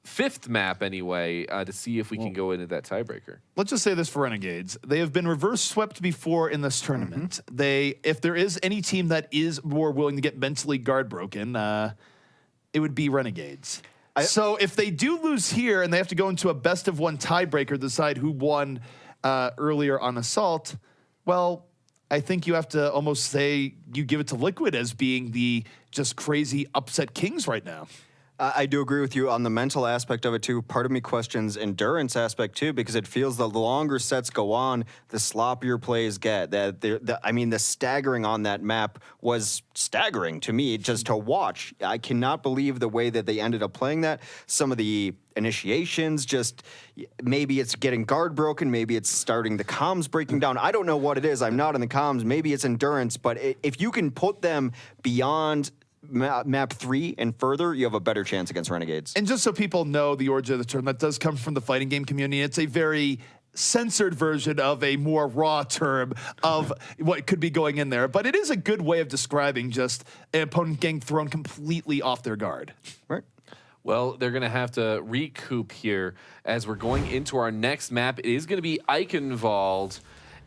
fifth map anyway, to see if we can go into that tiebreaker. Let's just say this for Renegades. They have been reverse swept before in this tournament. If there is any team that is more willing to get mentally guard broken, it would be Renegades. So if they do lose here and they have to go into a best of one tiebreaker to decide who won earlier on Assault, well, I think you have to almost say you give it to Liquid as being the just crazy upset kings right now. I do agree with you on the mental aspect of it too. Part of me questions endurance aspect too, because it feels the longer sets go on, the sloppier plays get. The staggering on that map was staggering to me just to watch. I cannot believe the way that they ended up playing that. Some of the initiations, just maybe it's getting guard broken, maybe it's starting the comms breaking down. I don't know what it is. I'm not in the comms. Maybe it's endurance, but if you can put them beyond map 3 and further, you have a better chance against Renegades. And just so people know the origin of the term, that does come from the fighting game community. It's a very censored version of a more raw term of what could be going in there. But it is a good way of describing just an opponent getting thrown completely off their guard. Right. Well, they're going to have to recoup here as we're going into our next map. It is going to be Eichenwald.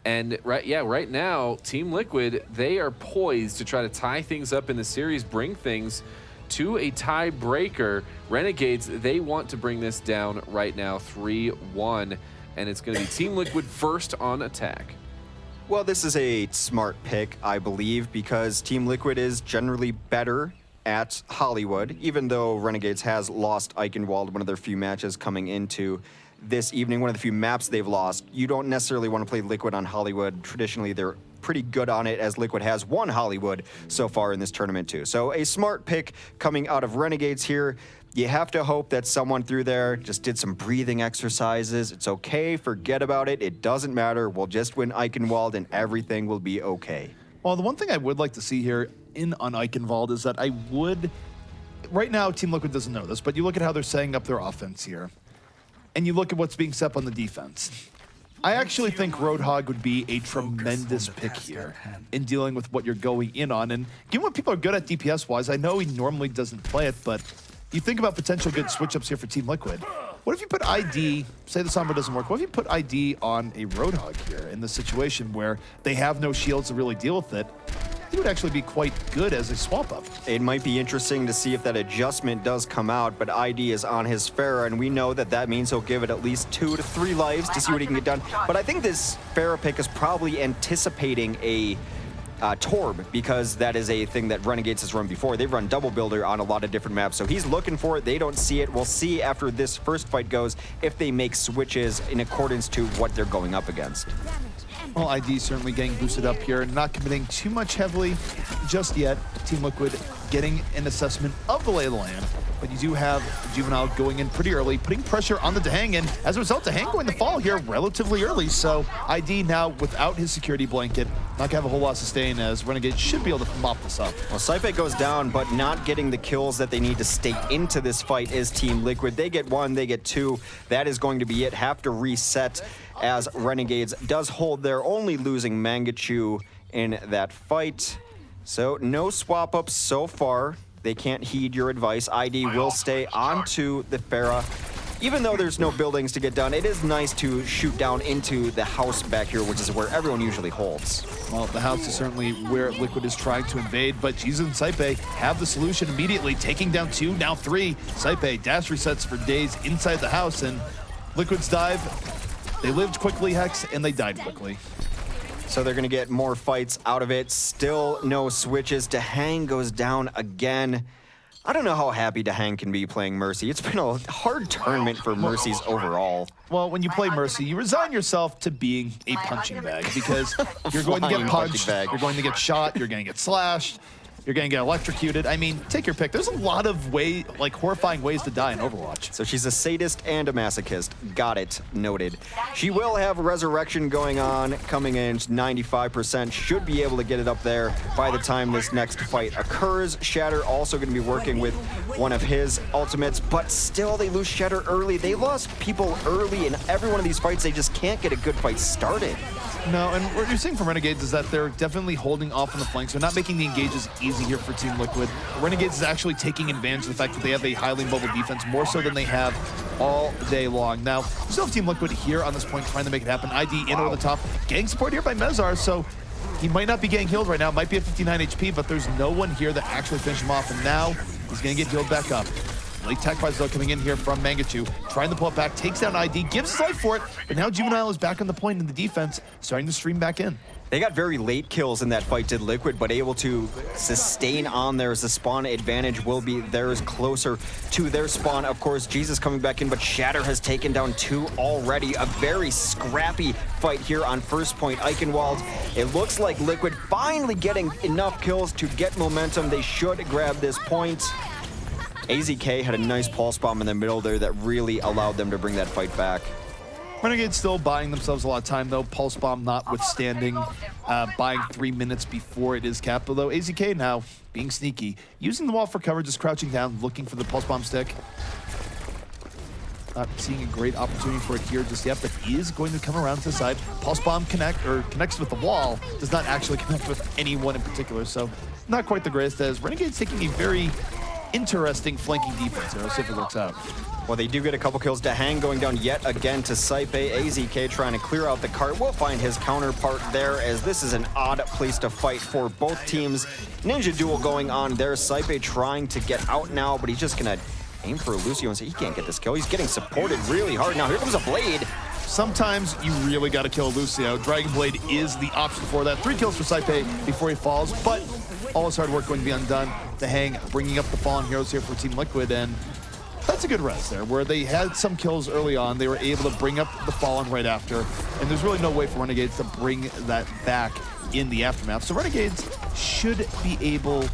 And right now, Team Liquid, they are poised to try to tie things up in the series, bring things to a tiebreaker. Renegades, they want to bring this down right now, 3-1. And it's going to be Team Liquid first on attack. Well, this is a smart pick, I believe, because Team Liquid is generally better at Hollywood, even though Renegades has lost Eichenwald, one of their few matches coming into this evening, one of the few maps they've lost. You don't necessarily want to play Liquid on Hollywood. Traditionally, they're pretty good on it, as Liquid has won Hollywood so far in this tournament too. So a smart pick coming out of Renegades here. You have to hope that someone through there just did some breathing exercises. It's okay, forget about it. It doesn't matter. We'll just win Eichenwald and everything will be okay. Well, the one thing I would like to see here on Eichenwald is that right now, Team Liquid doesn't know this, but you look at how they're setting up their offense here. And you look at what's being set up on the defense. I actually think Roadhog would be a tremendous pick here in dealing with what you're going in on. And given what people are good at DPS-wise, I know he normally doesn't play it, but you think about potential good switch-ups here for Team Liquid. What if you put ID, say the Sombra doesn't work, what if you put ID on a Roadhog here in this situation where they have no shields to really deal with it? He would actually be quite good as a swap-up. It might be interesting to see if that adjustment does come out, but ID is on his Pharah, and we know that that means he'll give it at least 2 to 3 lives to see what he can get done. But I think this Pharah pick is probably anticipating a Torb, because that is a thing that Renegades has run before. They've run Double Builder on a lot of different maps, so he's looking for it. They don't see it. We'll see after this first fight goes if they make switches in accordance to what they're going up against. Well, ID certainly getting boosted up here, not committing too much heavily just yet. Team Liquid getting an assessment of the lay of the land, but you do have Juvenile going in pretty early, putting pressure on the Dahang, and as a result, Dahang going to fall here relatively early, so ID now without his security blanket, not gonna have a whole lot of sustain, as Renegade should be able to mop this up. Well, Saipe goes down, but not getting the kills that they need to stay into this fight is Team Liquid. They get 1, they get 2. That is going to be it. Have to reset, as Renegades does hold their only losing Mangachu in that fight. So no swap-ups so far. They can't heed your advice. ID will stay onto the Pharah. Even though there's no buildings to get done, it is nice to shoot down into the house back here, which is where everyone usually holds. Well, the house is certainly where Liquid is trying to invade, but Jesus and Saipe have the solution immediately, taking down 2, now 3. Saipe dash resets for days inside the house, and Liquid's dive, they lived quickly, Hex, and they died quickly. So they're going to get more fights out of it. Still no switches. Dahang goes down again. I don't know how happy Dahang can be playing Mercy. It's been a hard tournament for Mercy's overall. Well, when you play Mercy, you resign yourself to being a punching bag, because you're going to get punched, you're going to get shot, you're going to get slashed. You're going to get electrocuted. I mean, take your pick. There's a lot of horrifying ways to die in Overwatch. So she's a sadist and a masochist. Got it. Noted. She will have resurrection going on, coming in 95%. Should be able to get it up there by the time this next fight occurs. Shatter also going to be working with one of his ultimates, but still they lose Shatter early. They lost people early in every one of these fights. They just can't get a good fight started. No, and what you're seeing from Renegades is that they're definitely holding off on the flanks. They're not making the engages easy here for Team Liquid. Renegades is actually taking advantage of the fact that they have a highly mobile defense, more so than they have all day long. Now, we still have Team Liquid here on this point trying to make it happen. ID in over the top. Gang support here by Mezar, so he might not be getting healed right now. Might be at 59 HP, but there's no one here that actually finished him off, and now he's going to get healed back up. Late tech buys though coming in here from Mangachu, trying to pull it back, takes down ID, gives his life for it, but now Juvenile is back on the point in the defense, starting to stream back in. They got very late kills in that fight, did Liquid, but able to sustain on there as the spawn advantage will be theirs closer to their spawn. Of course, Jesus coming back in, but Shatter has taken down 2 already. A very scrappy fight here on first point Eichenwald. It looks like Liquid finally getting enough kills to get momentum. They should grab this point. AZK had a nice pulse bomb in the middle there that really allowed them to bring that fight back. Renegades still buying themselves a lot of time, though. Pulse bomb notwithstanding, buying 3 minutes before it is capped. Although AZK now being sneaky, using the wall for cover, just crouching down, looking for the pulse bomb stick. Not seeing a great opportunity for it here just yet, but is going to come around to the side. Pulse bomb connects with the wall, does not actually connect with anyone in particular, so not quite the greatest, as Renegades taking a very interesting flanking defense here. Let's see if it works out. Well, they do get a couple kills. Dahang going down yet again to Saipe. AZK trying to clear out the cart. We'll find his counterpart there, as this is an odd place to fight for both teams. Ninja duel going on there. Saipe trying to get out now, but he's just going to aim for Lucio and say he can't get this kill. He's getting supported really hard. Now here comes a Blade. Sometimes you really got to kill Lucio. Dragon Blade is the option for that. 3 kills for Saipe before he falls, but all his hard work going to be undone. Dahang bringing up the fallen heroes here for Team Liquid, and that's a good res there, where they had some kills early on. They were able to bring up the fallen right after, and there's really no way for Renegades to bring that back in the aftermath. So Renegades should be able,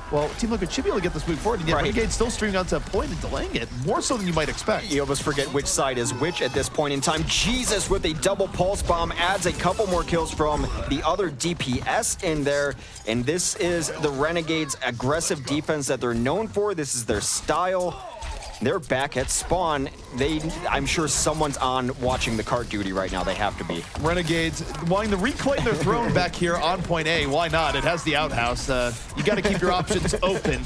well, Team Liquid should be able to get this move forward, and yet Renegades still streaming onto a point and delaying it, more so than you might expect. You almost forget which side is which at this point in time. Jesus with a double pulse bomb adds a couple more kills from the other DPS in there, and this is the Renegades' aggressive defense that they're known for. This is their style. They're back at spawn. I'm sure someone's on watching the cart duty right now. They have to be. Renegades wanting to reclaim their throne back here on point A. Why not? It has the outhouse. You got to keep your options open,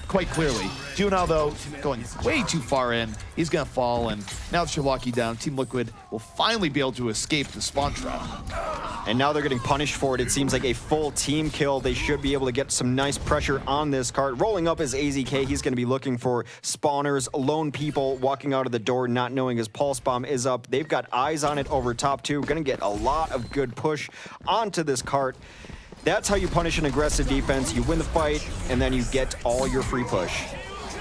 quite clearly. Juvenile, though, going way too far in. He's going to fall, and now that you're locking down, Team Liquid will finally be able to escape the spawn trap. And now they're getting punished for it. It seems like a full team kill. They should be able to get some nice pressure on this cart. Rolling up is AZK. He's going to be looking for spawners, lone people walking out of the door, not knowing his pulse bomb is up. They've got eyes on it over top, too. Going to get a lot of good push onto this cart. That's how you punish an aggressive defense. You win the fight, and then you get all your free push.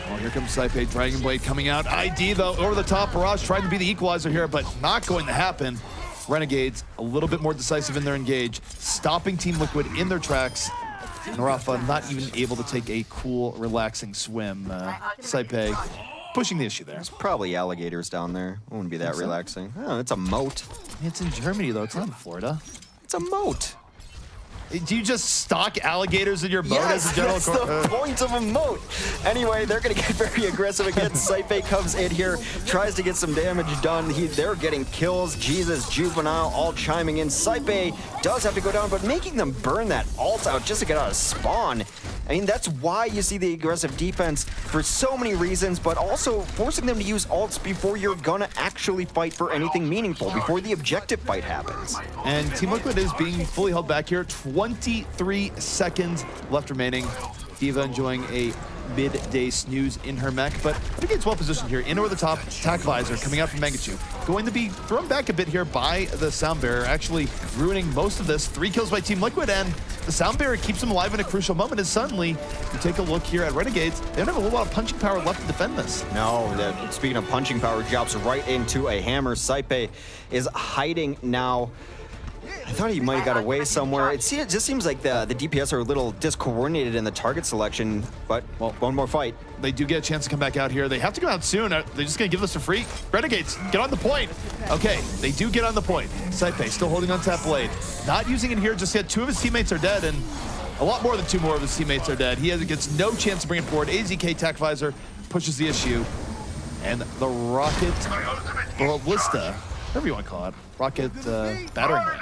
Well, here comes Saipe, Dragon Blade coming out. ID, though, over the top. Barrage trying to be the equalizer here, but not going to happen. Renegades a little bit more decisive in their engage, stopping Team Liquid in their tracks. And Rafa not even able to take a cool, relaxing swim. Saipe pushing the issue there. There's probably alligators down there. It wouldn't be that relaxing. Oh, it's a moat. It's in Germany, though. It's not in Florida. It's a moat. Do you just stock alligators in your boat as a general? Yes, that's the point of a moat. Anyway, they're going to get very aggressive again. Saipe comes in here, tries to get some damage done. They're getting kills. Jesus, Juvenile, all chiming in. Saipe does have to go down, but making them burn that ult out just to get out of spawn. I mean, that's why you see the aggressive defense for so many reasons, but also forcing them to use ults before you're going to actually fight for anything meaningful, before the objective fight happens. And Team Liquid is being fully held back here. 23 seconds left remaining. Diva enjoying a midday snooze in her mech, but Renegade's well positioned here. In over the top, attack visor coming out from Mangachu. Going to be thrown back a bit here by the Sound Bearer, actually ruining most of this. 3 kills by Team Liquid, and the Sound Bearer keeps him alive in a crucial moment, as suddenly you take a look here at Renegades. They don't have a whole lot of punching power left to defend this. No, speaking of punching power, drops right into a hammer. Saipe is hiding now. I thought he might have got away somewhere. It just seems like the DPS are a little discoordinated in the target selection, but well, one more fight. They do get a chance to come back out here. They have to go out soon. They're just going to give this a free. Renegades, get on the point. Okay, they do get on the point. Saipe still holding on to that blade. Not using it here just yet. 2 of his teammates are dead, and a lot more than 2 more of his teammates are dead. He gets no chance to bring it forward. AZK Tac Visor pushes the issue. And the Rocket Ballista, whatever you want to call it, Rocket Battering Ram.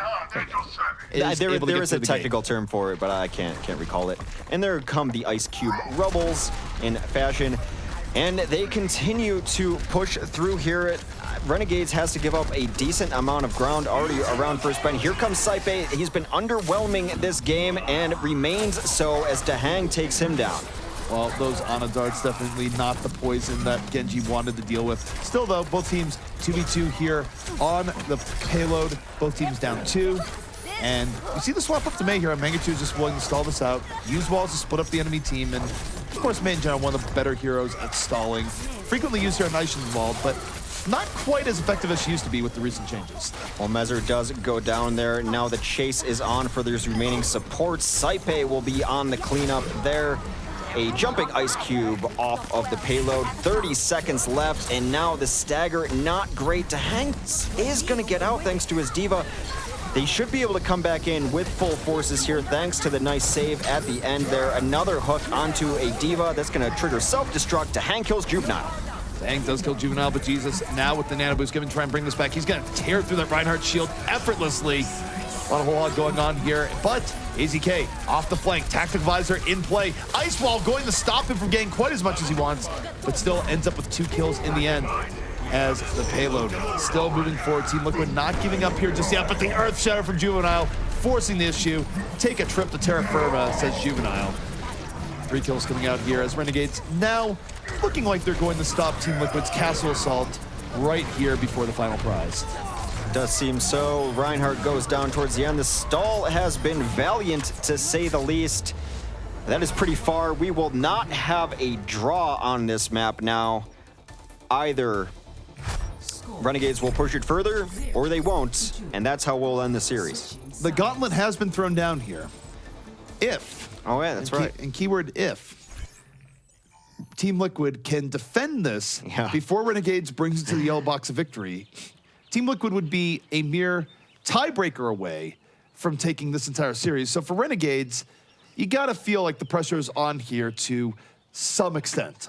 There is a technical term for it, but I can't recall it. And there come the Ice Cube Rebels in fashion, and they continue to push through here. Renegades has to give up a decent amount of ground already around first point. Here comes Saipe. He's been underwhelming this game and remains so as Dahang takes him down. Well, those Ana darts definitely not the poison that Genji wanted to deal with. Still, though, both teams 2v2 here on the payload. Both teams down 2. And you see the swap up to Mei here. Mangachu is just willing to stall this out. Use walls to split up the enemy team. And, of course, Mei in general, one of the better heroes at stalling. Frequently used here on Aishin's wall, but not quite as effective as she used to be with the recent changes. Well, Mezer does go down there. Now the chase is on for those remaining supports. Saipe will be on the cleanup there. A jumping Ice Cube off of the payload. 30 seconds left, and now the stagger, not great. Dahang is going to get out thanks to his Diva. They should be able to come back in with full forces here thanks to the nice save at the end there. Another hook onto a Diva. That's going to trigger self-destruct. Dahang kills Juvenile. Dahang does kill Juvenile, but Jesus, now with the nano boost, going to try and bring this back. He's going to tear through that Reinhardt shield effortlessly. A whole lot going on here, but AZK off the flank, Tactic Visor in play. Ice Wall going to stop him from getting quite as much as he wants, but still ends up with 2 kills in the end as the payload still moving forward. Team Liquid not giving up here just yet, but the Earth Shatter from Juvenile forcing the issue. Take a trip to Terra Firma, says Juvenile. 3 kills coming out here as Renegades now looking like they're going to stop Team Liquid's Castle Assault right here before the final prize. Does seem so. Reinhardt goes down towards the end. The stall has been valiant, to say the least. That is pretty far. We will not have a draw on this map now. Either Renegades will push it further, or they won't, and that's how we'll end the series. The gauntlet has been thrown down here. If. Oh, yeah, that's right. And keyword if. Team Liquid can defend this before Renegades brings it to the yellow box of victory. Team Liquid would be a mere tiebreaker away from taking this entire series. So for Renegades, you gotta feel like the pressure is on here to some extent.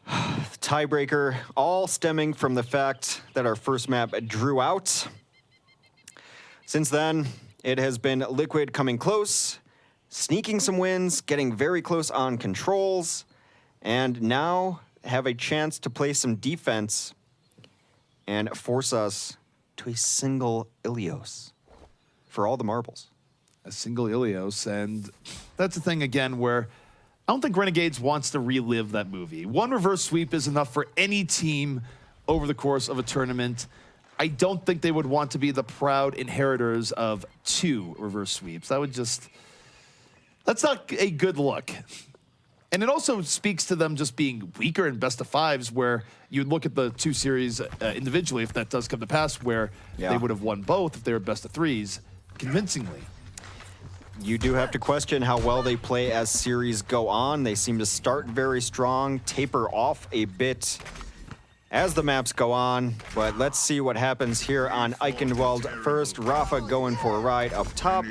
Tiebreaker, all stemming from the fact that our first map drew out. Since then, it has been Liquid coming close, sneaking some wins, getting very close on controls, and now have a chance to play some defense and force us to a single Ilios for all the marbles. A single Ilios, and that's the thing again where I don't think Renegades wants to relive that movie. 1 reverse sweep is enough for any team over the course of a tournament. I don't think they would want to be the proud inheritors of 2 reverse sweeps. That's not a good look. And it also speaks to them just being weaker in best of 5s, where you'd look at the 2 series individually, if that does come to pass, where they would have won both if they were best of 3s convincingly. You do have to question how well they play as series go on. They seem to start very strong, taper off a bit as the maps go on. But let's see what happens here on Eichenwald first. Rafa going for a ride up top.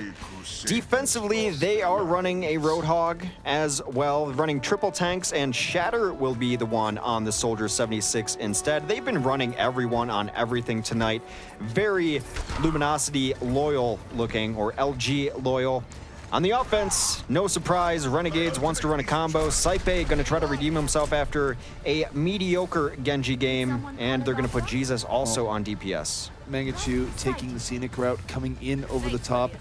Defensively, they are running a Roadhog as well, running triple tanks, and Shatter will be the one on the Soldier 76 instead. They've been running everyone on everything tonight. Very Luminosity loyal looking, or LG loyal. On the offense, no surprise, Renegades wants to run a combo. Saipe going to try to redeem himself after a mediocre Genji game, and they're going to put Jesus also on DPS. Mangachu taking the scenic route, coming in over the top.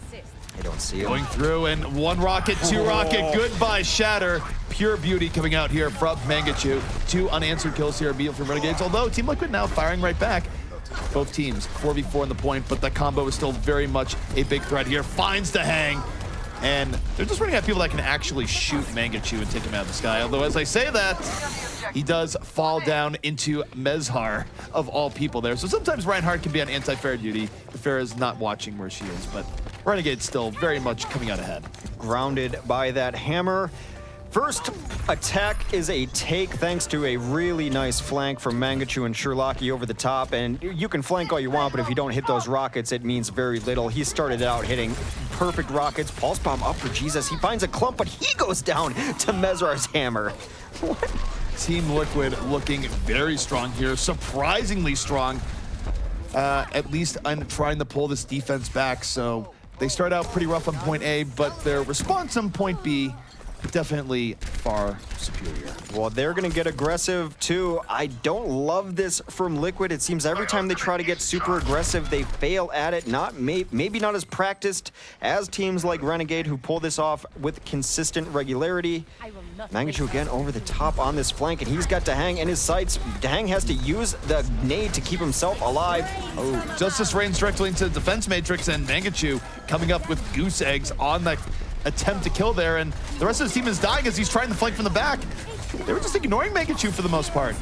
I don't see him. Going through, and 1 rocket, 2 rocket. Goodbye, Shatter. Pure beauty coming out here from Mangachu. 2 unanswered kills here immediately from Renegades, although Team Liquid now firing right back. Both teams 4v4 on the point, but the combo is still very much a big threat here. Finds Dahang, And they're just running at people that can actually shoot Mangachu and take him out of the sky. Although, as I say that, he does fall down into Mezhar, of all people there. So sometimes Reinhardt can be on anti-fair duty if Fair is not watching where she is. But Renegade's still very much coming out ahead. Grounded by that hammer. First attack is a take thanks to a really nice flank from Mangachu and Sherlocky over the top. And you can flank all you want, but if you don't hit those rockets, it means very little. He started out hitting perfect rockets. Pulse bomb up for Jesus. He finds a clump, but he goes down to Mezar's hammer. What? Team Liquid looking very strong here, surprisingly strong, at least on trying to pull this defense back. So they start out pretty rough on point A, but their response on point B definitely far superior. Well, they're going to get aggressive too. I don't love this from Liquid. It seems every time they try to get super aggressive, they fail at it. Maybe not as practiced as teams like Renegade, who pull this off with consistent regularity. Mangachu again over the top on this flank, and he's got Dahang in his sights. Dahang has to use the nade to keep himself alive. Oh, Justice rains directly into the defense matrix, and Mangachu coming up with goose eggs on that attempt to kill there, and the rest of his team is dying as he's trying to flank from the back. They were just ignoring Mangachu for the most part.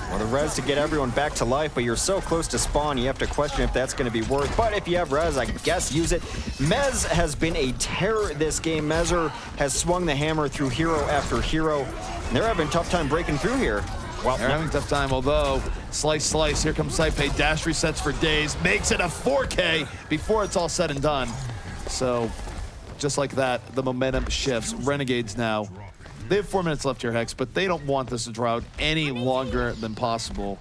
Well, the res to get everyone back to life, but you're so close to spawn, you have to question if that's going to be worth. But if you have res, I guess use it. Mez has been a terror this game. Mezar has swung the hammer through hero after hero, and they're having a tough time breaking through here. Well, they're having a tough time, although slice, here comes Saipei, dash resets for days, makes it a 4K before it's all said and done. So just like that, the momentum shifts. Renegades now, they have 4 minutes left here, Hex, but they don't want this to draw out any longer than possible.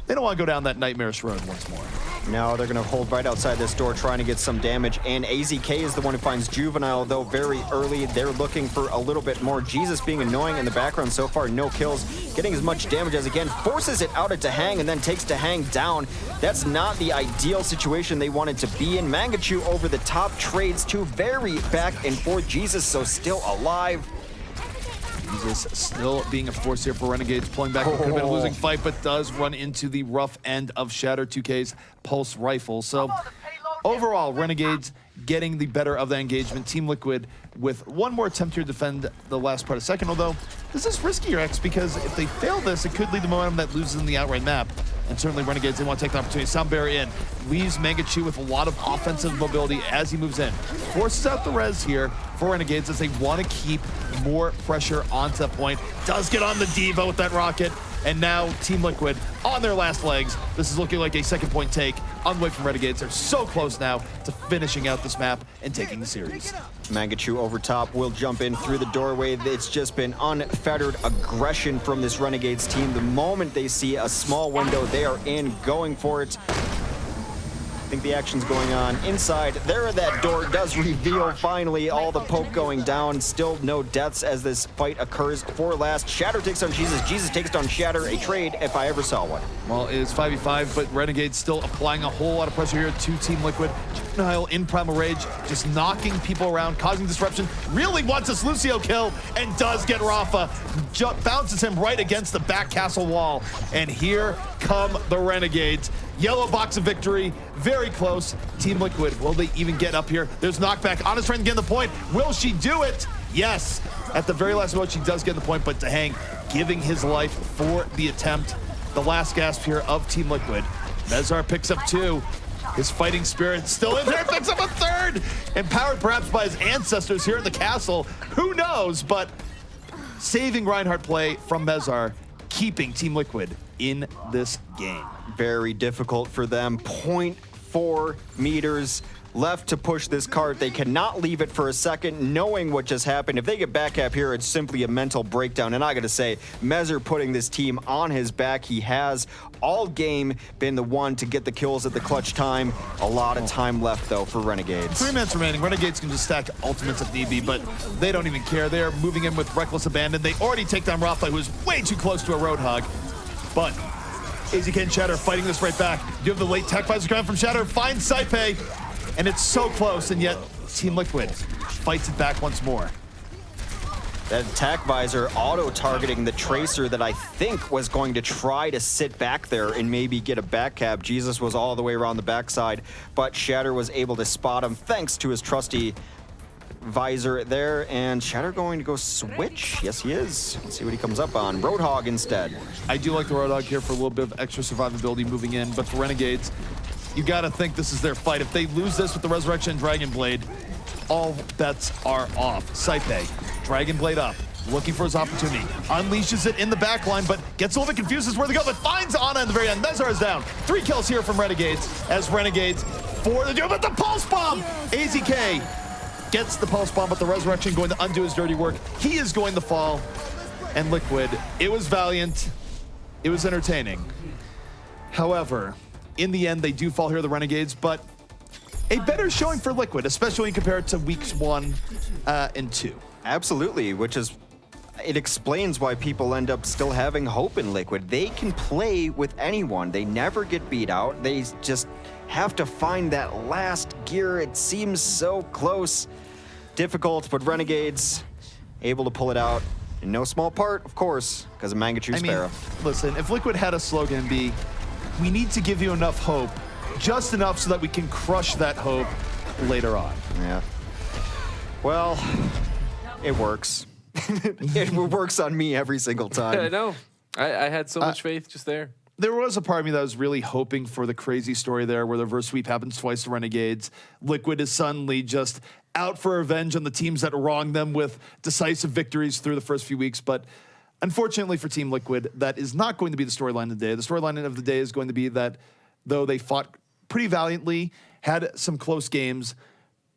They don't want to go down that nightmarish road once more. Now they're going to hold right outside this door, trying to get some damage, and AZK is the one who finds Juvenile, though very early. They're looking for a little bit more. Jesus being annoying in the background so far, no kills. Getting as much damage as again, forces it out at Dahang, and then takes Dahang down. That's not the ideal situation they wanted to be in. Mangachu over the top trades two very back and forth. Jesus, so still alive. Jesus still being a force here for Renegades, pulling back. Could have been a losing fight, but does run into the rough end of Shatter 2K's pulse rifle. So overall, Renegades getting the better of the engagement. Team Liquid with one more attempt here to defend the last part of second, although this is riskier, X, because if they fail this, it could lead to momentum that loses in the outright map. And certainly Renegades, they want to take the opportunity. Sound barrier in, leaves Mangachu with a lot of offensive mobility as he moves in. Forces out the res here for Renegades as they want to keep more pressure onto that point. Does get on the Diva with that rocket. And now Team Liquid on their last legs. This is looking like a second point take on the way from Renegades. They're so close now to finishing out this map and taking the series. Mangachu over top will jump in through the doorway. It's just been unfettered aggression from this Renegades team. The moment they see a small window, they are in, going for it. I think the action's going on inside. There, that door does reveal finally all the poke going down. Still no deaths as this fight occurs for last. Shatter takes on Jesus. Jesus takes down Shatter. A trade if I ever saw one. Well, it is 5v5, but Renegades still applying a whole lot of pressure here to Team Liquid. Juvenile in Primal Rage, just knocking people around, causing disruption. Really wants this Lucio kill and does get Rafa. Bounces him right against the back castle wall. And here come the Renegades. Yellow box of victory, very close. Team Liquid, will they even get up here? There's knockback on his friend getting the point. Will she do it? Yes. At the very last moment, she does get the point, but Dahang giving his life for the attempt. The last gasp here of Team Liquid. Mezar picks up 2. His fighting spirit still in there, picks up a 3rd. Empowered perhaps by his ancestors here in the castle. Who knows, but saving Reinhardt play from Mezar, keeping Team Liquid in this game. Very difficult for them. 0.4 meters left to push this cart. They cannot leave it for a second, knowing what just happened. If they get back up here, it's simply a mental breakdown. And I gotta say, Mezar putting this team on his back. He has all game been the one to get the kills at the clutch time. A lot of time left, though, for Renegades. 3 minutes remaining. Renegades can just stack ultimates if need be, but they don't even care. They're moving in with reckless abandon. They already take down Rafa, who's way too close to a Roadhog. But AZK and Shatter fighting this right back. You have the late tech visor coming from Shatter, finds Saipei, and it's so close, and yet Team Liquid fights it back once more. That attack visor auto-targeting the Tracer that I think was going to try to sit back there and maybe get a back cab. Jesus was all the way around the backside, but Shatter was able to spot him thanks to his trusty visor there, and Shatter going to go switch. Yes, he is. Let's see what he comes up on. Roadhog instead. I do like the Roadhog here for a little bit of extra survivability moving in, but for Renegades, you gotta think this is their fight. If they lose this with the Resurrection and Dragon Blade, all bets are off. Saipe, Dragon Blade up, looking for his opportunity. Unleashes it in the back line, but gets a little bit confused as where to go, but finds Ana at the very end. Mezar is down. 3 kills here from Renegades, as Renegades for the duel, but the Pulse Bomb! AZK gets the Pulse Bomb, but the Resurrection going to undo his dirty work. He is going to fall, and Liquid, it was valiant, it was entertaining. However, in the end, they do fall here, the Renegades, but a better showing for Liquid, especially compared to weeks 1 and 2. Absolutely, which is, it explains why people end up still having hope in Liquid. They can play with anyone. They never get beat out. They just have to find that last gear. It seems so close. Difficult, but Renegades able to pull it out. In no small part, of course, because of Mangachu Sparrow. Listen, if Liquid had a slogan be, we need to give you enough hope, just enough so that we can crush that hope later on. Yeah. Well, it works. It works on me every single time. I know. I had so much faith just there. There was a part of me that was really hoping for the crazy story there where the reverse sweep happens twice to Renegades. Liquid is suddenly just out for revenge on the teams that wronged them with decisive victories through the first few weeks. But unfortunately for Team Liquid, that is not going to be the storyline of the day. The storyline of the day is going to be that though they fought pretty valiantly, had some close games,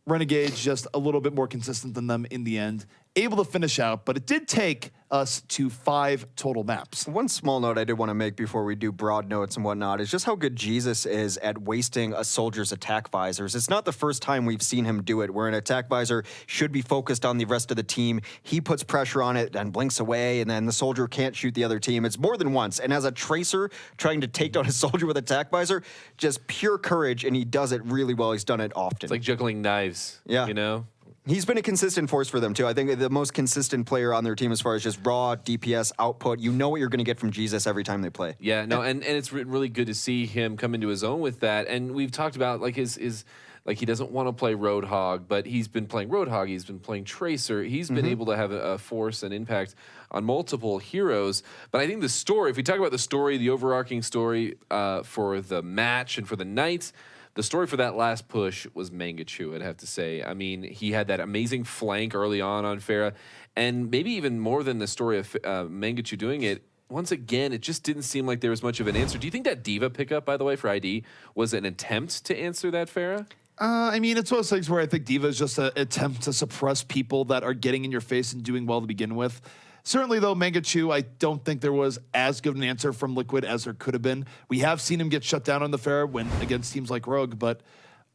Renegades just a little bit more consistent than them in the end, able to finish out, but it did take us to 5 total maps. One small note I did want to make before we do broad notes and whatnot is just how good Jesus is at wasting a soldier's attack visors. It's not the first time we've seen him do it, where an attack visor should be focused on the rest of the team. He puts pressure on it and blinks away, and then the soldier can't shoot the other team. It's more than once. And as a tracer trying to take down a soldier with attack visor, just pure courage, and he does it really well. He's done it often. It's like juggling knives, Yeah. you know? He's been a consistent force for them, too. I think the most consistent player on their team as far as just raw DPS output. You know what you're going to get from Jesus every time they play. Yeah, no, and it's really good to see him come into his own with that. And we've talked about like his like he doesn't want to play Roadhog, but he's been playing Roadhog. He's been playing Tracer. He's been able to have a force and impact on multiple heroes. But I think the story, if we talk about the story, the overarching story for the match and for the Knights, the story for that last push was Mangachu, I'd have to say. I mean, he had that amazing flank early on Pharah, and maybe even more than the story of Mangachu doing it, once again, it just didn't seem like there was much of an answer. Do you think that Diva pickup, by the way, for ID, was an attempt to answer that, Pharah? I mean, it's one of those things where I think Diva is just an attempt to suppress people that are getting in your face and doing well to begin with. Certainly, though, Mangachu, I don't think there was as good an answer from Liquid as there could have been. We have seen him get shut down on the fair when against teams like Rogue, but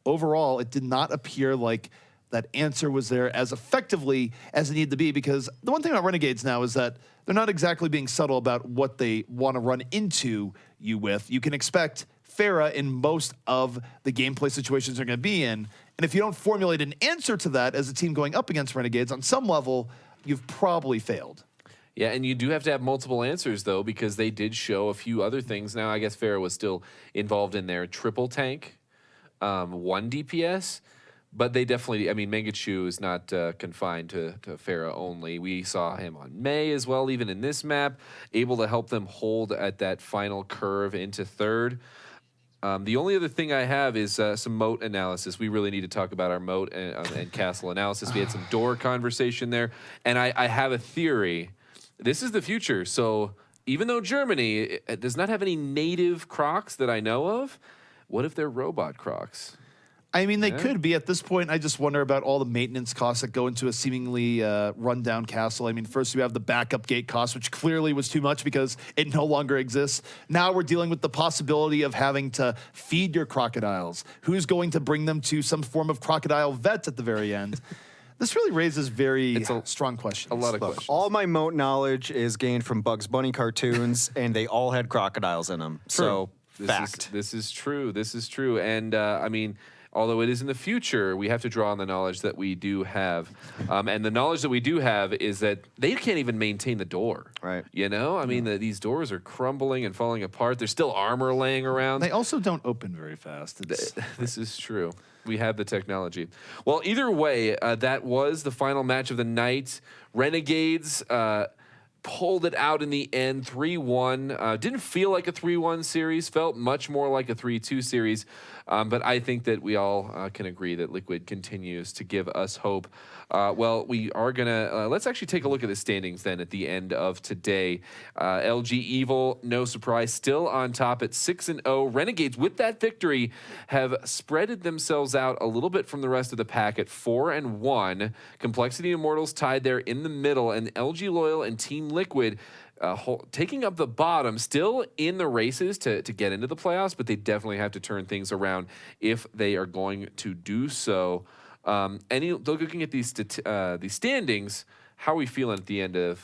overall, it did not appear like that answer was there as effectively as it needed to be, because the one thing about Renegades now is that they're not exactly being subtle about what they want to run into you with. You can expect Pharah in most of the gameplay situations they're going to be in, and if you don't formulate an answer to that as a team going up against Renegades, on some level, you've probably failed. Yeah, and you do have to have multiple answers, though, because they did show a few other things. Now, I guess Pharah was still involved in their triple tank, 1 DPS, but they definitely, I mean, Mangachu is not confined to Pharah only. We saw him on May as well, even in this map, able to help them hold at that final curve into third. The only other thing I have is some moat analysis. We really need to talk about our moat and castle analysis. We had some door conversation there, and I have a theory. This is the future. So even though Germany does not have any native Crocs that I know of, what if they're robot Crocs? I mean, they could be. At this point, I just wonder about all the maintenance costs that go into a seemingly rundown castle. I mean, first we have the backup gate cost, which clearly was too much because it no longer exists. Now we're dealing with the possibility of having to feed your crocodiles. Who's going to bring them to some form of crocodile vet at the very end? This really raises very strong questions. A lot of questions. All my moat knowledge is gained from Bugs Bunny cartoons, and they all had crocodiles in them. So, fact. This is true. This is true. And, I mean, although it is in the future, we have to draw on the knowledge that we do have. And the knowledge that we do have is that they can't even maintain the door. Right. You know? I mean, these doors are crumbling and falling apart. There's still armor laying around. They also don't open very fast. This is true. We have the technology. Well, either way, that was the final match of the night. Renegades pulled it out in the end, 3-1. Didn't feel like a 3-1 series. Felt much more like a 3-2 series. But I think that we all can agree that Liquid continues to give us hope. Well, we are going to let's actually take a look at the standings then at the end of today. LG Evil, no surprise, still on top at 6-0. Renegades, with that victory, have spreaded themselves out a little bit from the rest of the pack at 4-1. Complexity Immortals tied there in the middle, and LG Loyal and Team Liquid taking up the bottom, still in the races to get into the playoffs, but they definitely have to turn things around if they are going to do so. Looking at these standings, how are we feeling at the end of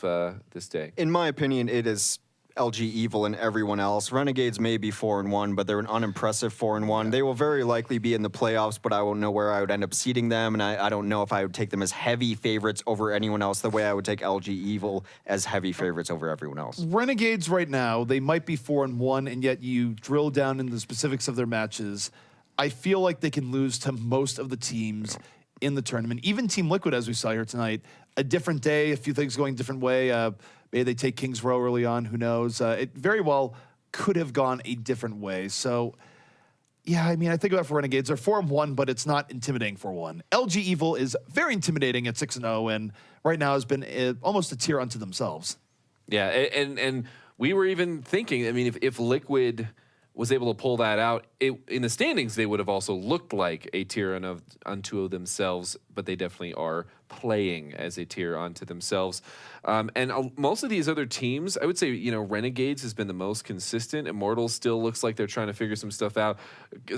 this day? In my opinion, it is LG Evil and everyone else. Renegades may be 4-1, but they're an unimpressive 4-1. Yeah. They will very likely be in the playoffs, but I won't know where I would end up seeding them, and I don't know if I would take them as heavy favorites over anyone else the way I would take LG Evil as heavy favorites over everyone else. Renegades right now, they might be 4-1, and yet you drill down into the specifics of their matches. I feel like they can lose to most of the teams in the tournament. Even Team Liquid, as we saw here tonight, a different day, a few things going a different way. Maybe they take Kings Row early on, who knows? It very well could have gone a different way. So, yeah, I mean, I think about for Renegades, they're 4-1, but it's not intimidating 4-1. LG Evil is very intimidating at 6-0, and right now has been almost a tier unto themselves. Yeah, and we were even thinking, I mean, if Liquid was able to pull that out, in the standings, they would have also looked like a tier unto themselves, but they definitely are playing as a tier unto themselves. And most of these other teams, I would say, Renegades has been the most consistent. Immortals still looks like they're trying to figure some stuff out.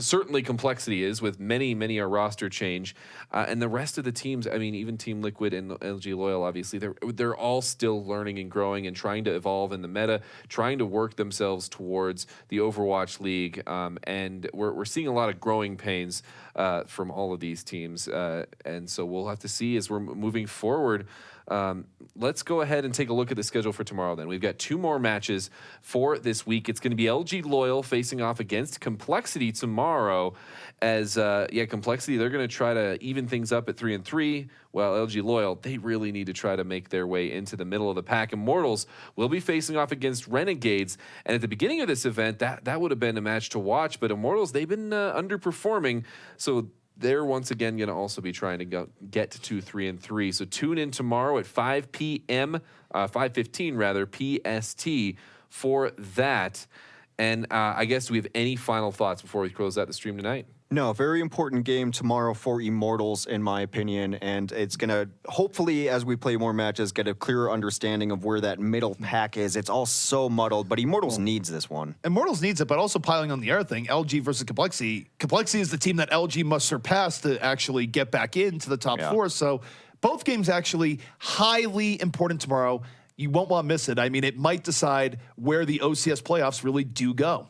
Certainly Complexity is, with many a roster change. And the rest of the teams, I mean, even Team Liquid and LG Loyal, obviously, they're all still learning and growing and trying to evolve in the meta, trying to work themselves towards the Overwatch League. And we're seeing a lot of growing pains from all of these teams. And so we'll have to see as we're moving forward. Let's go ahead and take a look at the schedule for tomorrow then. We've got 2 more matches for this week. It's going to be LG Loyal facing off against Complexity tomorrow. As Complexity, they're going to try to even things up at 3-3, while LG Loyal, they really need to try to make their way into the middle of the pack. Immortals will be facing off against Renegades, and at the beginning of this event, that would have been a match to watch, but Immortals, they've been underperforming, so they're once again going to also be trying to get to 3-3. So tune in tomorrow at 5 p.m., 5:15 rather, PST for that. And I guess, do we have any final thoughts before we close out the stream tonight? No, very important game tomorrow for Immortals, in my opinion, and it's going to, hopefully, as we play more matches, get a clearer understanding of where that middle pack is. It's all so muddled, but Immortals needs this one. Immortals needs it, but also piling on the other thing, LG versus Complexity. Complexity is the team that LG must surpass to actually get back into the top 4, so both games actually highly important tomorrow. You won't want to miss it. I mean, it might decide where the OCS playoffs really do go.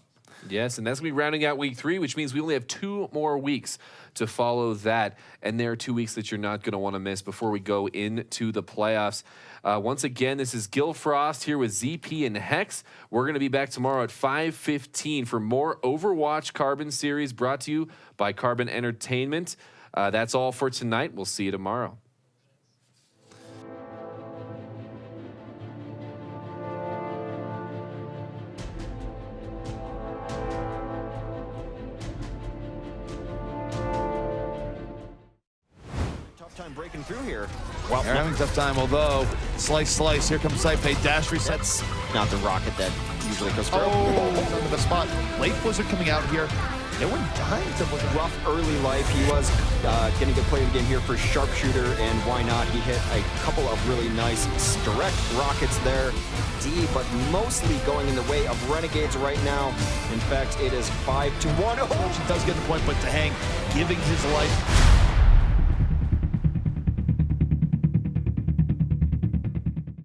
Yes, and that's going to be rounding out week 3, which means we only have 2 more weeks to follow that. And there are 2 weeks that you're not going to want to miss before we go into the playoffs. Once again, this is Gil Frost here with ZP and Hex. We're going to be back tomorrow at 5:15 for more Overwatch Carbon Series brought to you by Carbon Entertainment. That's all for tonight. We'll see you tomorrow. Time breaking through here. Well, they're having a tough time, although slice, here comes Saipei, dash resets. Not the rocket that usually goes through. Oh, under the spot. Late Blizzard coming out here. They were dying to look rough early life. He was getting to play the game here for Sharpshooter, and why not? He hit a couple of really nice direct rockets there. D, but mostly going in the way of Renegades right now. In fact, it is 5-1. Oh, she does get the point, but to hang, giving his life